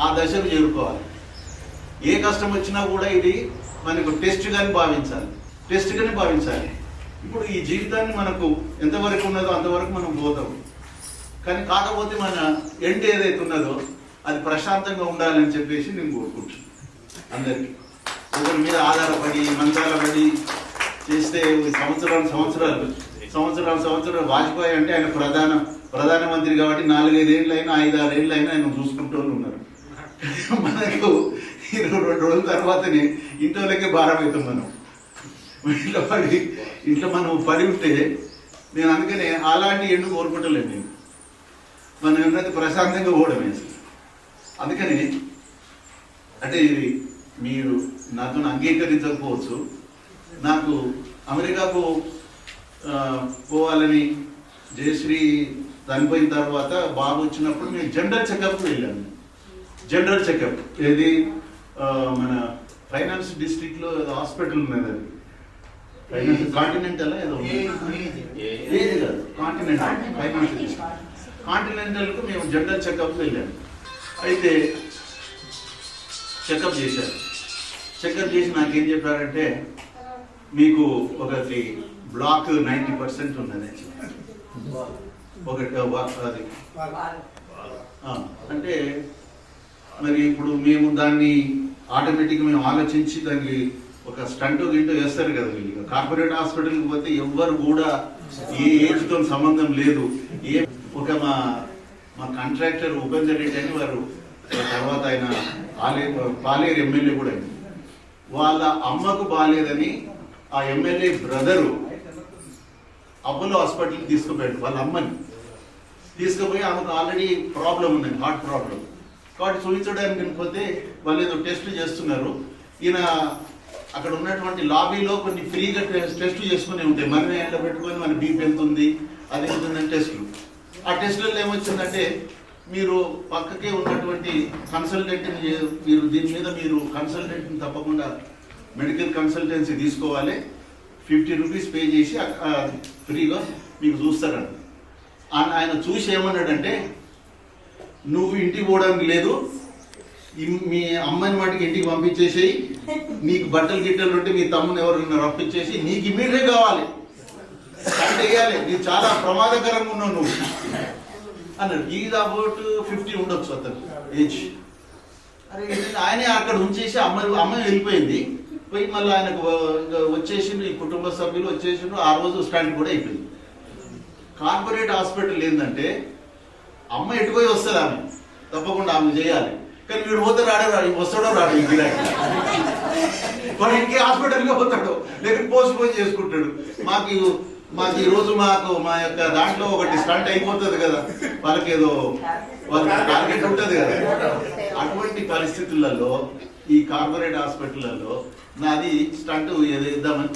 ఆ దశకు చేరుకోవాలి. ఏ కష్టం వచ్చినా కూడా ఇది మనకు టెస్ట్గానే భావించాలి. ఇప్పుడు ఈ జీవితాన్ని మనకు ఎంతవరకు ఉన్నదో అంతవరకు మనం పోతాం. కానీ కాకపోతే మన ఎండ్ ఏదైతే ఉన్నదో అది ప్రశాంతంగా ఉండాలని చెప్పేసి నేను కోరుకుంటున్నాను. అందరికీ ఒకరి మీద ఆధారపడి మంత్రాలపడి చేస్తే సంవత్సరాలు వాజ్పేయి అంటే ఆయన ప్రధానమంత్రి కాబట్టి 4-5 ఏళ్ళైనా 5-6 ఏళ్ళైనా ఆయన చూసుకుంటూ ఉన్నారు. మనకు 22 రోజుల తర్వాతనే ఇంట్లోకే భారం అవుతాం. మనం ఇంట్లో మనం పడి ఉంటే, నేను అందుకనే అలాంటి ఎండు కోరుకుంటలేను. నేను మనం ఏంటంటే ప్రశాంతంగా పోవడమే. అందుకని అంటే ఇది మీరు నాతో అంగీకరించకపోవచ్చు, నాకు అమెరికాకు పోవాలని జయశ్రీ చనిపోయిన తర్వాత బాబు వచ్చినప్పుడు నేను జనరల్ చెకప్కి వెళ్ళాను. జనరల్ చెకప్ ఏది మన ఫైనాన్స్ డిస్ట్రిక్ట్లో హాస్పిటల్ ఉన్నది, అది ఫైనాన్స్ కాంటినెంటల్ ఏదో ఏది కాదు, కాంటినెంటల్ ఫైనాన్స్ డిస్ట్రిక్ట్. కాంటినెంటల్కు మేము జనరల్ చెకప్కి వెళ్ళాము. అయితే చెకప్ చేశారు. చెకప్ చేసి నాకేం చెప్పారంటే మీకు ఒకటి బ్లాక్ 90% ఉన్నది. ఒకటి అది అంటే మరి ఇప్పుడు మేము దాన్ని ఆటోమేటిక్గా మేము ఆలోచించి దానికి ఒక స్టంట్ గింటో వేస్తారు కదా. వీళ్ళు కార్పొరేట్ హాస్పిటల్కి పోతే ఎవ్వరు కూడా ఏ ఏజ్తో సంబంధం లేదు. ఒక మా కాంట్రాక్టర్ ఉపేందర్ రెడ్డి అని వారు తర్వాత ఆయన పాలేరు ఎమ్మెల్యే కూడా అయింది. వాళ్ళ అమ్మకు బాగాలేదని ఆ ఎమ్మెల్యే బ్రదరు అపోలో హాస్పిటల్కి తీసుకుపోయాడు. వాళ్ళ అమ్మని తీసుకుపోయి ఆమెకు ఆల్రెడీ ప్రాబ్లం ఉందండి, హార్ట్ ప్రాబ్లం. కాబట్టి చూపించడానికి పోతే వాళ్ళు ఏదో టెస్ట్ చేస్తున్నారు. ఈయన అక్కడ ఉన్నటువంటి లాబీలో కొన్ని ఫ్రీగా టెస్ట్ చేసుకుని ఉంటాయి. మన ఎండ పెట్టుకొని మన బీపీ ఎంత ఉంది, అది ఎంత ఉందని టెస్టులు. ఆ టెస్టులలో ఏమొచ్చిందంటే మీరు పక్కకే ఉన్నటువంటి కన్సల్టెంట్ని మీరు దీని మీద మీరు కన్సల్టెంట్ని తప్పకుండా మెడికల్ కన్సల్టెన్సీ తీసుకోవాలి, 50 రూపీస్ పే చేసి ఫ్రీగా మీకు చూస్తారంట. ఆయన చూసి ఏమన్నాడంటే నువ్వు ఇంటికి పోవడానికి లేదు, మీ అమ్మాయిని వాటికి ఇంటికి పంపించేసేయి, నీకు బట్టలు గిట్టలు ఉంటే మీ తమ్ముని ఎవరైనా రప్పించేసి నీకు ఇమీడియట్ కావాలి అంటే వేయాలి, నీకు చాలా ప్రమాదకరంగా ఉన్నావు నువ్వు అన్నాడు. ఈజ్ అబౌట్ 50 ఉండొచ్చు అతను ఏజ్. అరే ఆయనే అక్కడ ఉంచేసి అమ్మాయి వెళ్ళిపోయింది. పోయి మళ్ళీ ఆయనకు వచ్చేసిండు, ఈ కుటుంబ సభ్యులు వచ్చేసిండు. ఆ రోజు స్టాండ్ కూడా అయిపోయింది. కార్పొరేట్ హాస్పిటల్ ఏంటంటే అమ్మాయి ఎటుపోయి వస్తుంది, ఆమె తప్పకుండా ఆమె చేయాలి. కానీ వీడు పోతే వస్తాడో రాడు, ఈ గిరాకి వాడు ఇంకే హాస్పిటల్గా పోతాడు, లేకపోతే పోస్ట్ పోయి చేసుకుంటాడు. మాకు ఈ రోజు మా యొక్క దాంట్లో ఒకటి స్టంట్ అయిపోతుంది కదా, వాళ్ళకి ఏదో వాళ్ళకి టార్గెట్ ఉంటుంది కదా. అటువంటి పరిస్థితులలో ఈ కార్పొరేట్ హాస్పిటల్లో నాది స్టంట్ ఇద్దామని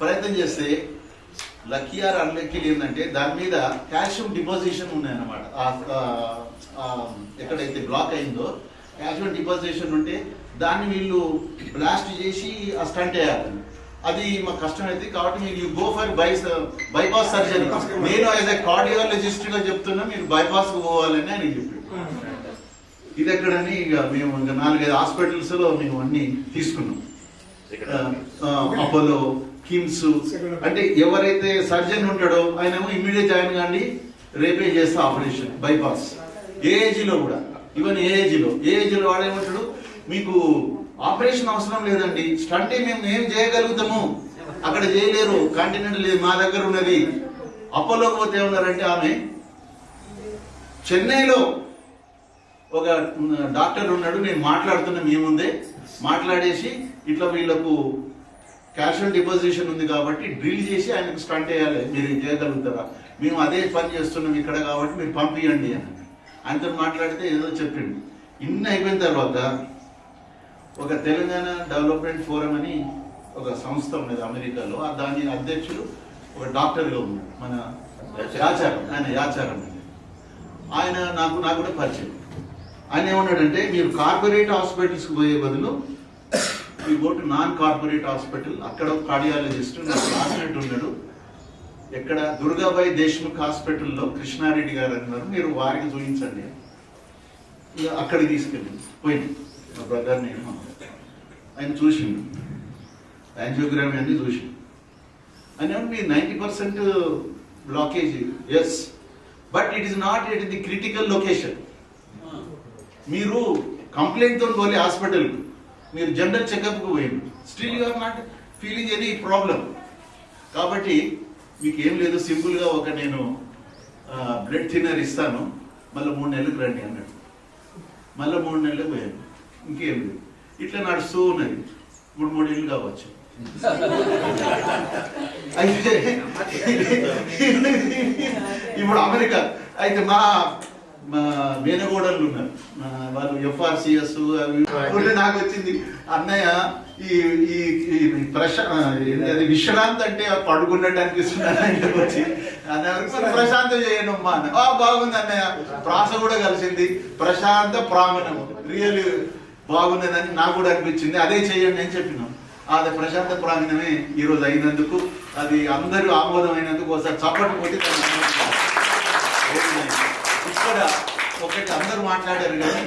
ప్రయత్నం చేస్తే లక్కీ ఆర్ అన్లక్కీ ఏంటంటే దాని మీద కాల్షియం డిపాజిషన్ ఉన్నాయన్నమాట. ఎక్కడైతే బ్లాక్ అయిందో కాల్షియం డిపాజిషన్ ఉంటే దాన్ని వీళ్ళు బ్లాస్ట్ చేసి ఆ స్టంట్ వేయాలి. అది మాకు కష్టమైంది. కాబట్టి మీరు గో ఫర్ బైపాస్ సర్జరీ. నేను యాజ్ ఎ కార్డియాలజిస్ట్గా చెప్తున్నా, మీరు బైపాస్కి పోవాలని ఆయన చెప్పాడు. ఇది ఎక్కడని ఇక మేము ఇంకా 4-5 హాస్పిటల్స్లో మేము అన్నీ తీసుకున్నాం. అపోలో, కిమ్స్, అంటే ఎవరైతే సర్జన్ ఉంటాడో ఆయన ఏమో ఇమ్మీడియట్ జాయిన్ కానీ రేపే చేస్తే ఆపరేషన్ బైపాస్. ఏ ఏజ్లో కూడా, ఈవెన్ ఏ ఏజ్లో వాడేమంటాడు మీకు ఆపరేషన్ అవసరం లేదండి, స్టంటే మేము ఏం చేయగలుగుతాము, అక్కడ చేయలేరు, కాంటినెంట్ లేదు, మా దగ్గర ఉన్నది. అపోలోకి పోతే ఏమన్నారంటే ఆమె చెన్నైలో ఒక డాక్టర్ ఉన్నాడు, నేను మాట్లాడుతున్నా మీ ముందే మాట్లాడేసి ఇట్లా వీళ్ళకు కాల్షియం డిపాజిషన్ ఉంది కాబట్టి డ్రిల్ చేసి ఆయనకు స్టంట్ వేయాలి, మీరు చేయగలుగుతారా, మేము అదే పని చేస్తున్నాం ఇక్కడ కాబట్టి మీరు పంపించండి అని ఆయనతో మాట్లాడితే ఏదో చెప్పిండు. ఇన్ని అయిపోయిన తర్వాత ఒక తెలంగాణ డెవలప్మెంట్ ఫోరం అని ఒక సంస్థ ఉన్నది అమెరికాలో, దాని అధ్యక్షుడు ఒక డాక్టర్గా ఉన్నాడు, మన యాచారం. ఆయన నాకు కూడా పరిచయం. ఆయన ఏమన్నాడంటే మీరు కార్పొరేట్ హాస్పిటల్స్కి పోయే బదులు ఈ go to non corporate hospital, అక్కడ ఒక కార్డియాలజిస్ట్ నాకు క్లాస్మేట్ ఉన్నాడు, ఎక్కడ దుర్గాబాయి దేశ్ముఖ్ హాస్పిటల్లో కృష్ణారెడ్డి గారు అన్నారు, మీరు వారికి చూపించండి. ఇక అక్కడికి తీసుకెళ్ళి పోయింది మా బ్రదర్, నేను ఆయన చూసిండు, యాంజియోగ్రామ్ అన్నీ చూసిండు. ఆయన మీ 90% blockage, yes, but it is not at the critical location. మీరు కంప్లైంట్తో పోలే హాస్పిటల్కి, మీరు జనరల్ చెకప్కి పోయింది, still you are not feeling any problem. కాబట్టి మీకు ఏం లేదు, సింపుల్గా ఒక నేను బ్లడ్ థిన్నర్ ఇస్తాను, మళ్ళీ 3 నెలలకు రండి అన్నాడు. మళ్ళీ 3 నెలలకు పోయాను, ఇంకేం లేదు. ఇట్లా నడుస్తూ ఉన్నది, 3 ఏళ్ళు కావచ్చు. అయితే ఇప్పుడు అమెరికా అయితే మా మేనగోడళ్ళు ఉన్నారు, వాళ్ళు FRCS అవి నాకు వచ్చింది అన్నయ్య ఈ ఈ విశ్రాంతి అంటే పడుకున్నట్టు అనిపిస్తుంది ఇంటికి వచ్చి అన్నయ్య ప్రశాంత చేయనమ్మా అన్న. బాగుంది అన్నయ్య, ప్రాస కూడా కలిసింది, ప్రశాంత ప్రాంగణము రియల్ బాగున్నదని నాకు కూడా అనిపించింది. అదే చేయండి అని చెప్పినాం. అది ప్రశాంత ప్రాంగణమే ఈరోజు అయినందుకు, అది అందరూ ఆమోదమైనందుకు ఒకసారి చప్పటి కొట్టి ఇక్కడ ఒకటి అందరూ మాట్లాడారు కానీ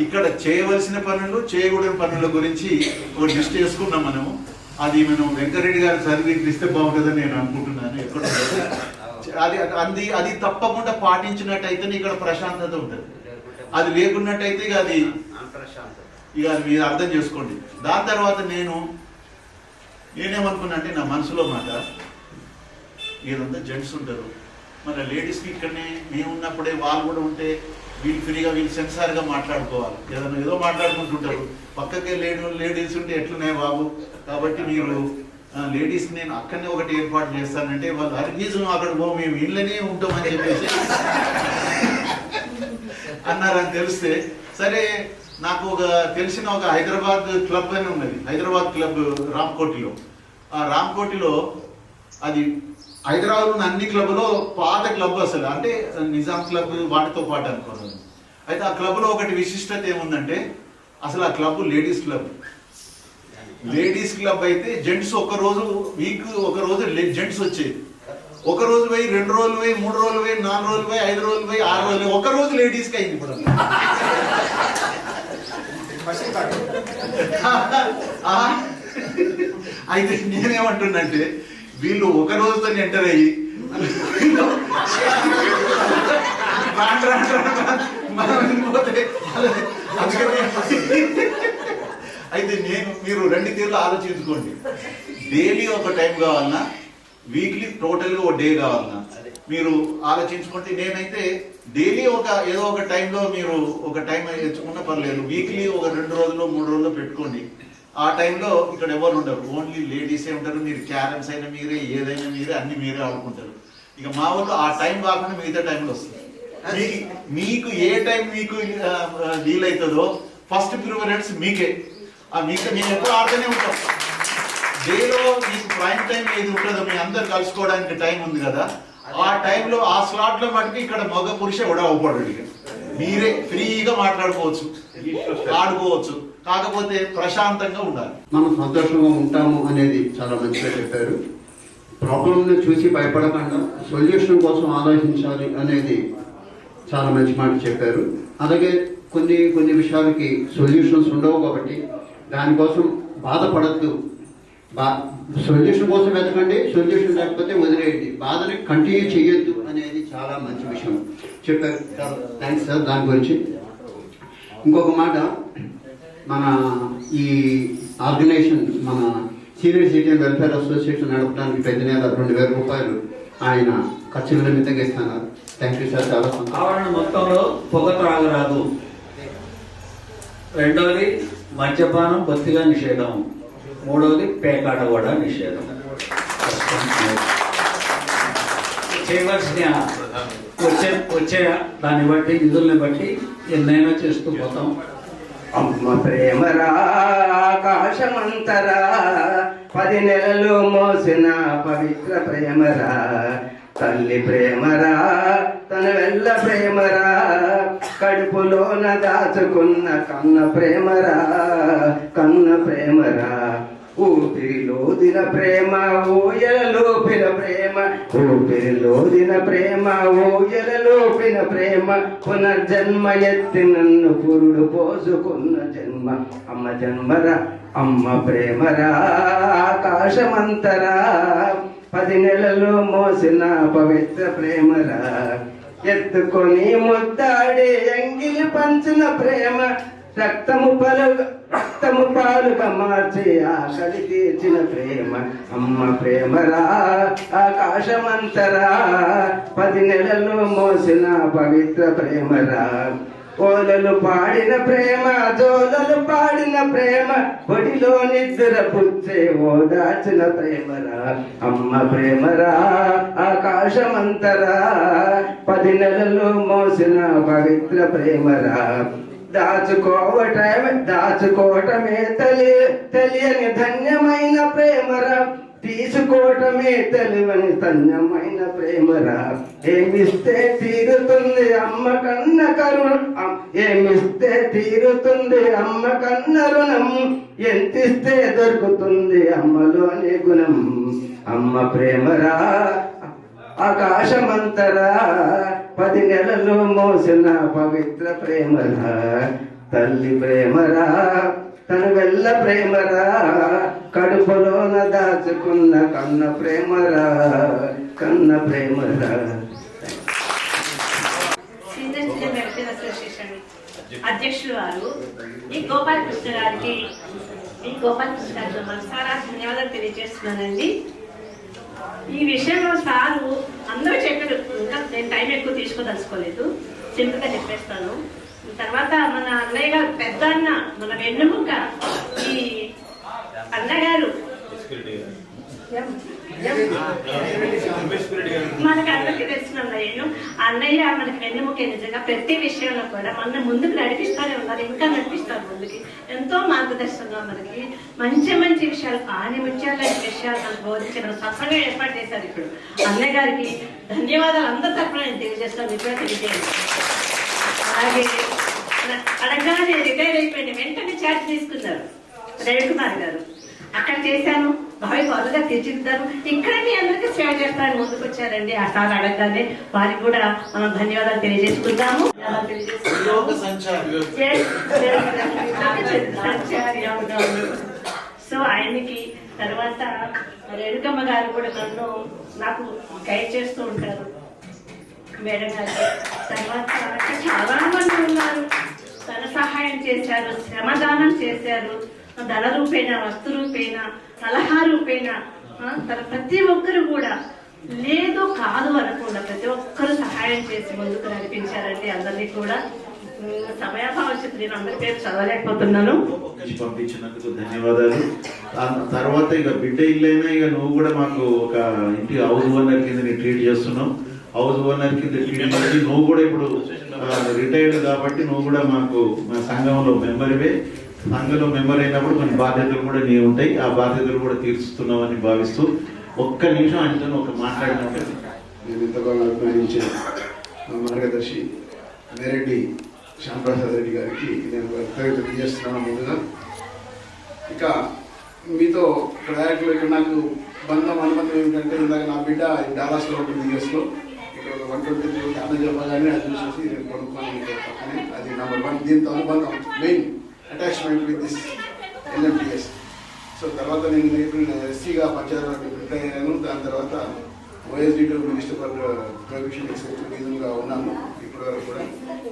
ఇక్కడ చేయవలసిన పనులు చేయకూడని పనుల గురించి ఒక లిస్ట్ చేసుకున్నాం మనము. అది మనం వెంకరెడ్డి గారు చదివిస్తే బాగుంటుందని నేను అనుకుంటున్నాను. ఎక్కడ అది తప్పకుండా పాటించినట్టయితే ఇక్కడ ప్రశాంతత ఉంటుంది. అది లేకున్నట్టయితే ఇక అది మీరు అర్థం చేసుకోండి. దాని తర్వాత నేనేమనుకున్నా అంటే నా మనసులో మాట, వీళ్ళంతా జెంట్స్ ఉంటారు, మన లేడీస్కి ఇక్కడనే మేము ఉన్నప్పుడే వాళ్ళు కూడా ఉంటే వీళ్ళు ఫ్రీగా వీళ్ళు సెన్సార్గా మాట్లాడుకోవాలి. ఏదో మాట్లాడుకుంటుంటారు, పక్కకే లేడీస్ ఉంటే ఎట్లున్నాయి బాబు. కాబట్టి మీరు లేడీస్కి నేను అక్కడనే ఒకటి ఏర్పాటు చేస్తానంటే వాళ్ళు హరిగీజం అక్కడ పో మేము ఇళ్ళనే ఉంటామని చెప్పేసి అన్నారని తెలిస్తే, సరే నాకు తెలిసిన ఒక హైదరాబాద్ క్లబ్ అని ఉన్నది, హైదరాబాద్ క్లబ్ రామ్కోటిలో. ఆ రామ్కోటిలో అది హైదరాబాద్ ఉన్న అన్ని క్లబ్లో పాత క్లబ్ అసలు, అంటే నిజాం క్లబ్ వాటితో పాటు అనుకున్నాను. అయితే ఆ క్లబ్లో ఒకటి విశిష్టత ఏముందంటే అసలు ఆ club ladies club. Ladies club అయితే జెంట్స్ వీక్ ఒక రోజు జెంట్స్ వచ్చేది, ఒక రోజు పోయి 2 రోజులు పోయి 3 రోజులు పోయి 4 రోజులు పోయి 5 రోజులు పోయి 6 రోజులు, ఒక రోజు లేడీస్కి అయింది ఇప్పుడు. అయితే నేనేమంటున్నంటే వీళ్ళు ఒక రోజుతో ఎంటర్ అయ్యి అయితే మీరు 2 తీర్లు ఆలోచించుకోండి. డైలీ ఒక టైం కావాలన్నా, వీక్లీ టోటల్గా ఒక డే కావాలన్నా మీరు ఆలోచించుకుంటే, నేనైతే డైలీ ఏదో ఒక టైంలో మీరు ఒక టైం తెచ్చుకున్నా పర్లేదు, వీక్లీ ఒక 2 రోజులు 3 రోజులు పెట్టుకోండి. ఆ టైంలో ఇక్కడ ఎవరు ఉండరు, ఓన్లీ లేడీసే ఉంటారు. మీరు క్యారమ్స్ అయినా మీరే, ఏదైనా మీరే, అన్ని మీరే ఆడుకుంటారు. ఇక మా ఊళ్ళో ఆ టైం కాకుండా మిగతా టైంలో వస్తుంది. మీకు ఏ టైం మీకు వీలవుతుందో ఫస్ట్ ప్రిఫరెన్స్ మీకే. మేము ఎప్పుడు ఆడుతూనే ఉంటాం. డేలో మీకు ప్రైమ్ టైం ఏది ఉంటుందో మీ అందరు కలుసుకోవడానికి టైం ఉంది కదా, ఆ టైంలో ఆ స్లాట్లో మటుకు ఇక్కడ మగ పురుష కూడా అవ్వకూడదు. ఇక మీరే ఫ్రీగా మాట్లాడుకోవచ్చు, ఆడుకోవచ్చు, కాకపోతే ప్రశాంతంగా ఉండాలి. మనం సంతోషంగా ఉంటాము అనేది చాలా మంచిగా చెప్పారు. ప్రాబ్లంని చూసి భయపడకుండా సొల్యూషన్ కోసం ఆలోచించాలి అనేది చాలా మంచి మాట చెప్పారు. అలాగే కొన్ని విషయాలకి సొల్యూషన్స్ ఉండవు కాబట్టి దానికోసం బాధపడద్దు. సొల్యూషన్ కోసం వెతకండి, సొల్యూషన్ లేకపోతే వదిలేయండి, బాధని కంటిన్యూ చేయొద్దు అనేది చాలా మంచి విషయం చెప్పారు. థ్యాంక్స్ సార్ దాని గురించి. ఇంకొక మాట, మన ఈ ఆర్గనైజేషన్, మన సీనియర్ సిటిజన్ వెల్ఫేర్ అసోసియేషన్ నడపడానికి ప్రతి నెల 2000 రూపాయలు ఆయన ఖర్చుల నిమిత్తంగా ఇస్తున్నారు. Thank you sir. చాలా ఆవరణ మొత్తంలో పొగ త్రాగరాదు. రెండోది మద్యపానం బొత్తిగా నిషేధం. మూడవది పేకాట కూడా నిషేధం. చేయవలసిన వచ్చే దాన్ని బట్టి, నిధుల్ని బట్టి ఎన్నైనా చేస్తూ పోతాం. అమ్మ ప్రేమరా ఆకాశమంతరా, 10 నెలలు మోసిన పవిత్ర ప్రేమరా, తల్లి ప్రేమరా తన వెళ్ళ ప్రేమరా, కడుపులోన దాచుకున్న కన్న ప్రేమరా, కన్న ప్రేమరా, ఊపిరిలోదిన ప్రేమ ఊయలలోపిన ప్రేమ, ఊపిరిలోదిన ప్రేమ ఊయలలోపిన ప్రేమ, పునర్జన్మ ఎత్తి నన్ను పురుడు పోసుకున్న జన్మ, అమ్మ జన్మరా అమ్మ ప్రేమరా ఆకాశమంతరా, 10 నెలలు మోసిన పవిత్ర ప్రేమరా, ఎత్తుకొని ముద్దాడి ఎంగిలి పంచిన ప్రేమ, రక్తము పాలుగా మార్చి ఆకలి తీర్చిన ప్రేమ, అమ్మ ప్రేమరా ఆకాశమంతరా, 10 నెలలు మోసిన పవిత్ర ప్రేమరా, ఓలలు పాడిన ప్రేమ జోలలు పాడిన ప్రేమ ఒడిలో నిద్ర పుచ్చే ఓదాచిన ప్రేమరా అమ్మ ప్రేమరా ఆకాశమంతరా 10 నెలలు మోసిన పవిత్ర ప్రేమరా దాచుకోవటమే తెలియని ధన్యమైన ప్రేమరా తీసుకోవటమే తెలివని ధన్యమైన ప్రేమరా ఏమిస్తే తీరుతుంది అమ్మ కన్న కరుణం ఏమిస్తే తీరుతుంది అమ్మ కన్న రుణం ఎంతిస్తే దొరుకుతుంది అమ్మలోని గుణం అమ్మ ప్రేమరా ఆకాశమంతరా 10 నెలలు మోసిన పవిత్ర ప్రేమరా తల్లి ప్రేమరా తన వెళ్ళ ప్రేమరా కడుపులోన దాచుకున్న కన్న ప్రేమరా కన్న ప్రేమరా. సీనియర్ సిటిజన్ వెల్ఫేర్ అసోసియేషన్ అధ్యక్షులు వారు ఈ గోపాలకృష్ణ గారికి మనసారా ధన్యవాదాలు తెలియజేస్తున్నానండి. ఈ విషయంలో సారు అందరూ చెప్పారు, ఇంకా నేను టైం ఎక్కువ తీసుకోదలుచుకోలేదు, సింపుల్గా చెప్పేస్తాను. తర్వాత మన అన్నయ్య గారు పెద్ద అన్న మన వెన్నుముక్క ఈ అన్నగారు మనకు అందరికీ తెలిసిన అన్నయ్య మనకి వెన్నుముక నిజంగా ప్రతి విషయంలో కూడా మన ముందుకు నడిపిస్తానే ఉన్నారు, ఇంకా నడిపిస్తారు ముందుకి. ఎంతో మార్గదర్శనంగా మనకి మంచి మంచి విషయాలు ముత్యాల విషయాలు మనకు బోధించిన సత్సంగా ఏర్పాటు చేశారు. ఇప్పుడు అన్నయ్య గారికి ధన్యవాదాలు అందరి తరఫున నేను తెలియజేస్తాను, ఇప్పుడు తెలియజేయండి. అలాగే అడగగానే రిటైర్ అయిపోయింది, వెంటనే ఛార్జ్ తీసుకున్నారు రవికుమార్ గారు. అక్కడ చేశాను, భావి పౌరులుగా తీర్చిదిద్దారు, ఇక్కడ మీ అందరికీ సేవ చేస్తారని ముందుకు వచ్చారండి. ఆ సార్ అడగగానే వారికి కూడా మనం ధన్యవాదాలు తెలియజేసుకుందాము. సో ఆయనకి తర్వాత రేణుకమ్మ గారు కూడా నాకు గైడ్ చేస్తూ ఉంటారు మేడం గారు. తర్వాత చాలా మంది ఉన్నారు, ధన సహాయం చేశారు, శ్రమదానం చేశారు, ధన రూపేణ, వస్తు రూపేణ, సలహా రూపేణ. ప్రతి ఒక్కరు కూడా లేదు కాదు అనకుండా ప్రతి ఒక్కరు సహాయం చేసి ముందుకు నడిపించారండి. అందరినీ కూడా సమయాభావం నేను అందరి పేరు చదవలేకపోతున్నాను. పంపించినందుకు ధన్యవాదాలు. తర్వాత ఇక బిడ్డ ఇల్లైనా ఇక నువ్వు కూడా మాకు ఒక ఇంటి హౌస్ ఓనర్ కింద ట్రీట్ చేస్తున్నావు. హౌస్ ఓనర్ కింద ట్రీట్ చేసి నువ్వు కూడా ఇప్పుడు రిటైర్డ్ కాబట్టి నువ్వు కూడా మాకు మా సంఘంలో మెంబర్వే. సంఘంలో మెంబర్ అయినప్పుడు కొన్ని బాధ్యతలు కూడా నీ ఉంటాయి, ఆ బాధ్యతలు కూడా తీర్చుతున్నావు అని భావిస్తూ ఒక్క నిమిషం ఆయనతో ఒక మాట్లాడినట్టు. నేను ఇంతకాలం అభిమానించే మార్గదర్శి వేరెడ్డి శ్యాంప్రసాద్ రెడ్డి గారికి నేను తెలియజేస్తున్నాను. ముందుగా ఇక మీతో ప్రయాణంలో ఇక్కడ నాకు అనుబంధం ఏమిటంటే, ఇందాక నా బిడ్డ డాలాస్లో ఉంటుంది, యూఎస్లో. ఇక్కడ 123 అన్న చెప్పగానే అది చూసేసి నేను కొనుక్కోని పక్కనే అది నెంబర్ 1. దీంతో అనుబంధం main attachment with this LMTS. So తర్వాత నేను ఎస్సీగా పంచాయతీ ప్రిపేర్ అయ్యాను. దాని తర్వాత OSD2 మినిస్టర్ ఫర్ ప్రొహిబిషన్ ఎక్స్పెక్టివ్గా ఉన్నాను ఇప్పటి వరకు కూడా.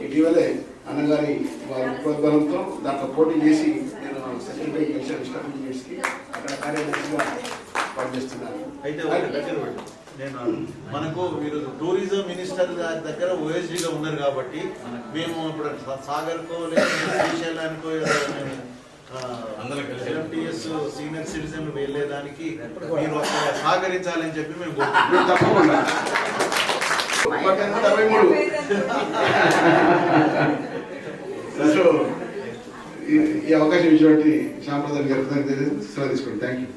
ఇటీవలే అన్నగారి వారి ప్రోద్బలంతో దాంట్లో పోటీ చేసి నేను సెక్రటరీ గెలిచాను స్టాఫ్కి, అక్కడ కార్యదర్శిగా పనిచేస్తున్నాను. అయితే నేను మనకు మీరు టూరిజం మినిస్టర్ దగ్గర OSDగా ఉన్నారు కాబట్టి మేము ఇప్పుడు సాగర్కో లేదా శ్రీశైలానికో LMTS సీనియర్ సిటిజన్ వెళ్ళేదానికి మీరు సహకరించాలని చెప్పి మేము తప్పకుండా. సో ఈ అవకాశం ఇచ్చినటువంటి శ్యాంప్రసాద్ గారి సెలవు తీసుకోండి. Thank you.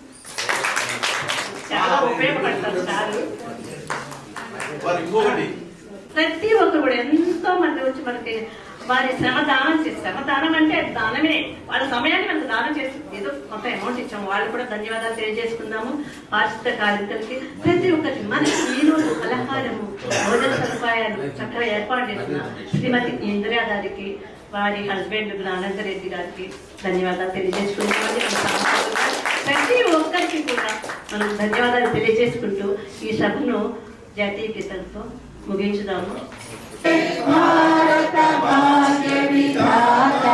చాలా ఉపయోగపడతారు సార్. ఇంకొకటి ప్రతి ఒక్కరు కూడా ఎంతో మంది వచ్చి మనకి వారి శ్రమదానం అంటే దానమే, వాళ్ళ సమయాన్ని మనకు దానం చేసి ఏదో కొంత అమౌంట్ ఇచ్చాము, వాళ్ళు కూడా ధన్యవాదాలు తెలియజేసుకుందాము. పారిశుద్ధ కార్మికులకి ప్రతి ఒక్కరికి మనకి ఈరోజు పలహారము, భోజన సదుపాయాలు చక్కగా ఏర్పాటు చేసిన శ్రీమతి ఇందిరా గారికి, వారి హస్బెండ్ జ్ఞానందరెడ్డి గారికి ధన్యవాదాలు తెలియజేసుకుంటామని ప్రతి ఒక్కరికి కూడా మనం ధన్యవాదాలు తెలియజేసుకుంటూ ఈ సభను జాతీయ గీతంతో ముగించుదాము. భారత భాగ్య విధాత